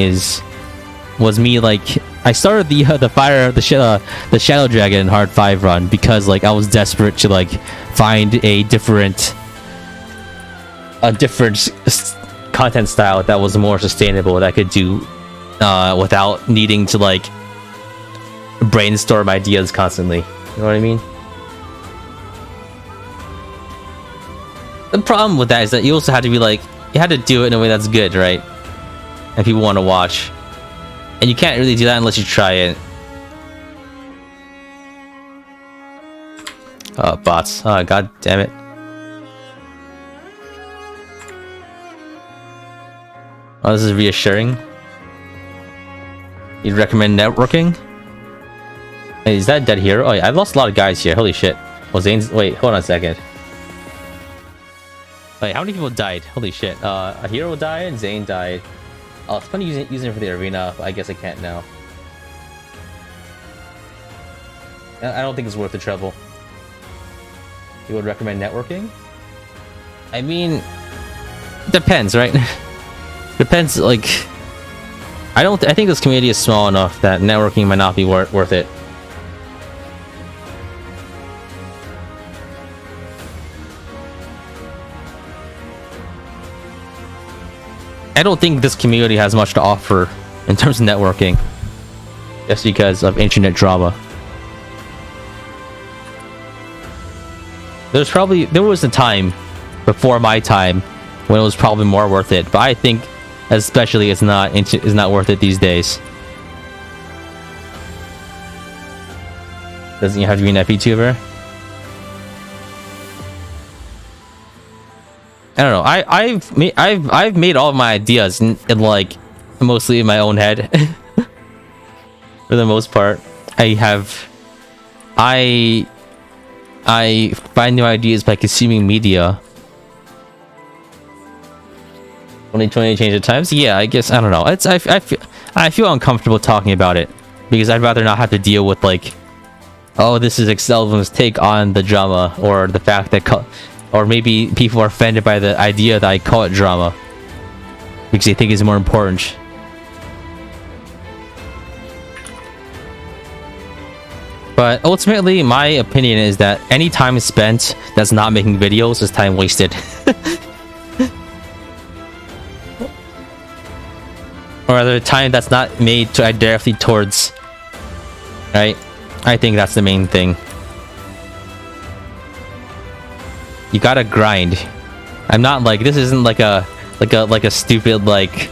was me, like I started the Shadow Dragon Hard 5 run because like I was desperate to like find a different content style that was more sustainable, that I could do without needing to like brainstorm ideas constantly. You know what I mean? The problem with that is that you also had to be like, you had to do it in a way that's good, right? And people want to watch. And you can't really do that unless you try it. Oh, bots. Oh, god damn it. Oh, this is reassuring. You'd recommend networking? Hey, is that a dead hero? Oh yeah, I've lost a lot of guys here. Holy shit. Well, Zane's... Wait, hold on a second. Wait, how many people died? Holy shit. A hero died, Zane died. Oh, it's funny using it for the arena, but I guess I can't now. I don't think it's worth the trouble. You would recommend networking? I mean, depends, right? Depends, like... I think this community is small enough that networking might not be worth it. I don't think this community has much to offer in terms of networking, just because of internet drama. There was a time before my time when it was probably more worth it, but I think especially it's not worth it these days. Doesn't you have to be an FVTuber? I don't know. I've made all of my ideas in like mostly in my own head. For the most part, I find new ideas by consuming media. 2020 change of times? Yeah, I guess I don't know. I feel uncomfortable talking about it because I'd rather not have to deal with like, oh, this is Excelblem's take on the drama, or the fact that or maybe people are offended by the idea that I call it drama because they think it's more important. But ultimately, my opinion is that any time spent that's not making videos is time wasted. Or rather, time that's not made to directly towards, right? I think that's the main thing. You gotta grind. I'm not like, this isn't like a stupid like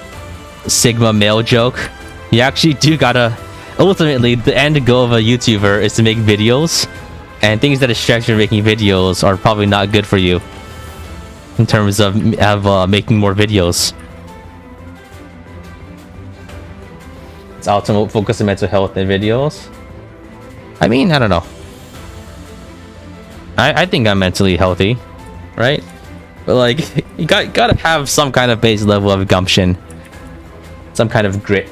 Sigma male joke. You actually do gotta, ultimately the end goal of a YouTuber is to make videos, and things that distract you from making videos are probably not good for you in terms of making more videos. It's ultimate focus on mental health in videos. I mean, I don't know. I think I'm mentally healthy, right? But like, you gotta have some kind of base level of gumption, some kind of grit.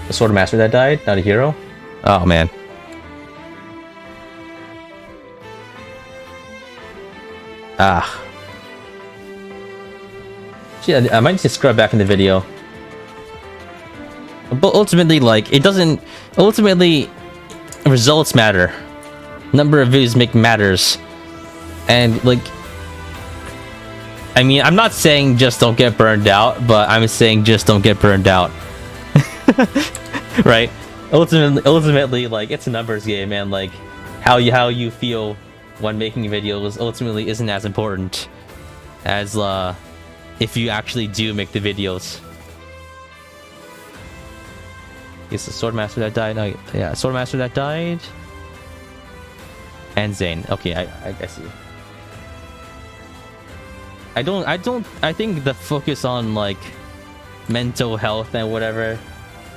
The sword master that died, not a hero. Oh man. Ah. Gee, I might need to scrub back in the video. But ultimately, like, it doesn't. Ultimately, results matter. Number of views matters, and like, I mean, I'm not saying just don't get burned out, but I'm saying just don't get burned out. Right? Ultimately, like, it's a numbers game, man. Like, how you feel when making videos ultimately isn't as important as if you actually do make the videos. It's the swordmaster that died. No, yeah, swordmaster that died. And Zane. Okay, I see. I think the focus on like mental health and whatever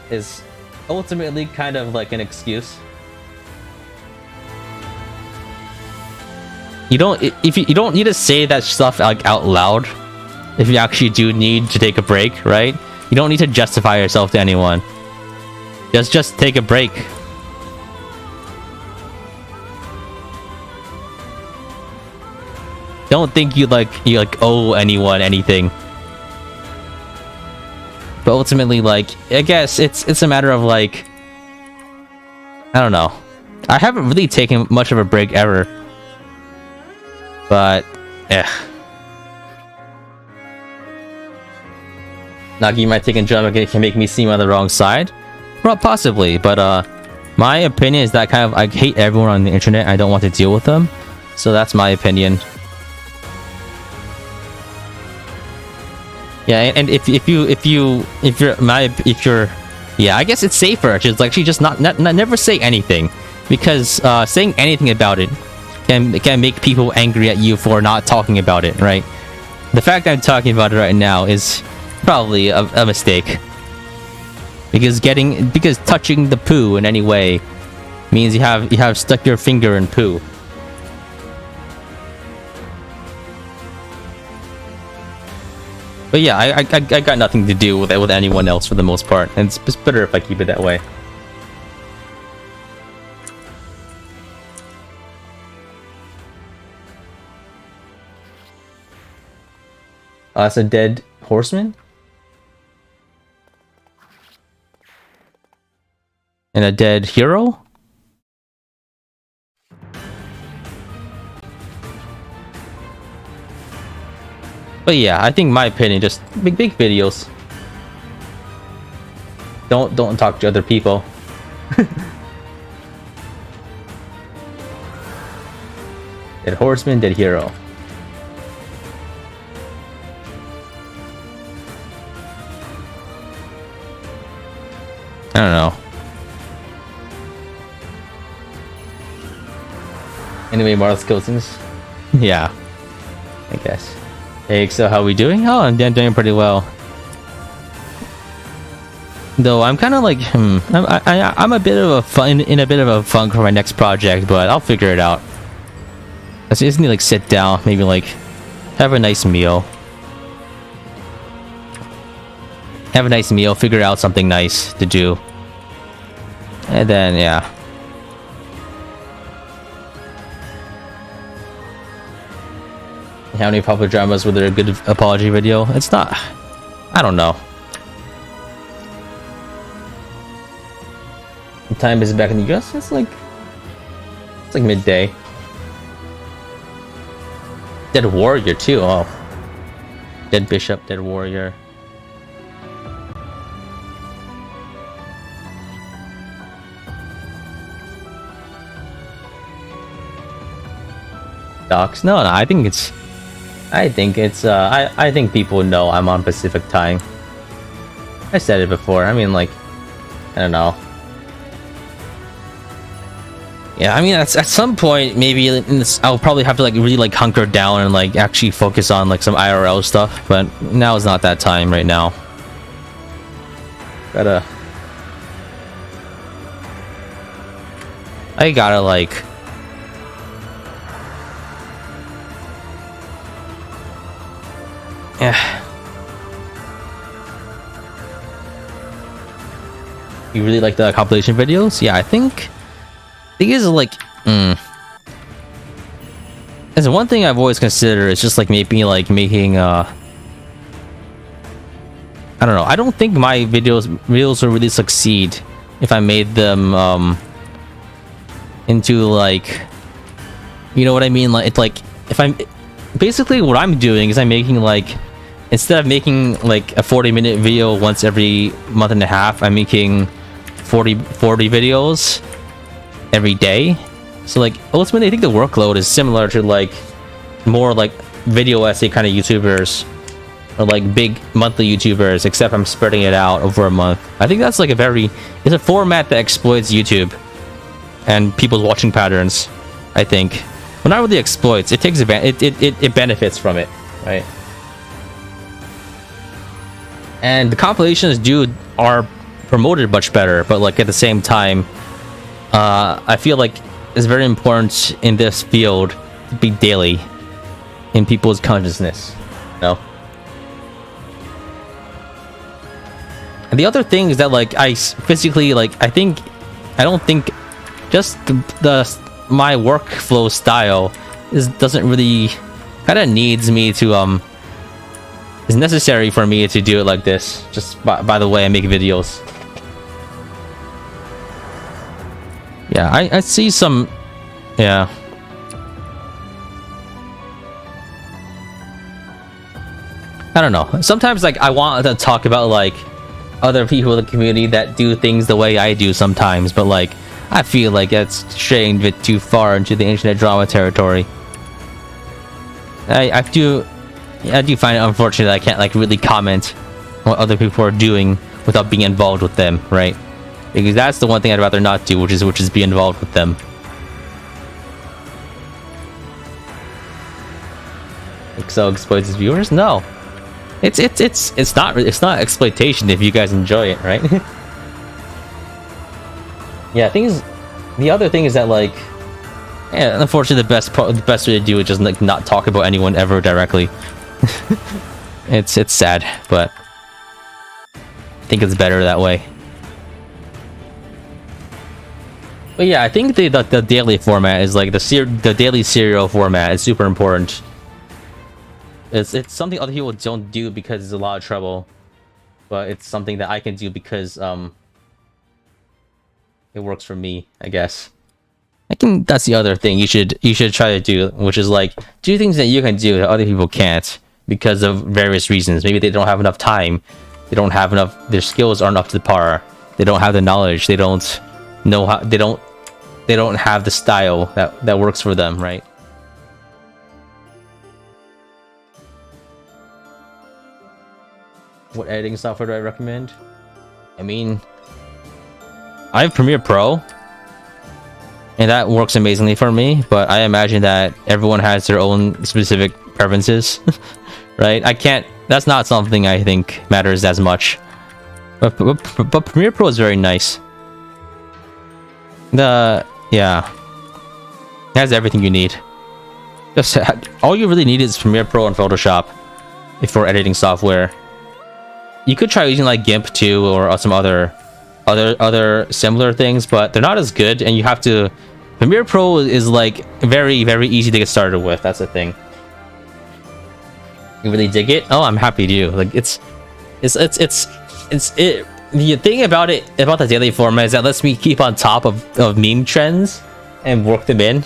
is ultimately kind of like an excuse. You don't need to say that stuff like out loud if you actually do need to take a break, right? You don't need to justify yourself to anyone. Just take a break. Don't think you owe anyone anything. But ultimately, like, I guess it's a matter of like, I don't know. I haven't really taken much of a break ever. But Nagi might take a jump can make me seem on the wrong side. Well, possibly, but my opinion is that kind of I hate everyone on the internet. I don't want to deal with them. So that's my opinion. Yeah, and if you're yeah, I guess it's safer just not never say anything, because saying anything about it can make people angry at you for not talking about it, right? The fact I'm talking about it right now is probably a mistake, because touching the poo in any way means you have stuck your finger in poo. But yeah, I got nothing to do with anyone else for the most part, and it's better if I keep it that way. That's a dead horseman? And a dead hero? But yeah, I think my opinion, just big videos. Don't talk to other people. Dead horseman, dead hero. I don't know. Anyway, Martha's Cousins. Yeah, I guess. Hey, so how we doing? Oh, I'm doing pretty well. Though I'm kind of like, I'm a bit of a fun in a bit of a funk for my next project, but I'll figure it out. I just need to like sit down, maybe like have a nice meal. Have a nice meal, figure out something nice to do. And then, yeah. How many popular dramas were there a good apology video? It's not... I don't know. What time is it back in the US? It's like midday. Dead warrior too, oh. Dead bishop, dead warrior. Docs? No, I think it's I think people know I'm on Pacific time. I said it before. I mean, like, I don't know. Yeah, I mean, at some point, maybe I'll probably have to like really like hunker down and like actually focus on like some IRL stuff. But now is not that time right now. I gotta like. Yeah. You really like the compilation videos? Yeah, I think is like there's one thing I've always considered is just like maybe like making I don't know. I don't think my videos will really succeed if I made them into like, you know what I mean? Like it's like if I'm basically what I'm doing is I'm making like, instead of making like a 40-minute video once every month and a half, I'm making 40 videos every day. So like ultimately I think the workload is similar to like more like video essay kind of YouTubers or like big monthly YouTubers, except I'm spreading it out over a month. I think that's like it's a format that exploits YouTube and people's watching patterns. I think, well, not really exploits, it takes advantage, it benefits from it, right? And the compilations are promoted much better, but like at the same time, I feel like it's very important in this field to be daily in people's consciousness, you know? And the other thing is that like I physically like I don't think just my workflow style doesn't really kind of needs me to is necessary for me to do it like this, just by the way I make videos. Yeah, I see some, yeah. I don't know. Sometimes like I want to talk about like other people in the community that do things the way I do sometimes, but like I feel like that's straying a bit too far into the internet drama territory. I do find it unfortunate that I can't like really comment on what other people are doing without being involved with them, right? Because that's the one thing I'd rather not do, which is be involved with them. Excel exploits his viewers? No, it's not exploitation if you guys enjoy it, right? Yeah, the other thing is that like, yeah, unfortunately the best way to do it is just like not talk about anyone ever directly. It's sad, but I think it's better that way. But yeah, I think the daily format is like the daily serial format is super important. It's something other people don't do because it's a lot of trouble, but it's something that I can do because it works for me, I guess. I think that's the other thing you should try to do, which is like do things that you can do that other people can't because of various reasons. Maybe they don't have enough time, they don't have enough, their skills aren't up to par, they don't have the knowledge, they don't know how, they don't have the style that works for them, right? What editing software do I recommend? I mean, I have Premiere Pro, and that works amazingly for me, but I imagine that everyone has their own specific preferences, right? I can't, that's not something I think matters as much. But Premiere Pro is very nice. Yeah. It has everything you need. Just all you really need is Premiere Pro and Photoshop for editing software. You could try using like GIMP too, or some other similar things, but they're not as good, and you have to. Premiere Pro is like very easy to get started with. That's the thing. You really dig it? Oh, I'm happy to. Like it's it. The thing about it, about the daily format, is that lets me keep on top of meme trends and work them in.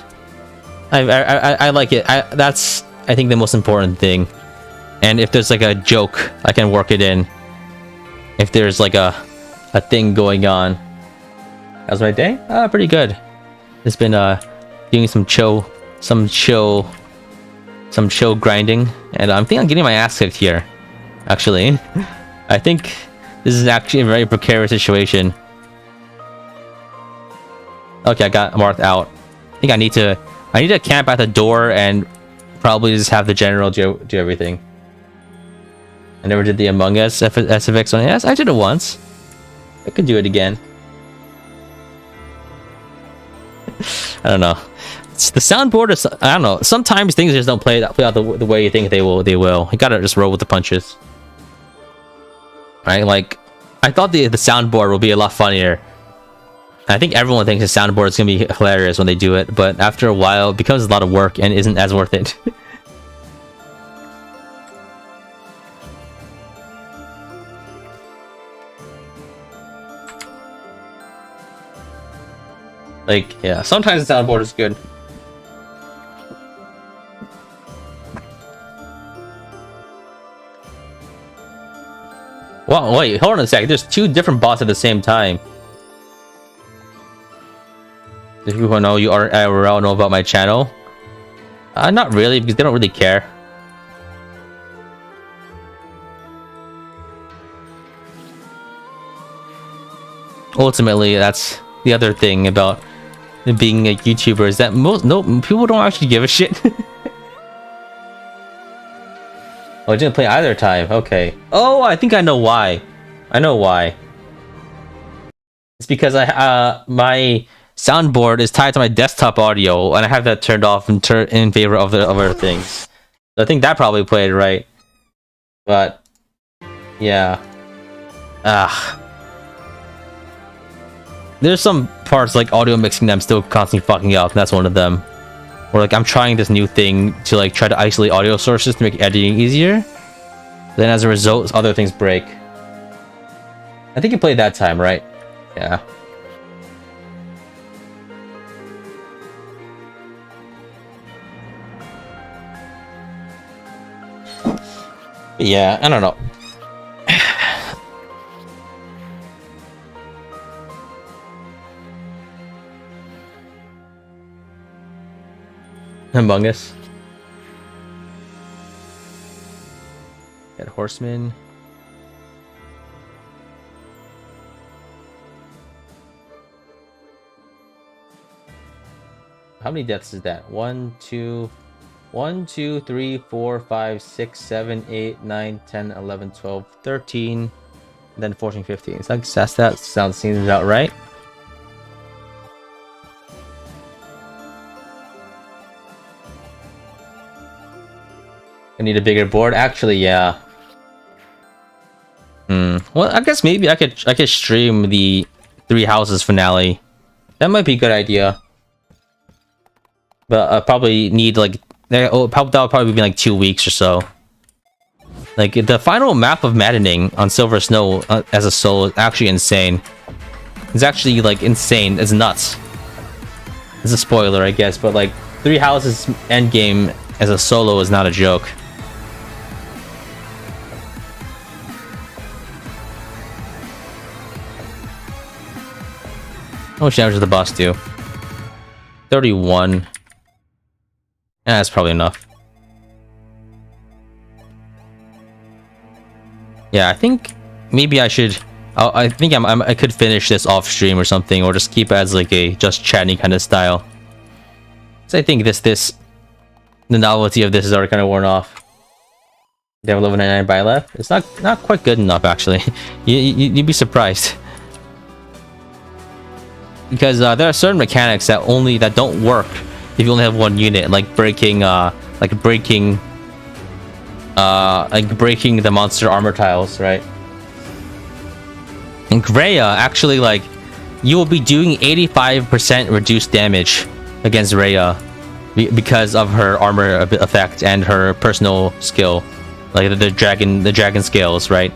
I like it. That's I think the most important thing. And if there's like a joke, I can work it in. If there's like a thing going on. How's my day? Pretty good. It's been doing some chill grinding, and I think I'm getting my ass kicked here. Actually, I think this is actually a very precarious situation. Okay, I got marked out. I think I need to camp at the door and probably just have the general do everything. I never did the Among Us SFX one. Yes, I did it once. I could do it again. I don't know. The soundboard is, I don't know. Sometimes things just don't play out the way you think they will. You gotta just roll with the punches. Right? Like, I thought the soundboard would be a lot funnier. I think everyone thinks the soundboard is gonna be hilarious when they do it, but after a while, it becomes a lot of work and isn't as worth it. Like, yeah, sometimes the soundboard is good. Well, wait, hold on a sec. There's two different bots at the same time. Do people who know you are IRL know about my channel? Not really, because they don't really care. Ultimately, that's the other thing about being a YouTuber, is that people don't actually give a shit. Oh, it didn't play either time. Okay. Oh, I think I know why. I know why. It's because my soundboard is tied to my desktop audio, and I have that turned off and in favor of the other things. So I think that probably played right. But yeah. There's some parts like audio mixing that I'm still constantly fucking up, and that's one of them. Or like I'm trying this new thing to like try to isolate audio sources to make editing easier. Then as a result, other things break. I think you played that time, right? Yeah. But yeah, I don't know. Among Us. Got Horseman. How many deaths is that? 1, 2, 3, 4, 5, 6, 7, 8, 9, 10, 11, 12, 13, and then 14, 15. So that seems about right. I need a bigger board. Actually, yeah. Well, I guess maybe I could stream the Three Houses finale. That might be a good idea. But I probably need like that'll probably be like 2 weeks or so. Like the final map of Maddening on Silver Snow as a solo is actually insane. It's actually like insane. It's nuts. It's a spoiler, I guess, but like Three Houses endgame as a solo is not a joke. How much damage does the boss do? 31. Yeah, that's probably enough. Yeah, I think maybe I should. I think I could finish this off stream or something, or just keep it as like a just chatting kind of style. So I think the novelty of this is already kind of worn off. They have 11.99 buy left. It's not quite good enough actually. You'd be surprised. Because there are certain mechanics that don't work if you only have one unit, like breaking the monster armor tiles, right? And Rhea actually, like, you will be doing 85% reduced damage against Rhea because of her armor effect and her personal skill, like the dragon scales, right?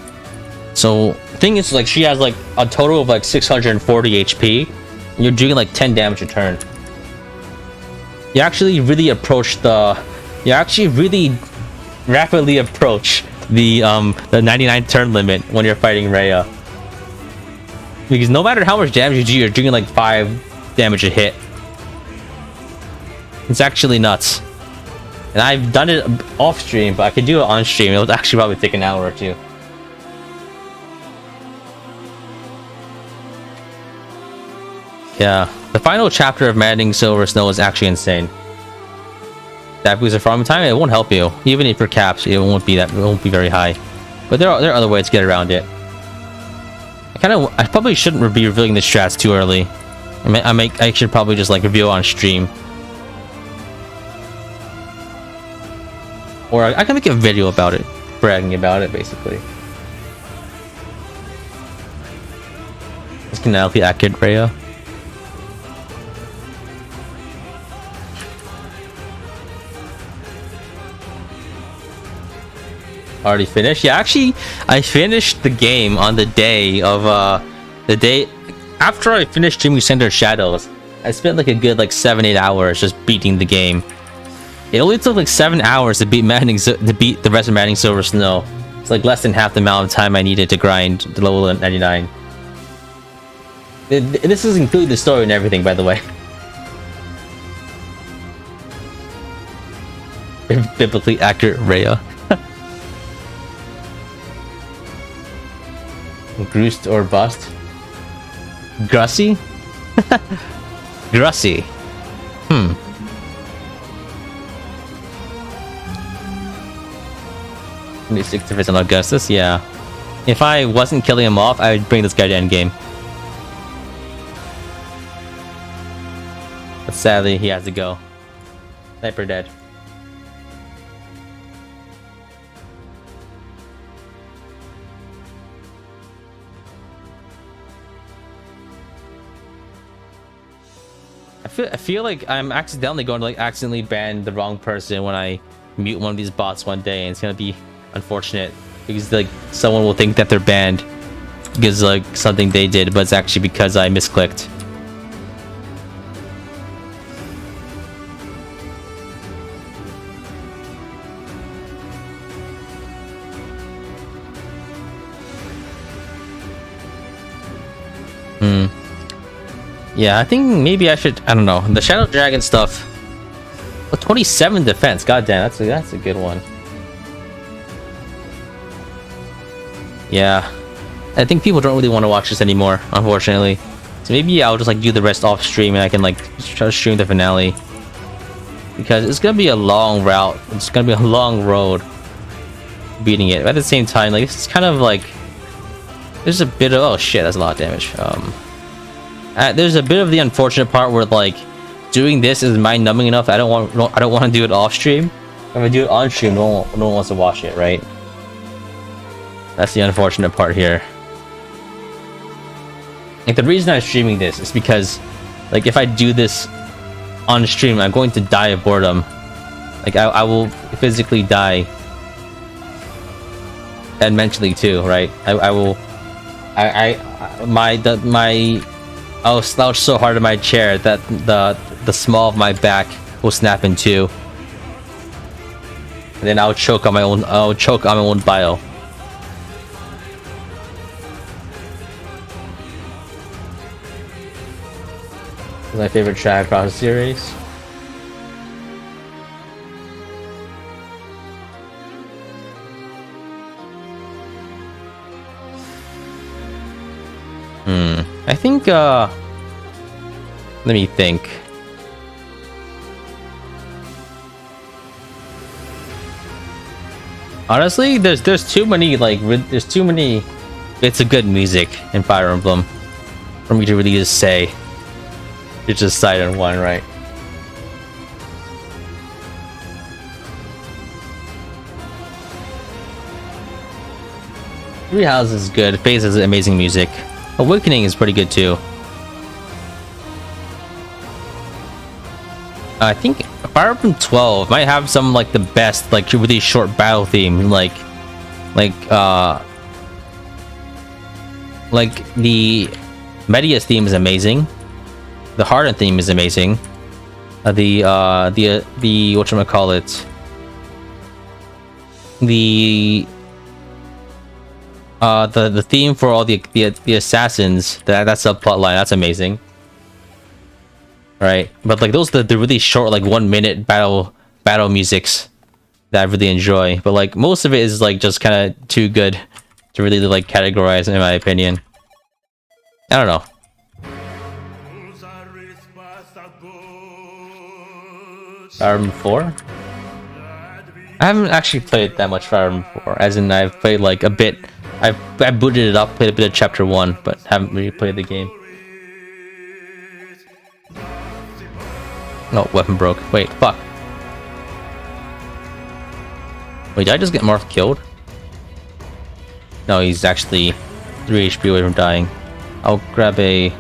So thing is, like, she has like a total of like 640 HP. And you're doing like 10 damage a turn. You actually really rapidly approach the 99 turn limit when you're fighting Rhea. Because no matter how much damage you do, you're doing like 5 damage a hit. It's actually nuts. And I've done it off stream, but I could do it on stream. It'll actually probably take an hour or two. Yeah, the final chapter of Maddening Silver Snow is actually insane. That boosts the farming time, it won't help you. Even if you're capped, it won't be very high. But there are other ways to get around it. I probably shouldn't be revealing the strats too early. I should probably just like reveal on stream. Or I can make a video about it, bragging about it basically. It's canonically accurate, Rhea. Already finished? Yeah, actually, I finished the game on the day after I finished streaming Center Shadows. I spent like a good 7-8 hours just beating the game. It only took like 7 hours to beat the rest of Maddening Silver Snow. It's like less than half the amount of time I needed to grind the level 99. This is including the story and everything, by the way. Biblically accurate Rhea. Groost or bust? Grussy? Grussy. 26% on Augustus, yeah. If I wasn't killing him off, I would bring this guy to endgame. But sadly, he has to go. Sniper dead. I feel like I'm accidentally going to accidentally ban the wrong person when I mute one of these bots one day, and it's gonna be unfortunate because someone will think that they're banned because something they did, but it's actually because I misclicked. Yeah, I think maybe I should. I don't know. The Shadow Dragon stuff. Oh, 27 defense. God damn, that's a good one. Yeah, I think people don't really want to watch this anymore, unfortunately. So maybe I'll just do the rest off stream, and I can try to stream the finale, because it's gonna be a long route. It's gonna be a long road beating it. But at the same time, it's kind of there's a bit of, oh shit, that's a lot of damage. There's a bit of the unfortunate part where doing this is mind numbing enough. I don't want to do it off stream. If I do it on stream, no one wants to watch it, right? That's the unfortunate part here. Like, the reason I'm streaming this is because, like, if I do this on stream, I'm going to die of boredom. Like, I will physically die. And mentally too, right? I'll slouch so hard in my chair that the small of my back will snap in two. And then I'll choke on my own bile. This is my favorite track across the series. I think, let me think. Honestly, there's too many, like, there's too many bits of good music in Fire Emblem for me to really just say. You just decide on one, right? Three Houses is good. Phase has amazing music. Awakening is pretty good too. I think Fire Emblem 12 might have some like the best, like really short battle theme, like the Medius theme is amazing. The Harden theme is amazing. The whatchamacallit, the theme for all the assassins, that subplot line, that's amazing, right? But like those the really short, like 1 minute battle musics that I really enjoy. But like most of it is like just kind of too good to really like categorize, in my opinion. I don't know. Fire Emblem 4? I haven't actually played that much Fire Emblem 4, as in I've played like a bit. I booted it up, played a bit of Chapter 1, but haven't really played the game. No, weapon broke. Wait, fuck. Wait, did I just get Marth killed? No, he's actually 3 HP away from dying. I'll grab a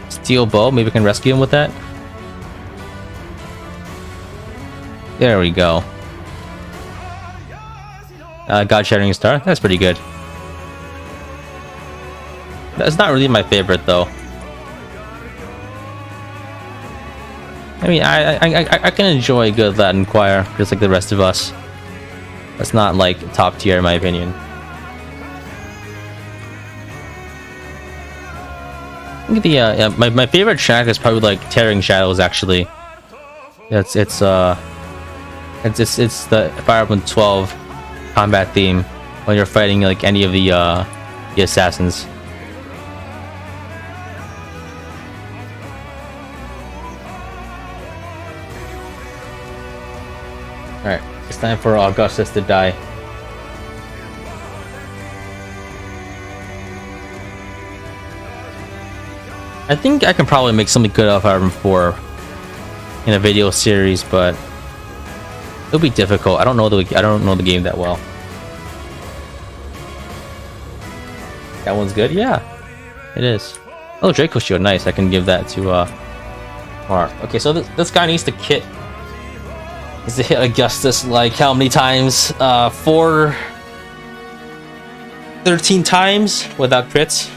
steel bow. Maybe I can rescue him with that. There we go. God Shattering Star. That's pretty good. That's not really my favorite though. I mean, I can enjoy a good Latin choir just like the rest of us. That's not like top tier in my opinion. I think the my favorite track is probably like Tearing Shadows actually. It's the Fire Emblem 12 combat theme when you're fighting like any of the assassins. Alright, it's time for Augustus to die. I think I can probably make something good out of Fire Emblem 4 in a video series, but it'll be difficult. I don't know the game that well. That one's good? Yeah, it is. Oh, Draco Shield, nice. I can give that to Mark. Okay, so this guy needs to hit Augustus like how many times? 13 times without crits.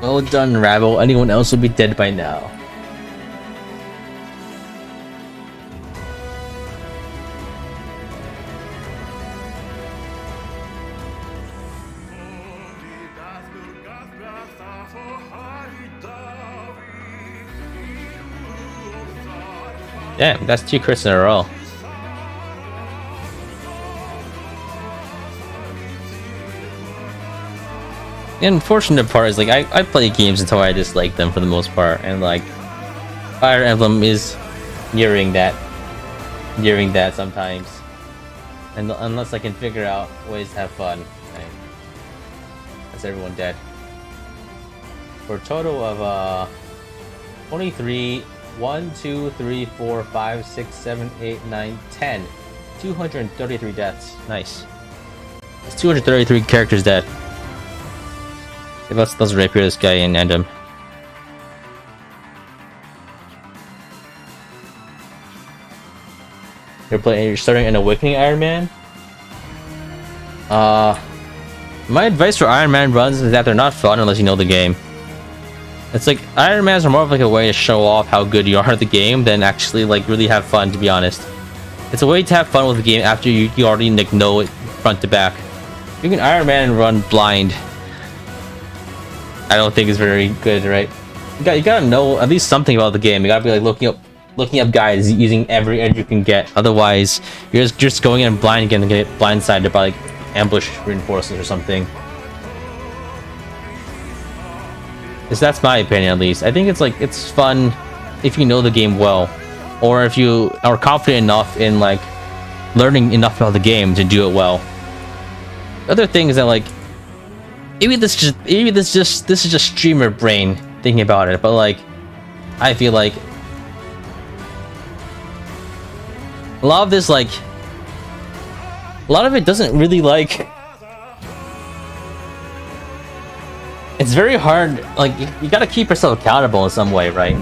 Well done, Rabble. Anyone else would be dead by now. Damn, that's 2 crits in a row. The unfortunate part is like I play games until I dislike them for the most part, and like Fire Emblem is nearing that sometimes, and unless I can figure out ways to have fun, right? That's everyone dead. For a total of 23 1, 2, 3, 4, 5, 6, 7, 8, 9, 10. 233 deaths. Nice. It's 233 characters dead. Okay, let's rapier this guy and end him. You're starting an Awakening Iron Man? My advice for Iron Man runs is that they're not fun unless you know the game. It's like Iron Mans are more of like a way to show off how good you are at the game than actually like really have fun, to be honest. It's a way to have fun with the game after you already like know it front to back. You can Iron Man and run blind. I don't think it's very good, right? You gotta know at least something about the game. You gotta be like looking up guides using every edge you can get. Otherwise, you're just going in blind again and get blindsided by like ambush reinforcements or something. That's my opinion, at least. I think it's fun if you know the game well, or if you are confident enough in like learning enough about the game to do it well. The other thing is that like this is just streamer brain thinking about it, but like I feel like a lot of this like a lot of it doesn't really like. It's very hard, like, you gotta keep yourself accountable in some way, right?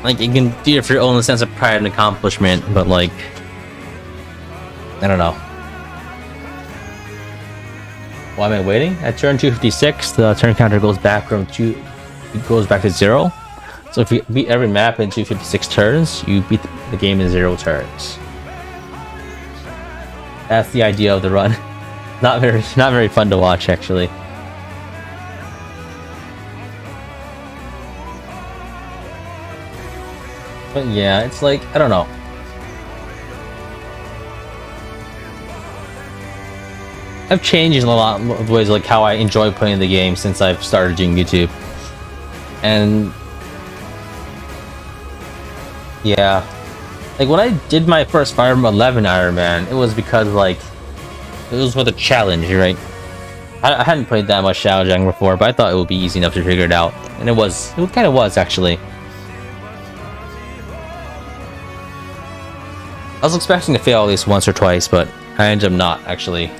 Like, you can do it for your own sense of pride and accomplishment, but, like, I don't know. Why am I waiting? At turn 256, the turn counter goes back to 0. So if you beat every map in 256 turns, you beat the game in 0 turns. That's the idea of the run. Not very fun to watch, actually. But yeah, it's like, I don't know. I've changed in a lot of ways, like how I enjoy playing the game since I've started doing YouTube. And yeah, like when I did my first Fire Emblem 11 Iron Man, it was because like it was for the challenge, right? I hadn't played that much Shadow Dragon before, but I thought it would be easy enough to figure it out, and it kind of was actually. I was expecting to fail at least once or twice, but I ended up not actually.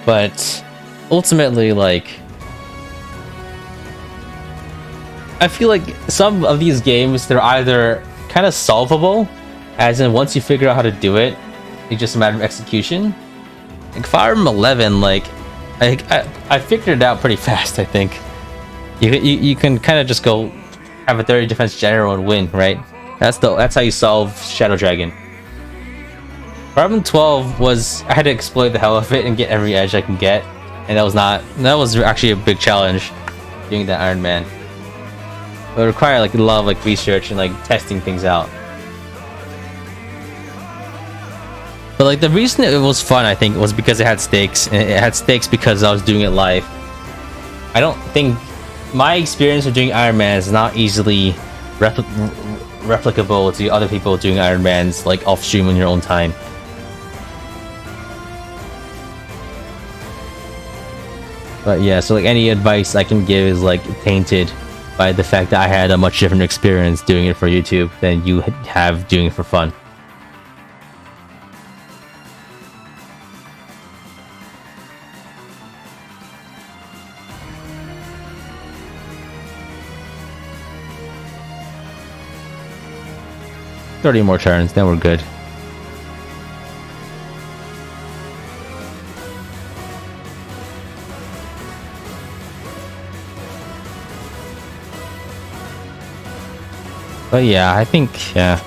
But ultimately, like, I feel like some of these games, they're either kind of solvable, as in once you figure out how to do it, it's just a matter of execution. Like Fire Emblem 11, like I figured it out pretty fast. I think you can kind of just go have a 30 defense general and win, right? That's how you solve Shadow Dragon. Fire Emblem 12 was I had to exploit the hell of it and get every edge I can get, and that was actually a big challenge doing that Iron Man. It required like a lot of like research and like testing things out. But like the reason it was fun, I think, was because it had stakes, and it had stakes because I was doing it live. I don't think my experience of doing Iron Man is not easily replicable to other people doing Iron Mans like off stream on your own time. But yeah, so like any advice I can give is like tainted by the fact that I had a much different experience doing it for YouTube than you have doing it for fun. "30 more turns, then we're good." But yeah, I think I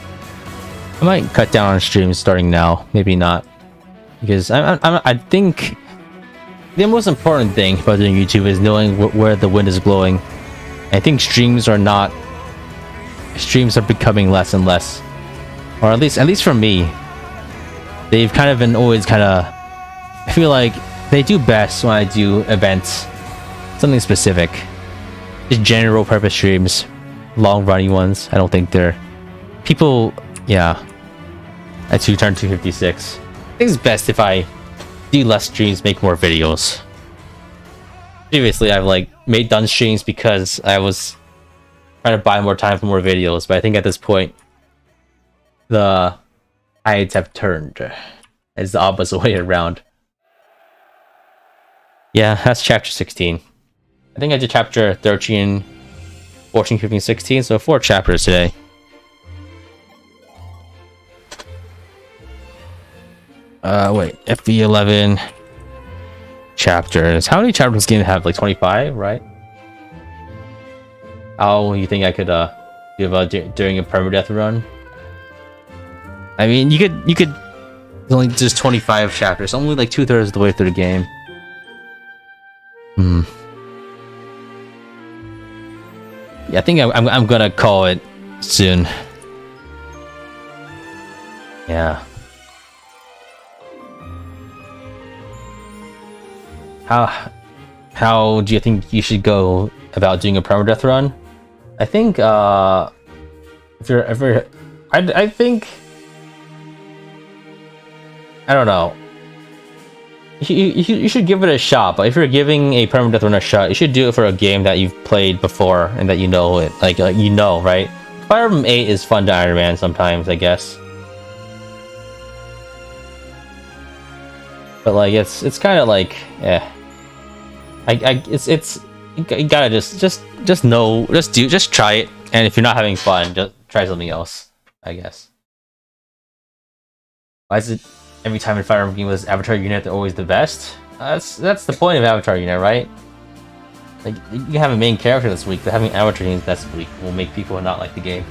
might cut down on streams starting now. Maybe not, because I think the most important thing about doing YouTube is knowing where the wind is blowing. I think streams are becoming less and less, or at least for me, they've kind of been always kind of. I feel like they do best when I do events, something specific, just general purpose streams. Long running ones, I don't think they're people. Yeah, at turn 256, I think it's best if I do less streams, make more videos. Previously, I've like done streams because I was trying to buy more time for more videos, but I think at this point, the tides have turned. It's the opposite way around. Yeah, that's chapter 16. I think I did chapter 13, 14, 15, 16, so 4 chapters today. Wait, FE11 chapters. How many chapters does this game have? Like 25, right? How you think I could give during a permadeath run? I mean, you could. It's only just 25 chapters, only like 2/3 of the way through the game. Yeah, I think I'm gonna call it soon. Yeah. How do you think you should go about doing a permadeath run? I think if you're ever, I think, I don't know. You should give it a shot, but if you're giving a permadeath run a shot, you should do it for a game that you've played before and that you know it, like you know, right? Fire Emblem 8 is fun to Iron Man sometimes, I guess. But like it's kind of like, you gotta just try it, and if you're not having fun, just try something else, I guess. Why is it every time in Fire Emblem game was Avatar Unit they're always the best? That's the point of Avatar Unit, right? Like, you can have a main character that's weak, but having Avatar Unit that's weak will make people not like the game.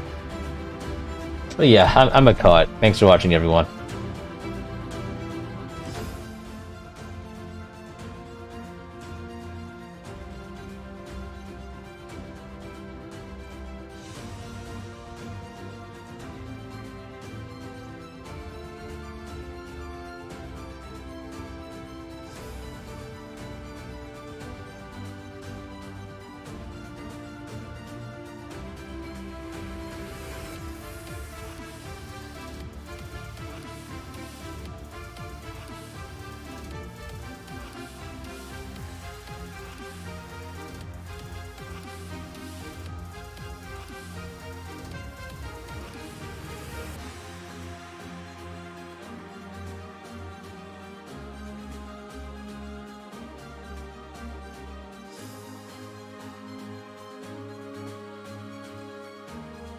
But yeah, I'm a caught. Thanks for watching, everyone.